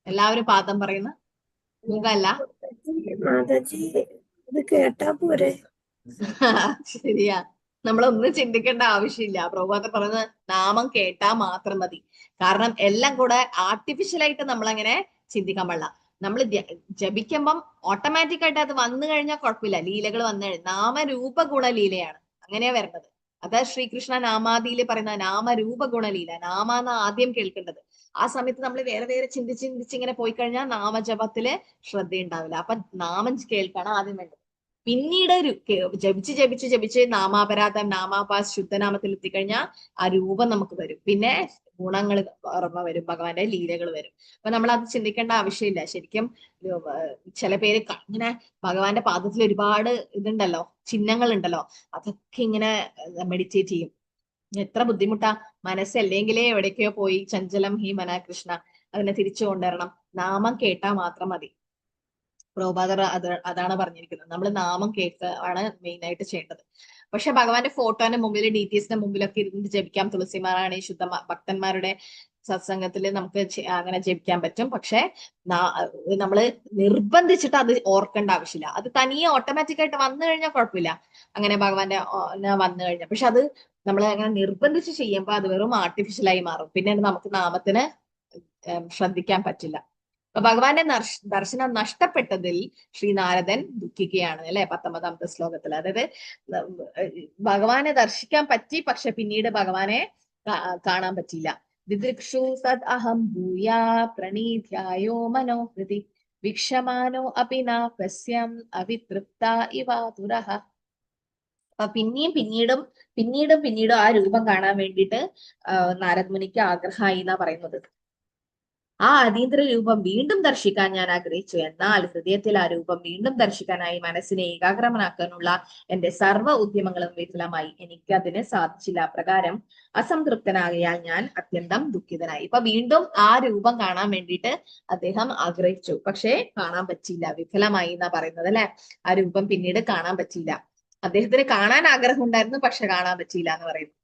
എല്ലാവരും പാദം പറയുന്ന മുഖമല്ല. മാതാജി ഇത് കേട്ടാ പോരെ? ശരിയാ, നമ്മളൊന്നും ചിന്തിക്കേണ്ട ആവശ്യമില്ല. പ്രഭുപാദർ പറയുന്നത് നാമം കേട്ടാ മാത്രം മതി. കാരണം എല്ലാം കൂടെ ആർട്ടിഫിഷ്യലായിട്ട് നമ്മളങ്ങനെ ചിന്തിക്കാൻ പാടില്ല. നമ്മൾ ജപിക്കുമ്പം ഓട്ടോമാറ്റിക് ആയിട്ട് അത് വന്നു കഴിഞ്ഞാൽ കുഴപ്പമില്ല. ലീലകൾ വന്നു കഴിഞ്ഞാൽ നാമരൂപ ഗുണ ലീലയാണ് അങ്ങനെയാ വരുന്നത്. അതായത് ശ്രീകൃഷ്ണ നാമാദിയിൽ പറയുന്ന നാമരൂപ ഗുണലീല. നാമ എന്ന ആദ്യം കേൾക്കേണ്ടത്. ആ സമയത്ത് നമ്മൾ വേറെ വേറെ ചിന്തിച്ച് ഇങ്ങനെ പോയി കഴിഞ്ഞാൽ നാമജപത്തില് ശ്രദ്ധയുണ്ടാവില്ല. അപ്പൊ നാമം കേൾക്കണം ആദ്യം വേണ്ടത്. പിന്നീട് ജപിച്ച് നാമാപരാധം നാമാപാസ് ശുദ്ധനാമത്തിൽ എത്തിക്കഴിഞ്ഞാൽ ആ രൂപം നമുക്ക് വരും. പിന്നെ ഗുണങ്ങൾ ഓർമ്മ വരും, ഭഗവാന്റെ ലീലകൾ വരും. അപ്പൊ നമ്മൾ അത് ചിന്തിക്കേണ്ട ആവശ്യമില്ല. ശരിക്കും ചില പേര് ഇങ്ങനെ ഭഗവാന്റെ പാദത്തിൽ ഒരുപാട് ഇതുണ്ടല്ലോ, ചിഹ്നങ്ങൾ ഉണ്ടല്ലോ, അതൊക്കെ ഇങ്ങനെ മെഡിറ്റേറ്റ് ചെയ്യും. എത്ര ബുദ്ധിമുട്ടാ. മനസ്സല്ലെങ്കിലേ എവിടേക്കോ പോയി ചഞ്ചലം ഹി മന കൃഷ്ണ, അതിനെ തിരിച്ചു കൊണ്ടുവരണം. നാമം കേട്ടാ മാത്രം മതി. പ്രഭുപാദർ അതാണ് പറഞ്ഞിരിക്കുന്നത്. നമ്മൾ നാമം കേൾക്കാണ് മെയിൻ ആയിട്ട് ചെയ്യേണ്ടത്. പക്ഷെ ഭഗവാന്റെ ഫോട്ടോന്റെ മുമ്പിൽ DTSന്റെ മുമ്പിലൊക്കെ ഇരുന്ന് ജപിക്കാം. തുളസിമാരാണ് ശുദ്ധ ഭക്തന്മാരുടെ സത്സംഗത്തിൽ നമുക്ക് അങ്ങനെ ജപിക്കാൻ പറ്റും. പക്ഷെ നമ്മള് നിർബന്ധിച്ചിട്ട് അത് ഓർക്കേണ്ട ആവശ്യമില്ല. അത് തനിയെ ഓട്ടോമാറ്റിക് ആയിട്ട് വന്നു കഴിഞ്ഞാൽ കുഴപ്പമില്ല, അങ്ങനെ ഭഗവാന്റെ വന്നു കഴിഞ്ഞാൽ. പക്ഷെ അത് നമ്മൾ അങ്ങനെ നിർബന്ധിച്ച് ചെയ്യുമ്പോൾ അത് വെറും ആർട്ടിഫിഷ്യലായി മാറും. പിന്നെ നമുക്ക് നാമത്തിന് ശ്രദ്ധിക്കാൻ പറ്റില്ല. അപ്പൊ ഭഗവാന്റെ ദർശനം നഷ്ടപ്പെട്ടതിൽ ശ്രീനാരദൻ ദുഃഖിക്കുകയാണ് അല്ലെ 19ാമത്തെ ശ്ലോകത്തിൽ. അതായത് ഭഗവാനെ ദർശിക്കാൻ പറ്റി, പക്ഷെ പിന്നീട് ഭഗവാനെ കാണാൻ പറ്റിയില്ല. ദിദൃക്ഷു സദ് അഹം ഭൂയാ പ്രണീധ്യായോ മനോഹൃതി വിക്ഷമാനോ അപിന പശ്യം അവിതൃപ്ത ഇവാതുരഃ. അപ്പൊ പിന്നീടും ആ രൂപം കാണാൻ വേണ്ടിയിട്ട് നാരദമുനിക്ക് ആഗ്രഹമായി എന്നാ പറയുന്നത്. ആ അതീന്ദ്ര രൂപം വീണ്ടും ദർശിക്കാൻ ഞാൻ ആഗ്രഹിച്ചു. എന്നാൽ ഹൃദയത്തിൽ ആ രൂപം വീണ്ടും ദർശിക്കാനായി മനസ്സിനെ ഏകാഗ്രമനാക്കാനുള്ള എന്റെ സർവ്വ ഉദ്യമങ്ങളും വിഫലമായി. എനിക്ക് അതിന് സാധിച്ചില്ല. പ്രകാരം അസംതൃപ്തനാകിയാൽ ഞാൻ അത്യന്തം ദുഃഖിതനായി. ഇപ്പൊ വീണ്ടും ആ രൂപം കാണാൻ വേണ്ടിയിട്ട് അദ്ദേഹം ആഗ്രഹിച്ചു, പക്ഷെ കാണാൻ പറ്റിയില്ല, വിഫലമായി എന്നാ പറയുന്നത് അല്ലെ. ആ രൂപം പിന്നീട് കാണാൻ പറ്റിയില്ല. അദ്ദേഹത്തിന് കാണാൻ ആഗ്രഹം ഉണ്ടായിരുന്നു, പക്ഷെ കാണാൻ പറ്റിയില്ല എന്ന് പറയുന്നു.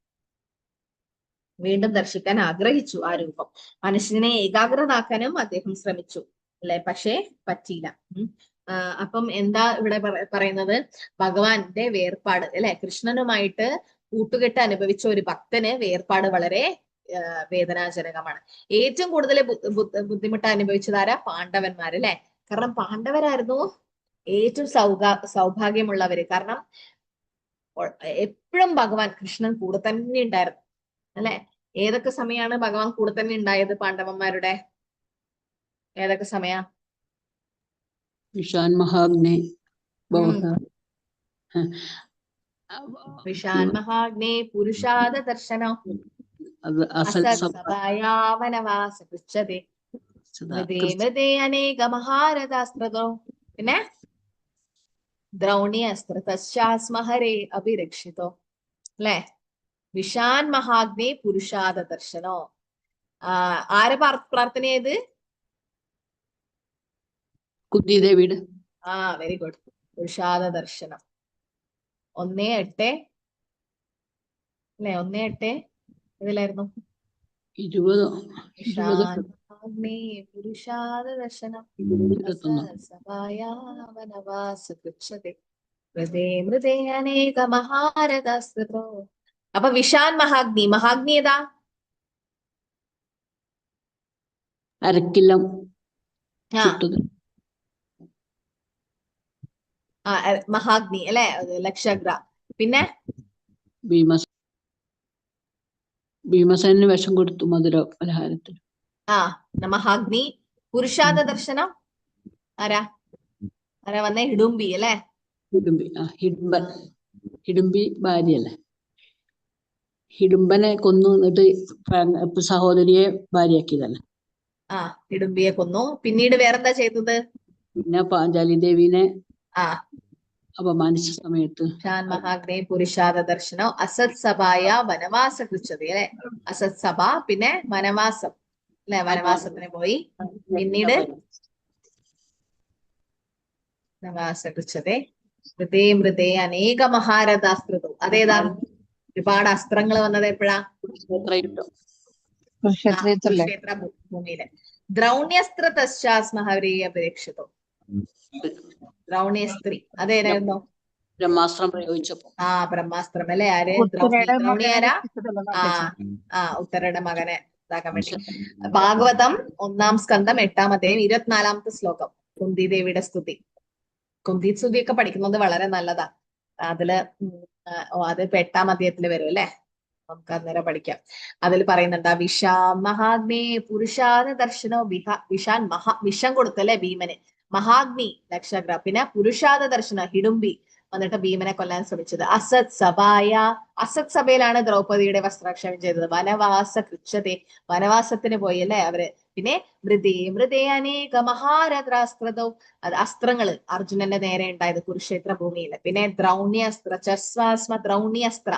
വീണ്ടും ദർശിക്കാൻ ആഗ്രഹിച്ചു ആ രൂപം. മനുഷ്യനെ ഏകാഗ്രതാക്കാനും അദ്ദേഹം ശ്രമിച്ചു അല്ലെ, പക്ഷേ പറ്റിയില്ല. അപ്പം എന്താ ഇവിടെ പറയുന്നത്? ഭഗവാന്റെ വേർപാട് അല്ലെ, കൃഷ്ണനുമായിട്ട് കൂട്ടുകെട്ട് അനുഭവിച്ച ഒരു ഭക്തന് വേർപാട് വളരെ വേദനാജനകമാണ്. ഏറ്റവും കൂടുതൽ ബുദ്ധിമുട്ട് അനുഭവിച്ചതാരാ? പാണ്ഡവന്മാർ അല്ലെ. കാരണം പാണ്ഡവരായിരുന്നു ഏറ്റവും സൗഭാഗ്യമുള്ളവര്. കാരണം എപ്പോഴും ഭഗവാൻ കൃഷ്ണൻ കൂടെ തന്നെ ഉണ്ടായിരുന്നു അല്ലെ. ഏതൊക്കെ സമയമാണ് ഭഗവാൻ കൂടെ തന്നെ ഉണ്ടായത് പാണ്ഡവന്മാരുടെ? ഏതൊക്കെ സമയ? വിഷാൻ മഹാഗ്നേ വിഷാൻ മഹാഗ്നേ പുരുഷാദ ദർശനം വനവാസ പൃച്ഛതേ അനേക മഹാരഥാസ്ത്രതോ. പിന്നെ ദ്രൗണി അസ്ത്രതശ്ചാസ്മഹരേ അഭിരക്ഷിതോ അല്ലെ. വിഷാൻ മഹാഗ്നേ പുരുഷാദ ദർശനോ. ആരെ പ്രാർത്ഥന ചെയ്ത്? കുന്തിദേവിയുടെ. Very good. പുരുഷാദ ദർശനം 1:8 അല്ലെ. 1:8 ഇതിലായിരുന്നു 20 പുരുഷാദ ദർശനം വനവാസ പൃച്ഛതേ മൃദേ അനേക മഹാരഥാസ്ത്രതോ. അപ്പൊ വിഷാൻ മഹാഗ്നി. മഹാഗ്നി ഏതാ? അരക്കില്ലം മഹാഗ്നി അല്ലെ, ലക്ഷഗ്ര. പിന്നെ ഭീമസേനന് വിഷം കൊടുത്തു മധുര പലഹാരത്തിൽ. മഹാഗ്നി. പുരുഷാദ ദർശനം ആരാ വന്നേ? ഹിഡുംബി അല്ലെ. ഹിഡുംബി ഭാര്യയല്ലേ. ഹിഡുംബനെ കൊന്നു എന്നിട്ട് സഹോദരിയെ ഭാര്യയാക്കിയതല്ലേ. ഹിഡുംബിയെ കൊന്നു. പിന്നീട് വേറെന്താ ചെയ്തത്? പിന്നെ പാഞ്ചാലി ദേവിനെ അപമാനിച്ച സമയത്ത് മഹാഗ്നേ പുരുഷാദ ദർശനോ അസത് സഭായ വനവാസ കൃച്ഛതേ അല്ലെ. അസത് സഭ, പിന്നെ വനവാസം അല്ലെ, വനവാസത്തിന് പോയി. പിന്നീട് വനവാസ കൃച്ഛതേ മൃദേ അനേക മഹാരഥാസ്ത്രതോ. അതേതാണ്? ഒരുപാട് അസ്ത്രങ്ങൾ വന്നത് എപ്പോഴാ? കുരുക്ഷേത്ര ഭൂമിയില്. ദ്രൗണ്യസ്ത്ര തശ്ചാസ്മഹരേ അപേക്ഷിതോ. ദ്രൗണ്യസ്ത്രീ അതേതായിരുന്നു? ബ്രഹ്മാസ്ത്രം പ്രയോഗിച്ചപ്പോ. ബ്രഹ്മാസ്ത്രം അല്ലെ. ആര്? ദ്രൗണി ആരാ? ഉത്തരയുടെ മകനെ ഇതാക്കാൻ വേണ്ടി. ഭാഗവതം 1-ാം സ്കന്ധം 8-ാം അധ്യായം 24-ാമത്തെ ശ്ലോകം. കുന്തി ദേവിയുടെ സ്തുതി. കുന്തി സ്തുതിയൊക്കെ പഠിക്കുന്നത് വളരെ നല്ലതാ. അതില് അത് ഇപ്പൊ 8ാം അധ്യായത്തിൽ വരും അല്ലെ, നമുക്ക് അന്നേരം പഠിക്കാം. അതിൽ പറയുന്നുണ്ട് വിഷാ മഹാഗ്നേ പുരുഷാന ദർശനോ വിഷാൻ വിഷം കൊടുത്തല്ലേ ഭീമന്, മഹാഗ്നി ലക്ഷഗ്ര, പിന്നെ പുരുഷാത ദർശന ഹിഡുംബി വന്നിട്ട് ഭീമനെ കൊല്ലാൻ ശ്രമിച്ചത്. അസത് സഭായ, അസത് സഭയിലാണ് ദ്രൗപദിയുടെ വസ്ത്രക്ഷേപം ചെയ്തത്. വനവാസ കൃച്ഛതേ, വനവാസത്തിന് പോയി അല്ലെ അവര്. പിന്നെ മൃദേ അനേക മഹാരഥാസ്ത്രതവും, അത് അസ്ത്രങ്ങള് അർജുനന്റെ നേരെ ഉണ്ടായത് കുരുക്ഷേത്ര ഭൂമിയില്. പിന്നെ ദ്രൗണ്യസ്ത്ര ചസ്വാസ്മ ദ്രൗണ്യസ്ത്ര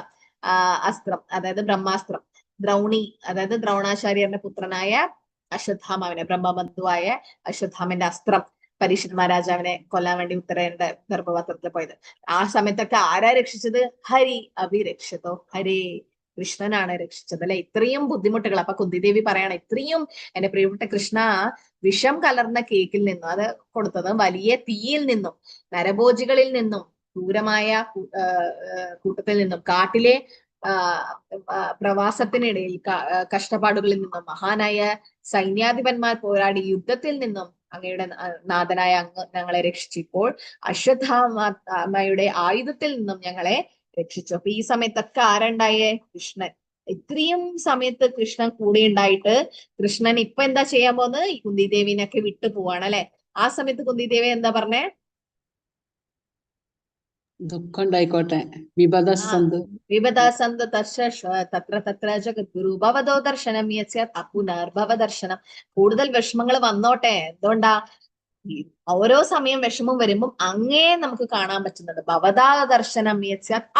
അസ്ത്രം, അതായത് ബ്രഹ്മാസ്ത്രം. ദ്രൗണി അതായത് ദ്രോണാചാര്യന്റെ പുത്രനായ അശ്വത്ഥാമാവിനെ, ബ്രഹ്മബന്ധുവായ അശ്വത്ഥാമന്റെ അസ്ത്രം പരീക്ഷിത് മഹാരാജാവിനെ കൊല്ലാൻ വേണ്ടി ഉത്തരേന്റെ ഗർഭപാത്രത്തിൽ പോയത്. ആ സമയത്തൊക്കെ ആരാ രക്ഷിച്ചത്? ഹരി അഭിരക്ഷതോ, ഹരേ കൃഷ്ണനാണ് രക്ഷിച്ചത് അല്ലെ. ഇത്രയും ബുദ്ധിമുട്ടുകൾ. അപ്പൊ കുന്തിദേവി പറയണം, ഇത്രയും എന്റെ പ്രിയപ്പെട്ട കൃഷ്ണ വിഷം കലർന്ന കേക്കിൽ നിന്നും, അത് കൊടുത്തത് വലിയ തീയിൽ നിന്നും, നരഭോജികളിൽ നിന്നും, ക്രൂരമായ കൂട്ടത്തിൽ നിന്നും, കാട്ടിലെ പ്രവാസത്തിനിടയിൽ കഷ്ടപ്പാടുകളിൽ നിന്നും, മഹാനായ സൈന്യാധിപന്മാർ പോരാടി യുദ്ധത്തിൽ നിന്നും അങ്ങയുടെ നാഥനായ അങ്ങ് ഞങ്ങളെ രക്ഷിച്ചിപ്പോൾ അശ്വത്ഥാമയുടെ ആയുധത്തിൽ നിന്നും ഞങ്ങളെ രക്ഷിച്ചു. അപ്പൊ ഈ സമയത്തൊക്കെ ആരുണ്ടായേ? കൃഷ്ണൻ. ഇത്രയും സമയത്ത് കൃഷ്ണൻ കൂടെ ഉണ്ടായിട്ട് കൃഷ്ണൻ ഇപ്പൊ എന്താ ചെയ്യാൻ പോകുന്നത്? ഈ കുന്തിദേവിനൊക്കെ വിട്ടു പോവാണ് അല്ലെ. ആ സമയത്ത് കുന്തിദേവി എന്താ പറഞ്ഞേ? ദുഃഖം ഉണ്ടായിക്കോട്ടെ, വിപദസന്ത് തത്ര തത്ര ജഗദ്ഗുരു ഭവതോ ദർശനം അപുനർഭവ ദർശനം. കൂടുതൽ വിഷമങ്ങൾ വന്നോട്ടെ, എന്തുകൊണ്ടാ? ഓരോ സമയം വിഷമം വരുമ്പം അങ്ങേ നമുക്ക് കാണാൻ പറ്റുന്നുണ്ട്. ഭവതാ ദർശനം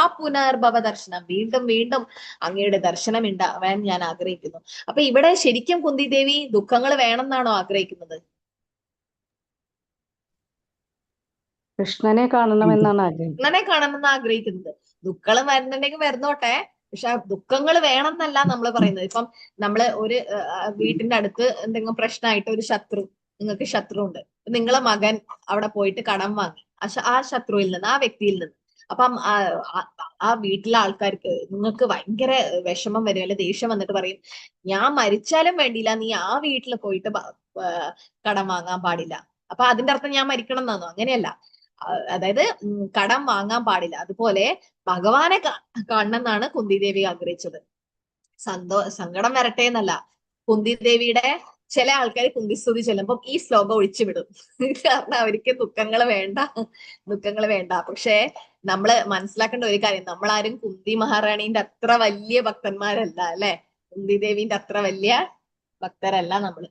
അപുനർഭവ ദർശനം, വീണ്ടും വീണ്ടും അങ്ങയുടെ ദർശനം ഉണ്ടാവാൻ ഞാൻ ആഗ്രഹിക്കുന്നു. അപ്പൊ ഇവിടെ ശരിക്കും കുന്തിദേവി ദുഃഖങ്ങൾ വേണമെന്നാണോ ആഗ്രഹിക്കുന്നത്? കൃഷ്ണനെ കാണണമെന്നാണ് ആഗ്രഹിക്കുന്നത്. കൃഷ്ണനെ കാണണമെന്ന് ആഗ്രഹിക്കുന്നത്. ദുഃഖങ്ങൾ വരുന്നുണ്ടെങ്കിൽ വരുന്നോട്ടെ, പക്ഷെ ആ ദുഃഖങ്ങൾ വേണമെന്നല്ല നമ്മൾ പറയുന്നത്. ഇപ്പം നമ്മള് ഒരു വീട്ടിന്റെ അടുത്ത് എന്തെങ്കിലും പ്രശ്നമായിട്ട് ഒരു ശത്രു, നിങ്ങൾക്ക് ശത്രു ഉണ്ട്, നിങ്ങളെ മകൻ അവിടെ പോയിട്ട് കടം വാങ്ങി ആ ശത്രുവിൽ നിന്ന്, ആ വ്യക്തിയിൽ നിന്ന്. അപ്പം ആ വീട്ടിലെ ആൾക്കാർക്ക് നിങ്ങൾക്ക് ഭയങ്കര വിഷമം വരും, അല്ലെ ദേഷ്യം വന്നിട്ട് പറയും, ഞാൻ മരിച്ചാലും വേണ്ടിയില്ല നീ ആ വീട്ടിൽ പോയിട്ട് കടം വാങ്ങാൻ പാടില്ല. അപ്പൊ അതിന്റെ അർത്ഥം ഞാൻ മരിക്കണം എന്നാണോ? അങ്ങനെയല്ല. അതായത് കടം വാങ്ങാൻ പാടില്ല. അതുപോലെ ഭഗവാനെ കാണണമെന്നാണ് കുന്തിദേവി ആഗ്രഹിച്ചത്. സങ്കടം വരട്ടെ എന്നല്ല. കുന്തിദേവിയുടെ ചില ആൾക്കാർ കുന്തിസ്തുതി ചെല്ലുമ്പോൾ ഈ ശ്ലോകം ഒഴിച്ചു വിടും, കാരണം അവർക്ക് ദുഃഖങ്ങൾ വേണ്ട. പക്ഷെ നമ്മള് മനസ്സിലാക്കേണ്ട ഒരു കാര്യം, നമ്മളാരും കുന്തി മഹാറാണീന്റെ അത്ര വലിയ ഭക്തന്മാരല്ല അല്ലെ. കുന്തിദേവിന്റെ അത്ര വലിയ ഭക്തരല്ല നമ്മള്.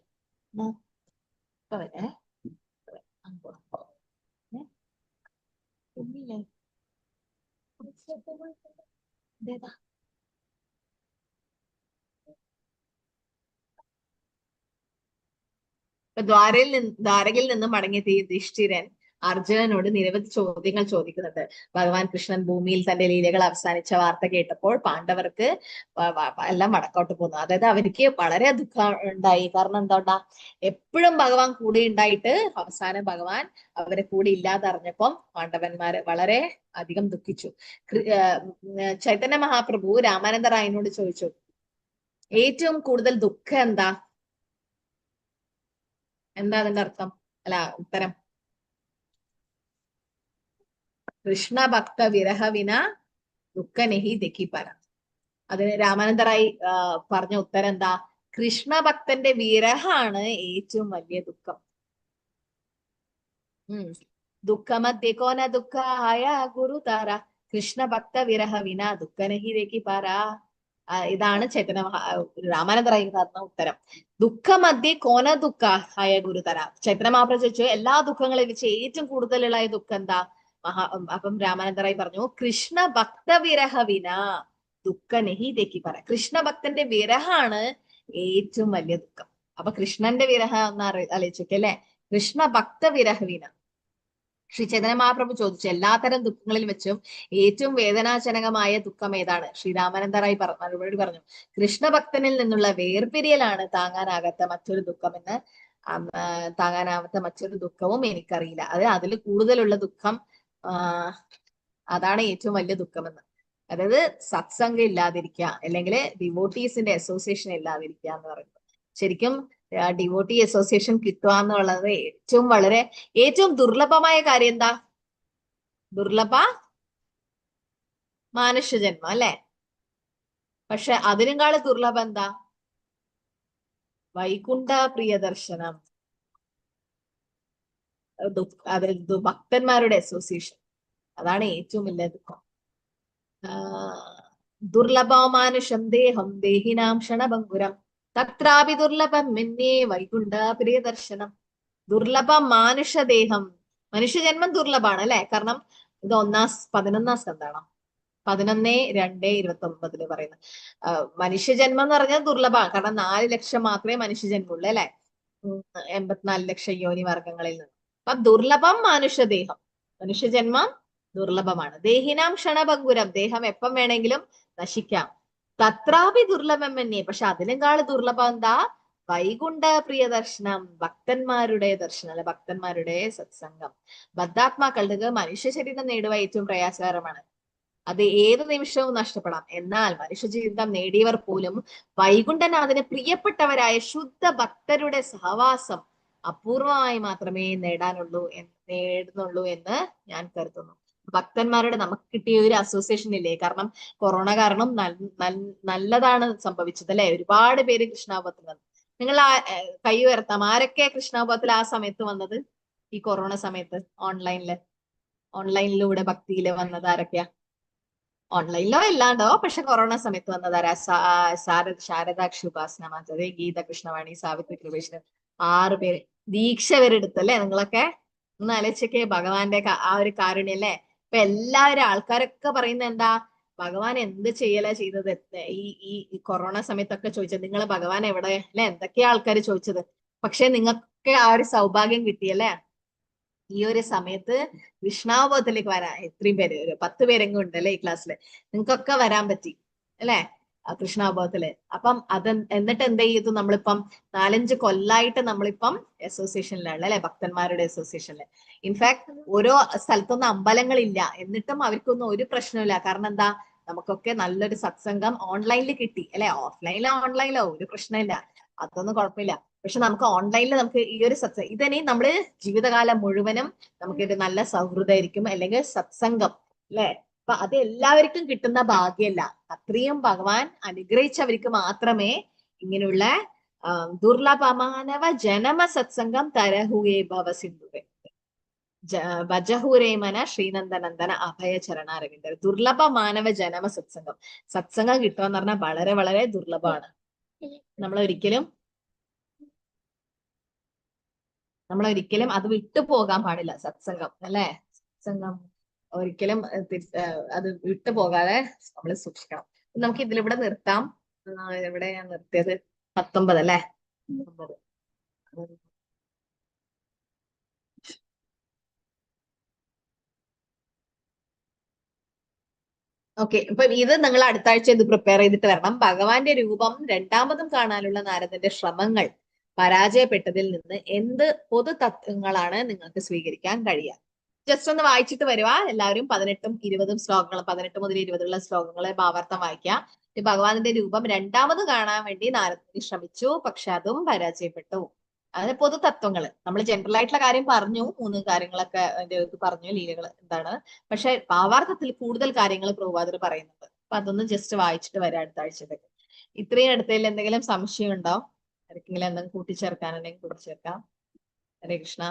ദ്വാരകയിൽ നിന്ന് മടങ്ങിയ യുധിഷ്ഠിരൻ അർജുനനോട് നിരവധി ചോദ്യങ്ങൾ ചോദിക്കുന്നുണ്ട്. ഭഗവാൻ കൃഷ്ണൻ ഭൂമിയിൽ തന്റെ ലീലകൾ അവസാനിച്ച വാർത്ത കേട്ടപ്പോൾ പാണ്ഡവർക്ക് എല്ലാം വടക്കോട്ട് പോന്നു. അതായത് അവർക്ക് വളരെ ദുഃഖം ഉണ്ടായി. കാരണം എന്താ, എപ്പോഴും ഭഗവാൻ കൂടെ ഉണ്ടായിട്ട് അവസാനം ഭഗവാൻ അവരെ കൂടെ ഇല്ലാതെ അറിഞ്ഞപ്പം പാണ്ഡവന്മാര് വളരെ അധികം ദുഃഖിച്ചു. ചൈതന്യ മഹാപ്രഭു രാമാനന്ദ റായിനോട് ചോദിച്ചു, ഏറ്റവും കൂടുതൽ ദുഃഖം എന്താ അതിന്റെ അർത്ഥം? അല്ല, ഉത്തരം. കൃഷ്ണ ഭക്ത വിരഹ വിന ദുഃഖനഹി ദക്കിപ്പര. അതിന് രാമാനന്ദറായി പറഞ്ഞ ഉത്തരം എന്താ? കൃഷ്ണ ഭക്തന്റെ വിരഹാണ് ഏറ്റവും വലിയ ദുഃഖം. ദുഃഖമദ്യകോന ദുഃഖായ ഗുരുതാര കൃഷ്ണ ഭക്ത വിരഹ വിന ദുഃഖനഹി ദക്കിപ്പര. ഇതാണ് രാമാനന്ദറായി പറഞ്ഞ ഉത്തരം. ദുഃഖമദ്യ കോന ദുഃഖായ ഗുരുതര. ചൈതന്യ മഹാപ്രഭു ചോദിച്ചു, എല്ലാ ദുഃഖങ്ങളെ വെച്ച് ഏറ്റവും കൂടുതലുള്ള ദുഃഖം എന്താ? അപ്പം രാമാനന്ദറായി പറഞ്ഞു, കൃഷ്ണ ഭക്ത വിരഹ വിന ദുഃഖനഹി ദക്കിപ്പര. കൃഷ്ണ ഭക്തന്റെ വിരഹാണ് ഏറ്റവും വലിയ ദുഃഖം. അപ്പൊ കൃഷ്ണന്റെ വിരഹം എന്ന് ആലോചിച്ചോക്കെ അല്ലെ. കൃഷ്ണ ഭക്ത വിരഹ വിന. ശ്രീ ചൈതന്യ മഹാപ്രഭു ചോദിച്ചു, എല്ലാത്തരം ദുഃഖങ്ങളിൽ വെച്ചും ഏറ്റവും വേദനാജനകമായ ദുഃഖം ഏതാണ്? ശ്രീ രാമാനന്ദറായി മറുപടി പറഞ്ഞു, കൃഷ്ണഭക്തനിൽ നിന്നുള്ള വേർപിരിയലാണ് താങ്ങാനാകാത്ത മറ്റൊരു ദുഃഖമെന്ന്. താങ്ങാനാവാത്ത മറ്റൊരു ദുഃഖവും എനിക്കറിയില്ല. അതിൽ കൂടുതലുള്ള ദുഃഖം അതാണ് ഏറ്റവും വലിയ ദുഃഖമെന്ന്. അതായത് സത്സംഗം ഇല്ലാതിരിക്കുക, അല്ലെങ്കിൽ ഡിവോട്ടീസിന്റെ അസോസിയേഷൻ ഇല്ലാതിരിക്കുക എന്ന് പറയുന്നത്. ശരിക്കും ഡിവോട്ടി അസോസിയേഷൻ കിട്ടുക എന്നുള്ളത് ഏറ്റവും ദുർലഭമായ കാര്യം എന്താ? മനുഷ്യജന്മം അല്ലെ. പക്ഷെ അതിനേക്കാൾ ദുർലഭം എന്താ? വൈകുണ്ഠ പ്രിയദർശനം. ഭക്തന്മാരുടെ അസോസിയേഷൻ, അതാണ് ഏറ്റവും വലിയ ദുഃഖം. ദുർലഭമാനുഷം ദേഹം ദേഹിനാം ക്ഷണഭംഗുരം തത്രാപി ദുർലഭം മെന്നേ വൈകുണ്ഠ പ്രിയദർശനം. ദുർലഭം മാനുഷദേഹം, മനുഷ്യജന്മം ദുർലഭമാണ് അല്ലെ. കാരണം ഇത് 11 സ്കന്ധമാണ്, 11:2:29 പറയുന്നത്. മനുഷ്യജന്മം എന്ന് പറഞ്ഞാൽ ദുർലഭമാണ്. കാരണം 4 ലക്ഷം മാത്രമേ മനുഷ്യജന്മം ഉള്ളൂ അല്ലെ, 84 ലക്ഷം യോനി വർഗങ്ങളിൽ നിന്ന്. അപ്പൊ ദുർലഭം മാനുഷദേഹം, മനുഷ്യജന്മം ദുർലഭമാണ്. ദേഹിനാം ക്ഷണഭംഗുരം, ദേഹം എപ്പം വേണമെങ്കിലും നശിക്കാം. തത്രാപി ദുർലഭം എന്നേ, പക്ഷെ അതിനേക്കാൾ ദുർലഭം എന്താ? വൈകുണ്ഠ പ്രിയദർശനം, ഭക്തന്മാരുടെ ദർശനം അല്ലെ, ഭക്തന്മാരുടെ സത്സംഗം. ബദ്ധാത്മാക്കളുടെ മനുഷ്യ ശരീരം നേടുക ഏറ്റവും പ്രയാസകരമാണ്. അത് ഏത് നിമിഷവും നഷ്ടപ്പെടാം. എന്നാൽ മനുഷ്യ ജീവിതം നേടിയവർ പോലും വൈകുണ്ഠനാഥന് പ്രിയപ്പെട്ടവരായ ശുദ്ധ ഭക്തരുടെ സഹവാസം അപൂർവമായി മാത്രമേ നേടുന്നുള്ളൂ എന്ന് ഞാൻ കരുതുന്നു. ഭക്തന്മാരുടെ നമുക്ക് കിട്ടിയ ഒരു അസോസിയേഷൻ ഇല്ലേ? കാരണം കൊറോണ കാരണം നല്ലതാണ് സംഭവിച്ചത് അല്ലെ. ഒരുപാട് പേര് കൃഷ്ണാപത്തിൽ വന്നു. നിങ്ങൾ കൈ ഉയർത്താം, ആരൊക്കെ കൃഷ്ണാപത്തിൽ ആ സമയത്ത് വന്നത്? ഈ കൊറോണ സമയത്ത് ഓൺലൈനിലൂടെ ഭക്തിയില് വന്നത് ആരൊക്കെയാ? ഓൺലൈനിലോ ഇല്ലാണ്ടോ, പക്ഷെ കൊറോണ സമയത്ത് വന്നതാരാ? ശാരദാക്ഷി ഉപാസന മാതാവ്, ഗീത കൃഷ്ണവാണി, സാവിത്രി കൃപേശ്വരൻ, 6 പേര് ദീക്ഷ വരെടുത്തല്ലേ. നിങ്ങളൊക്കെ ഒന്ന് ആലോചിച്ചൊക്കെ ഭഗവാന്റെ ആ ഒരു കാരുണ്യം അല്ലേ. ഇപ്പൊ എല്ലാവരും ആൾക്കാരൊക്കെ പറയുന്നത് എന്താ? ഭഗവാൻ എന്ത് ചെയ്തത് ഈ കൊറോണ സമയത്തൊക്കെ ചോദിച്ചത്, നിങ്ങൾ ഭഗവാൻ എവിടെ അല്ലെ, എന്തൊക്കെയാ ആൾക്കാർ ചോദിച്ചത്. പക്ഷെ നിങ്ങൾക്ക് ആ ഒരു സൗഭാഗ്യം കിട്ടിയല്ലേ. ഈ ഒരു സമയത്ത് കൃഷ്ണാവബോധത്തിലേക്ക് വരാൻ എത്രയും പേര്, ഒരു 10 പേരെങ്കിലും ഉണ്ടല്ലേ ഈ ക്ലാസ്സിൽ, നിങ്ങൾക്കൊക്കെ വരാൻ പറ്റി അല്ലെ കൃഷ്ണാവബോധത്തില്. അപ്പം എന്നിട്ട് എന്ത് ചെയ്തു? നമ്മളിപ്പം 4-5 കൊല്ലായിട്ട് നമ്മളിപ്പം അസോസിയേഷനിലാണ് അല്ലെ, ഭക്തന്മാരുടെ അസോസിയേഷനില്. ഇൻഫാക്ട് ഓരോ സ്ഥലത്തൊന്നും അമ്പലങ്ങളില്ല, എന്നിട്ടും അവർക്കൊന്നും ഒരു പ്രശ്നമില്ല. കാരണം എന്താ? നമുക്കൊക്കെ നല്ലൊരു സത്സംഗം ഓൺലൈനിൽ കിട്ടി അല്ലെ. ഓൺലൈനിലോ ഒരു പ്രശ്നമില്ല, അതൊന്നും കുഴപ്പമില്ല. പക്ഷെ നമുക്ക് ഓൺലൈനിൽ നമുക്ക് ഈ ഒരു ഇതിനി നമ്മള് ജീവിതകാലം മുഴുവനും നമുക്കൊരു നല്ല സൗഹൃദമായിരിക്കും, അല്ലെങ്കിൽ സത്സംഗം അല്ലെ. അപ്പൊ അത് എല്ലാവർക്കും കിട്ടുന്ന ഭാഗ്യമല്ല. അത്രയും ഭഗവാൻ അനുഗ്രഹിച്ചവർക്ക് മാത്രമേ ഇങ്ങനെയുള്ള ദുർലഭമാനവ ജനമ സത്സംഗം തരഹുവേ ഭവസിന്ധുവേ ഭജഹൂരേമന ശ്രീനന്ദനന്ദന അഭയ ചരണാരവിന്ദർ. ദുർലഭ മാനവ ജനമ സത്സംഗം കിട്ടുക എന്ന് പറഞ്ഞാൽ വളരെ വളരെ ദുർലഭമാണ്. നമ്മളൊരിക്കലും അത് വിട്ടുപോകാൻ പാടില്ല. സത്സംഗം അല്ലെ, സത്സംഗം ഒരിക്കലും അത് വിട്ടുപോകാതെ നമ്മൾ സൂക്ഷിക്കണം. നമുക്ക് ഇതിലിവിടെ നിർത്താം. ഇവിടെ ഞാൻ നിർത്തിയത് 19 അല്ലെ. ഓക്കെ, ഇപ്പൊ ഇത് നിങ്ങൾ അടുത്ത ആഴ്ച ഇത് പ്രിപ്പയർ ചെയ്തിട്ട് വരണം. ഭഗവാന്റെ രൂപം രണ്ടാമതും കാണാനുള്ള നാരദന്റെ ശ്രമങ്ങൾ പരാജയപ്പെട്ടതിൽ നിന്ന് എന്ത് പൊതു തത്വങ്ങളാണ് നിങ്ങൾക്ക് സ്വീകരിക്കാൻ കഴിയുക? ജസ്റ്റ് ഒന്ന് വായിച്ചിട്ട് വരുക എല്ലാവരും. 18ഉം 20ഉം ശ്ലോകങ്ങൾ, 18 മുതൽ 20 ശ്ലോകങ്ങളെ ഭാവാർത്ഥം വായിക്കുക. ഭഗവാന്റെ രൂപം രണ്ടാമത് കാണാൻ വേണ്ടി നാരദന് ശ്രമിച്ചു, പക്ഷെ അതും പരാജയപ്പെട്ടു. അതിന് പൊതു തത്വങ്ങൾ നമ്മൾ ജനറൽ ആയിട്ടുള്ള കാര്യം പറഞ്ഞു, 3 കാര്യങ്ങളൊക്കെ അതിന്റെ പറഞ്ഞു, ലീലകൾ എന്താണ്. പക്ഷെ ഭാവാർത്ഥത്തിൽ കൂടുതൽ കാര്യങ്ങൾ പ്രഭുപാദർ പറയുന്നുണ്ട്. അപ്പൊ അതൊന്ന് ജസ്റ്റ് വായിച്ചിട്ട് വരാം അടുത്ത ആഴ്ചത്തേക്ക്. ഇത്രയും അടുത്തതിൽ എന്തെങ്കിലും സംശയം ഉണ്ടോ? ആർക്കെങ്കിലും എന്തെങ്കിലും കൂട്ടിച്ചേർക്കാനുണ്ടെങ്കിൽ കൂട്ടിച്ചേർക്കാം. ഹരേ കൃഷ്ണ.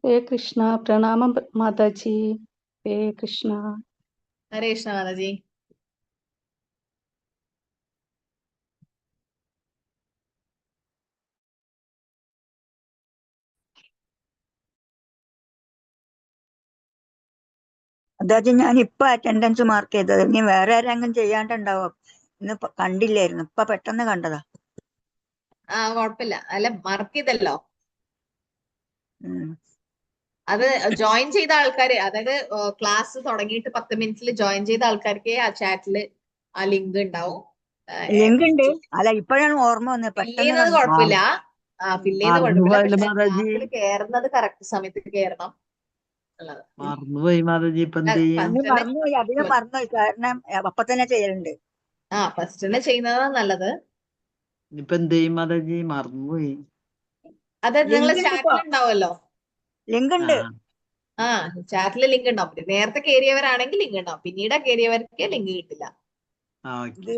ഹരേ കൃഷ്ണ. പ്രണാമം മാതാജി. ഹരേ കൃഷ്ണ. ഹരേ കൃഷ്ണ മാതാജി. അതായത് ഞാൻ ഇപ്പൊ അറ്റൻഡൻസ് മാർക്ക് ചെയ്തത്. ഇനി വേറെ ആരെങ്കിലും ചെയ്യാണ്ടുണ്ടാവും. ഇന്ന് കണ്ടില്ലായിരുന്നു, ഇപ്പൊ പെട്ടെന്ന് കണ്ടതാ. കുഴപ്പമില്ല, അല്ല മാർക്ക് ചെയ്തല്ലോ. ഉം. അത് ജോയിൻ ചെയ്ത ആൾക്കാര്, അതായത് ക്ലാസ് തുടങ്ങിയിട്ട് 10 മിനിറ്റിൽ ജോയിൻ ചെയ്ത ആൾക്കാർക്ക് ആ ചാറ്റില് ആ ലിങ്ക് ഉണ്ടാവും. ലിങ്ക് ഉണ്ട്. അല്ല, ഇപ്പോഴാണ് ഓർമ്മ വന്നത്. ഫില്ല് ചെയ്യുന്നത് കുഴപ്പമില്ല, ഫില്ല് ചെയ്യുന്നത് കുഴപ്പമില്ല. പക്ഷെ ക്ലാസ്സിൽ കയറുന്നത് കറക്റ്റ് സമയത്ത് കയറണം. ഉള്ളത്. മറന്നുപോയി മാതാജി, ഇപ്പൊ എന്ത് ചെയ്യും? ഇനി ഫസ്റ്റ് മറന്നുപോയി, അധികം മറന്നുപോയി. കാരണം അപ്പൊ തന്നെ ചെയ്യലുണ്ട്. ഫസ്റ്റ് തന്നെ ചെയ്യുന്നതാണ് നല്ലത്. ഇനിയിപ്പൊ എന്ത് ചെയ്യും മാതാജി? മറന്നുപോയി. അത് നിങ്ങളെ ലിങ്ക് ഉണ്ട് ഇപ്പൊ, ചാറ്റിൽ ഉണ്ടാവുമല്ലോ. ലിങ്ക് ആ ഉണ്ട്. ചാറ്റിൽ ലിങ്ക് ഉണ്ടാവും. നേരത്തെ കയറിയവരാണെങ്കിൽ ലിങ്ക് ഉണ്ടാവും, പിന്നീട് കയറിയവർക്ക് ലിങ്ക് കിട്ടില്ല. ഓക്കെ. ഇത്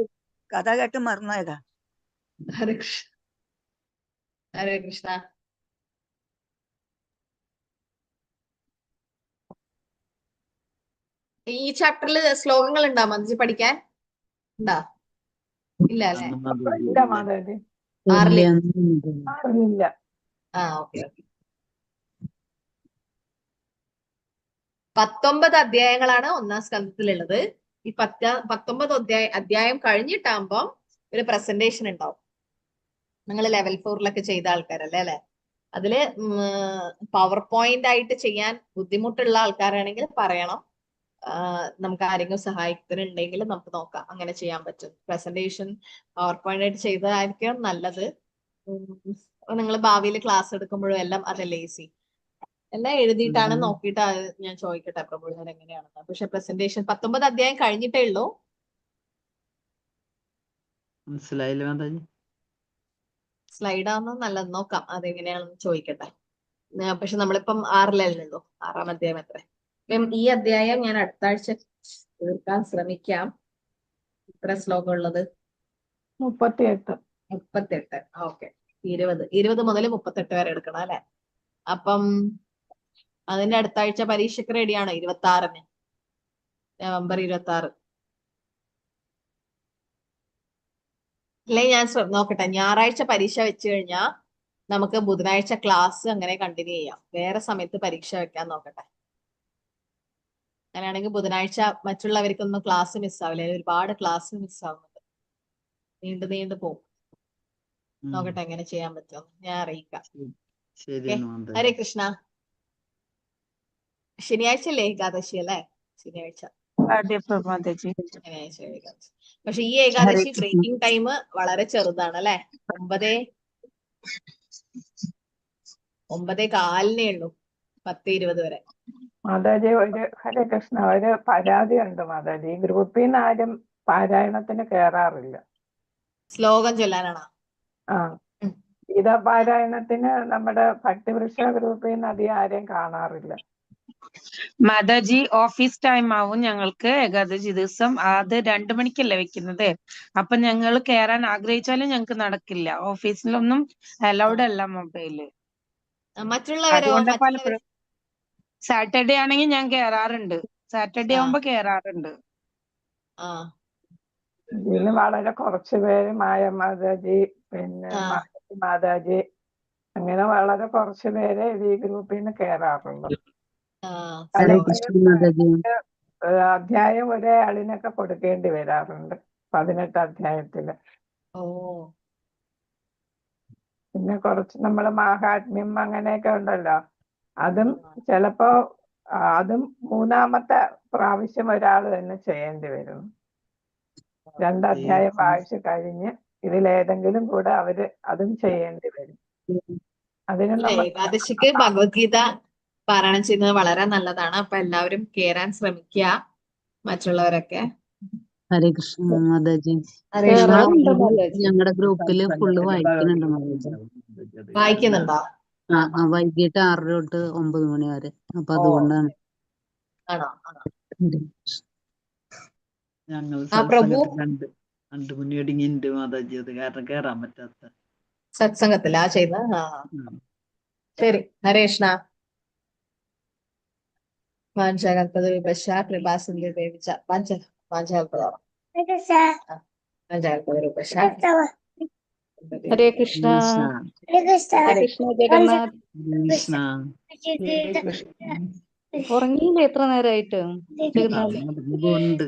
കഥ കേട്ട് മറന്നുപോയതാ. ഹരേ കൃഷ്ണ. ഹരേ കൃഷ്ണ. ഈ ചാപ്റ്ററിൽ ശ്ലോകങ്ങൾ ഉണ്ടാ മഞ്ജു പഠിക്കാൻ? ഉണ്ടാ? ഇല്ല അല്ലെ? അന്ന് മാതാജി ഇല്ല ഇല്ല. മാതാജി, 6 അറിയില്ല. ഓക്കെ. 19 അധ്യായങ്ങളാണ് 1-ാം സ്കന്ധത്തിലുള്ളത്. ഈ 19 അധ്യായം കഴിഞ്ഞിട്ടാകുമ്പോ ഒരു പ്രസന്റേഷൻ ഉണ്ടാവും. നിങ്ങൾ ലെവൽ 4-ലൊക്കെ ചെയ്ത ആൾക്കാരല്ലേ അല്ലെ? അതില് പവർ പോയിന്റ് ആയിട്ട് ചെയ്യാൻ ബുദ്ധിമുട്ടുള്ള ആൾക്കാരാണെങ്കിൽ പറയണം. നമുക്ക് ആരെങ്കിലും സഹായത്തിനുണ്ടെങ്കിൽ നമുക്ക് നോക്കാം, അങ്ങനെ ചെയ്യാൻ പറ്റും. പ്രസന്റേഷൻ പവർ പോയിന്റ് ആയിട്ട് ചെയ്തതായിരിക്കും നല്ലത്. നിങ്ങൾ ഭാവിയിൽ ക്ലാസ് എടുക്കുമ്പോഴും എല്ലാം അതല്ലേ ഈസി. എല്ലാം എഴുതിയിട്ടാണ് നോക്കിയിട്ട് ഞാൻ ചോദിക്കട്ടെ പ്രബോധന എങ്ങനെയാണെന്ന്. പക്ഷെ പ്രസന്റേഷൻ 19 അധ്യായം കഴിഞ്ഞിട്ടേ ഉള്ളൂ. മനസ്സിലായില്ല മാതാജി? സ്ലൈഡാന്ന് നല്ലത്, നോക്കാം അതെങ്ങനെയാണെന്ന് ചോദിക്കട്ടെ. പക്ഷെ നമ്മളിപ്പം 6-ലല്ലേ ഉള്ളൂ, 6-ാം അധ്യായം എത്ര. ഈ അധ്യായം ഞാൻ അടുത്ത ആഴ്ച തീർക്കാൻ ശ്രമിക്കാം. ഇത്ര ശ്ലോകം ഉള്ളത് 38. 38. ഓക്കെ. 20 മുതൽ 38 വരെ എടുക്കണം അല്ലെ? അപ്പം അതിന്റെ അടുത്ത ആഴ്ച പരീക്ഷയ്ക്ക് റെഡിയാണോ? 26-ന്, നവംബർ 26. അല്ലെ ഞാൻ നോക്കട്ടെ, ഞായറാഴ്ച പരീക്ഷ വെച്ച് കഴിഞ്ഞാൽ നമുക്ക് ബുധനാഴ്ച ക്ലാസ് അങ്ങനെ കണ്ടിന്യൂ ചെയ്യാം. വേറെ സമയത്ത് പരീക്ഷ വെക്കാൻ നോക്കട്ടെ. അങ്ങനെയാണെങ്കിൽ ബുധനാഴ്ച മറ്റുള്ളവർക്കൊന്നും ക്ലാസ് മിസ്സാവില്ല. ഒരുപാട് ക്ലാസ് മിസ്സാവുന്നുണ്ട്, നീണ്ടു പോകും. നോക്കട്ടെ എങ്ങനെ ചെയ്യാൻ പറ്റുമോ, ഞാൻ അറിയിക്കാം. ശരിയാണ് മാതാജി. ഹരേ കൃഷ്ണ. ശനിയാഴ്ച അല്ലേ ഏകാദശി അല്ലേ? ശനിയാഴ്ച. മാതാജി, ശനിയാഴ്ച ഏകാദശി. പക്ഷെ ഈ ഏകാദശി ബ്രേക്കിംഗ് ടൈം വളരെ ചെറുതാണ് അല്ലെ? 9:15 ഉള്ളൂ, 10:20 വരെ. മാതാജി ഹരേ കൃഷ്ണ, ഒരു പരാതി ഉണ്ട് മാതാജി. ഗ്രൂപ്പിൽ നിന്ന് ആരും പാരായണത്തിന് കേറാറില്ല. ശ്ലോകം ചൊല്ലാനാണോ? ഗീതാപാരായണത്തിന് നമ്മുടെ ഭക്തിവൃക്ഷ ഗ്രൂപ്പിൽ നിന്ന് അധികം ആരെയും കാണാറില്ല. മാതാജി, ഓഫീസ് ടൈം ആവും ഞങ്ങൾക്ക് ഏകാദശി ദിവസം. അത് 2 മണിക്കല്ലേ വെക്കുന്നത്. അപ്പൊ ഞങ്ങൾ കേറാൻ ആഗ്രഹിച്ചാലും ഞങ്ങൾക്ക് നടക്കില്ല. ഓഫീസിലൊന്നും അലൗഡ് അല്ല മൊബൈല്. മറ്റുള്ളവരോ? അതുകൊണ്ട് പലപ്പോഴും സാറ്റർഡേ ആണെങ്കിൽ ഞാൻ കേറാറുണ്ട്. സാറ്റർഡേ ആവുമ്പോ കേറാറുണ്ട്. ഇതിന് വളരെ കുറച്ച് പേര്, മായ മാതാജി, പിന്നെ മാതാജി, അങ്ങനെ വളരെ കുറച്ച് പേരെ ഈ ഗ്രൂപ്പിൽ നിന്ന് കേറാറുള്ളൂ. അധ്യായം ഒരേ ആളിനൊക്കെ കൊടുക്കേണ്ടി വരാറുണ്ട് 18 അധ്യായത്തില്. പിന്നെ കുറച്ച് നമ്മള് മാഹാത്മ്യം അങ്ങനെയൊക്കെ ഉണ്ടല്ലോ, അതും ചിലപ്പോ അതും 3-ാമത്തെ പ്രാവശ്യം ഒരാൾ തന്നെ ചെയ്യേണ്ടി വരും. 2 അധ്യായം വായിച്ചു കഴിഞ്ഞ് ഇതിലേതെങ്കിലും കൂടെ അവര് അതും ചെയ്യേണ്ടി വരും. അതിന് ഏകാദശിക്ക് ഭഗവത്ഗീത പാരായണം ചെയ്യുന്നത് വളരെ നല്ലതാണ്. അപ്പൊ എല്ലാവരും കേറാൻ ശ്രമിക്കുക, മറ്റുള്ളവരൊക്കെ. ഹരേ കൃഷ്ണ മാതാജി. ഞങ്ങളുടെ ഗ്രൂപ്പില് ഫുള്ള് വായിക്കുന്നുണ്ട് മാതാജി. വായിക്കുന്നുണ്ടോ? വൈകിട്ട് 6 തൊട്ട് 9 മണി വരെ. അപ്പൊ അതുകൊണ്ടാണ്. ആണോ? ഞങ്ങൾ സത്സംഗത്തിൽ 2 മണി ഒടുങ്ങിണ്ട് മാതാജി, അത് കാരണം കേറാൻ പറ്റാത്ത. സത്സംഗത്തിലാ ചെയ്യുന്നത്? ശരി. ഹരേ കൃഷ്ണ. വാഞ്ചകൽപതരുഭ്യശ്ച കൃപാസിന്ധുഭ്യശ്ച വാഞ്ചകൽപതരുഭ്യശ്ച. ഹരേ കൃഷ്ണ. കൃഷ്ണ ജഗന്നാഥ്. ഉറങ്ങിയില്ലേ എത്ര നേരമായിട്ട്? ഉണ്ട്.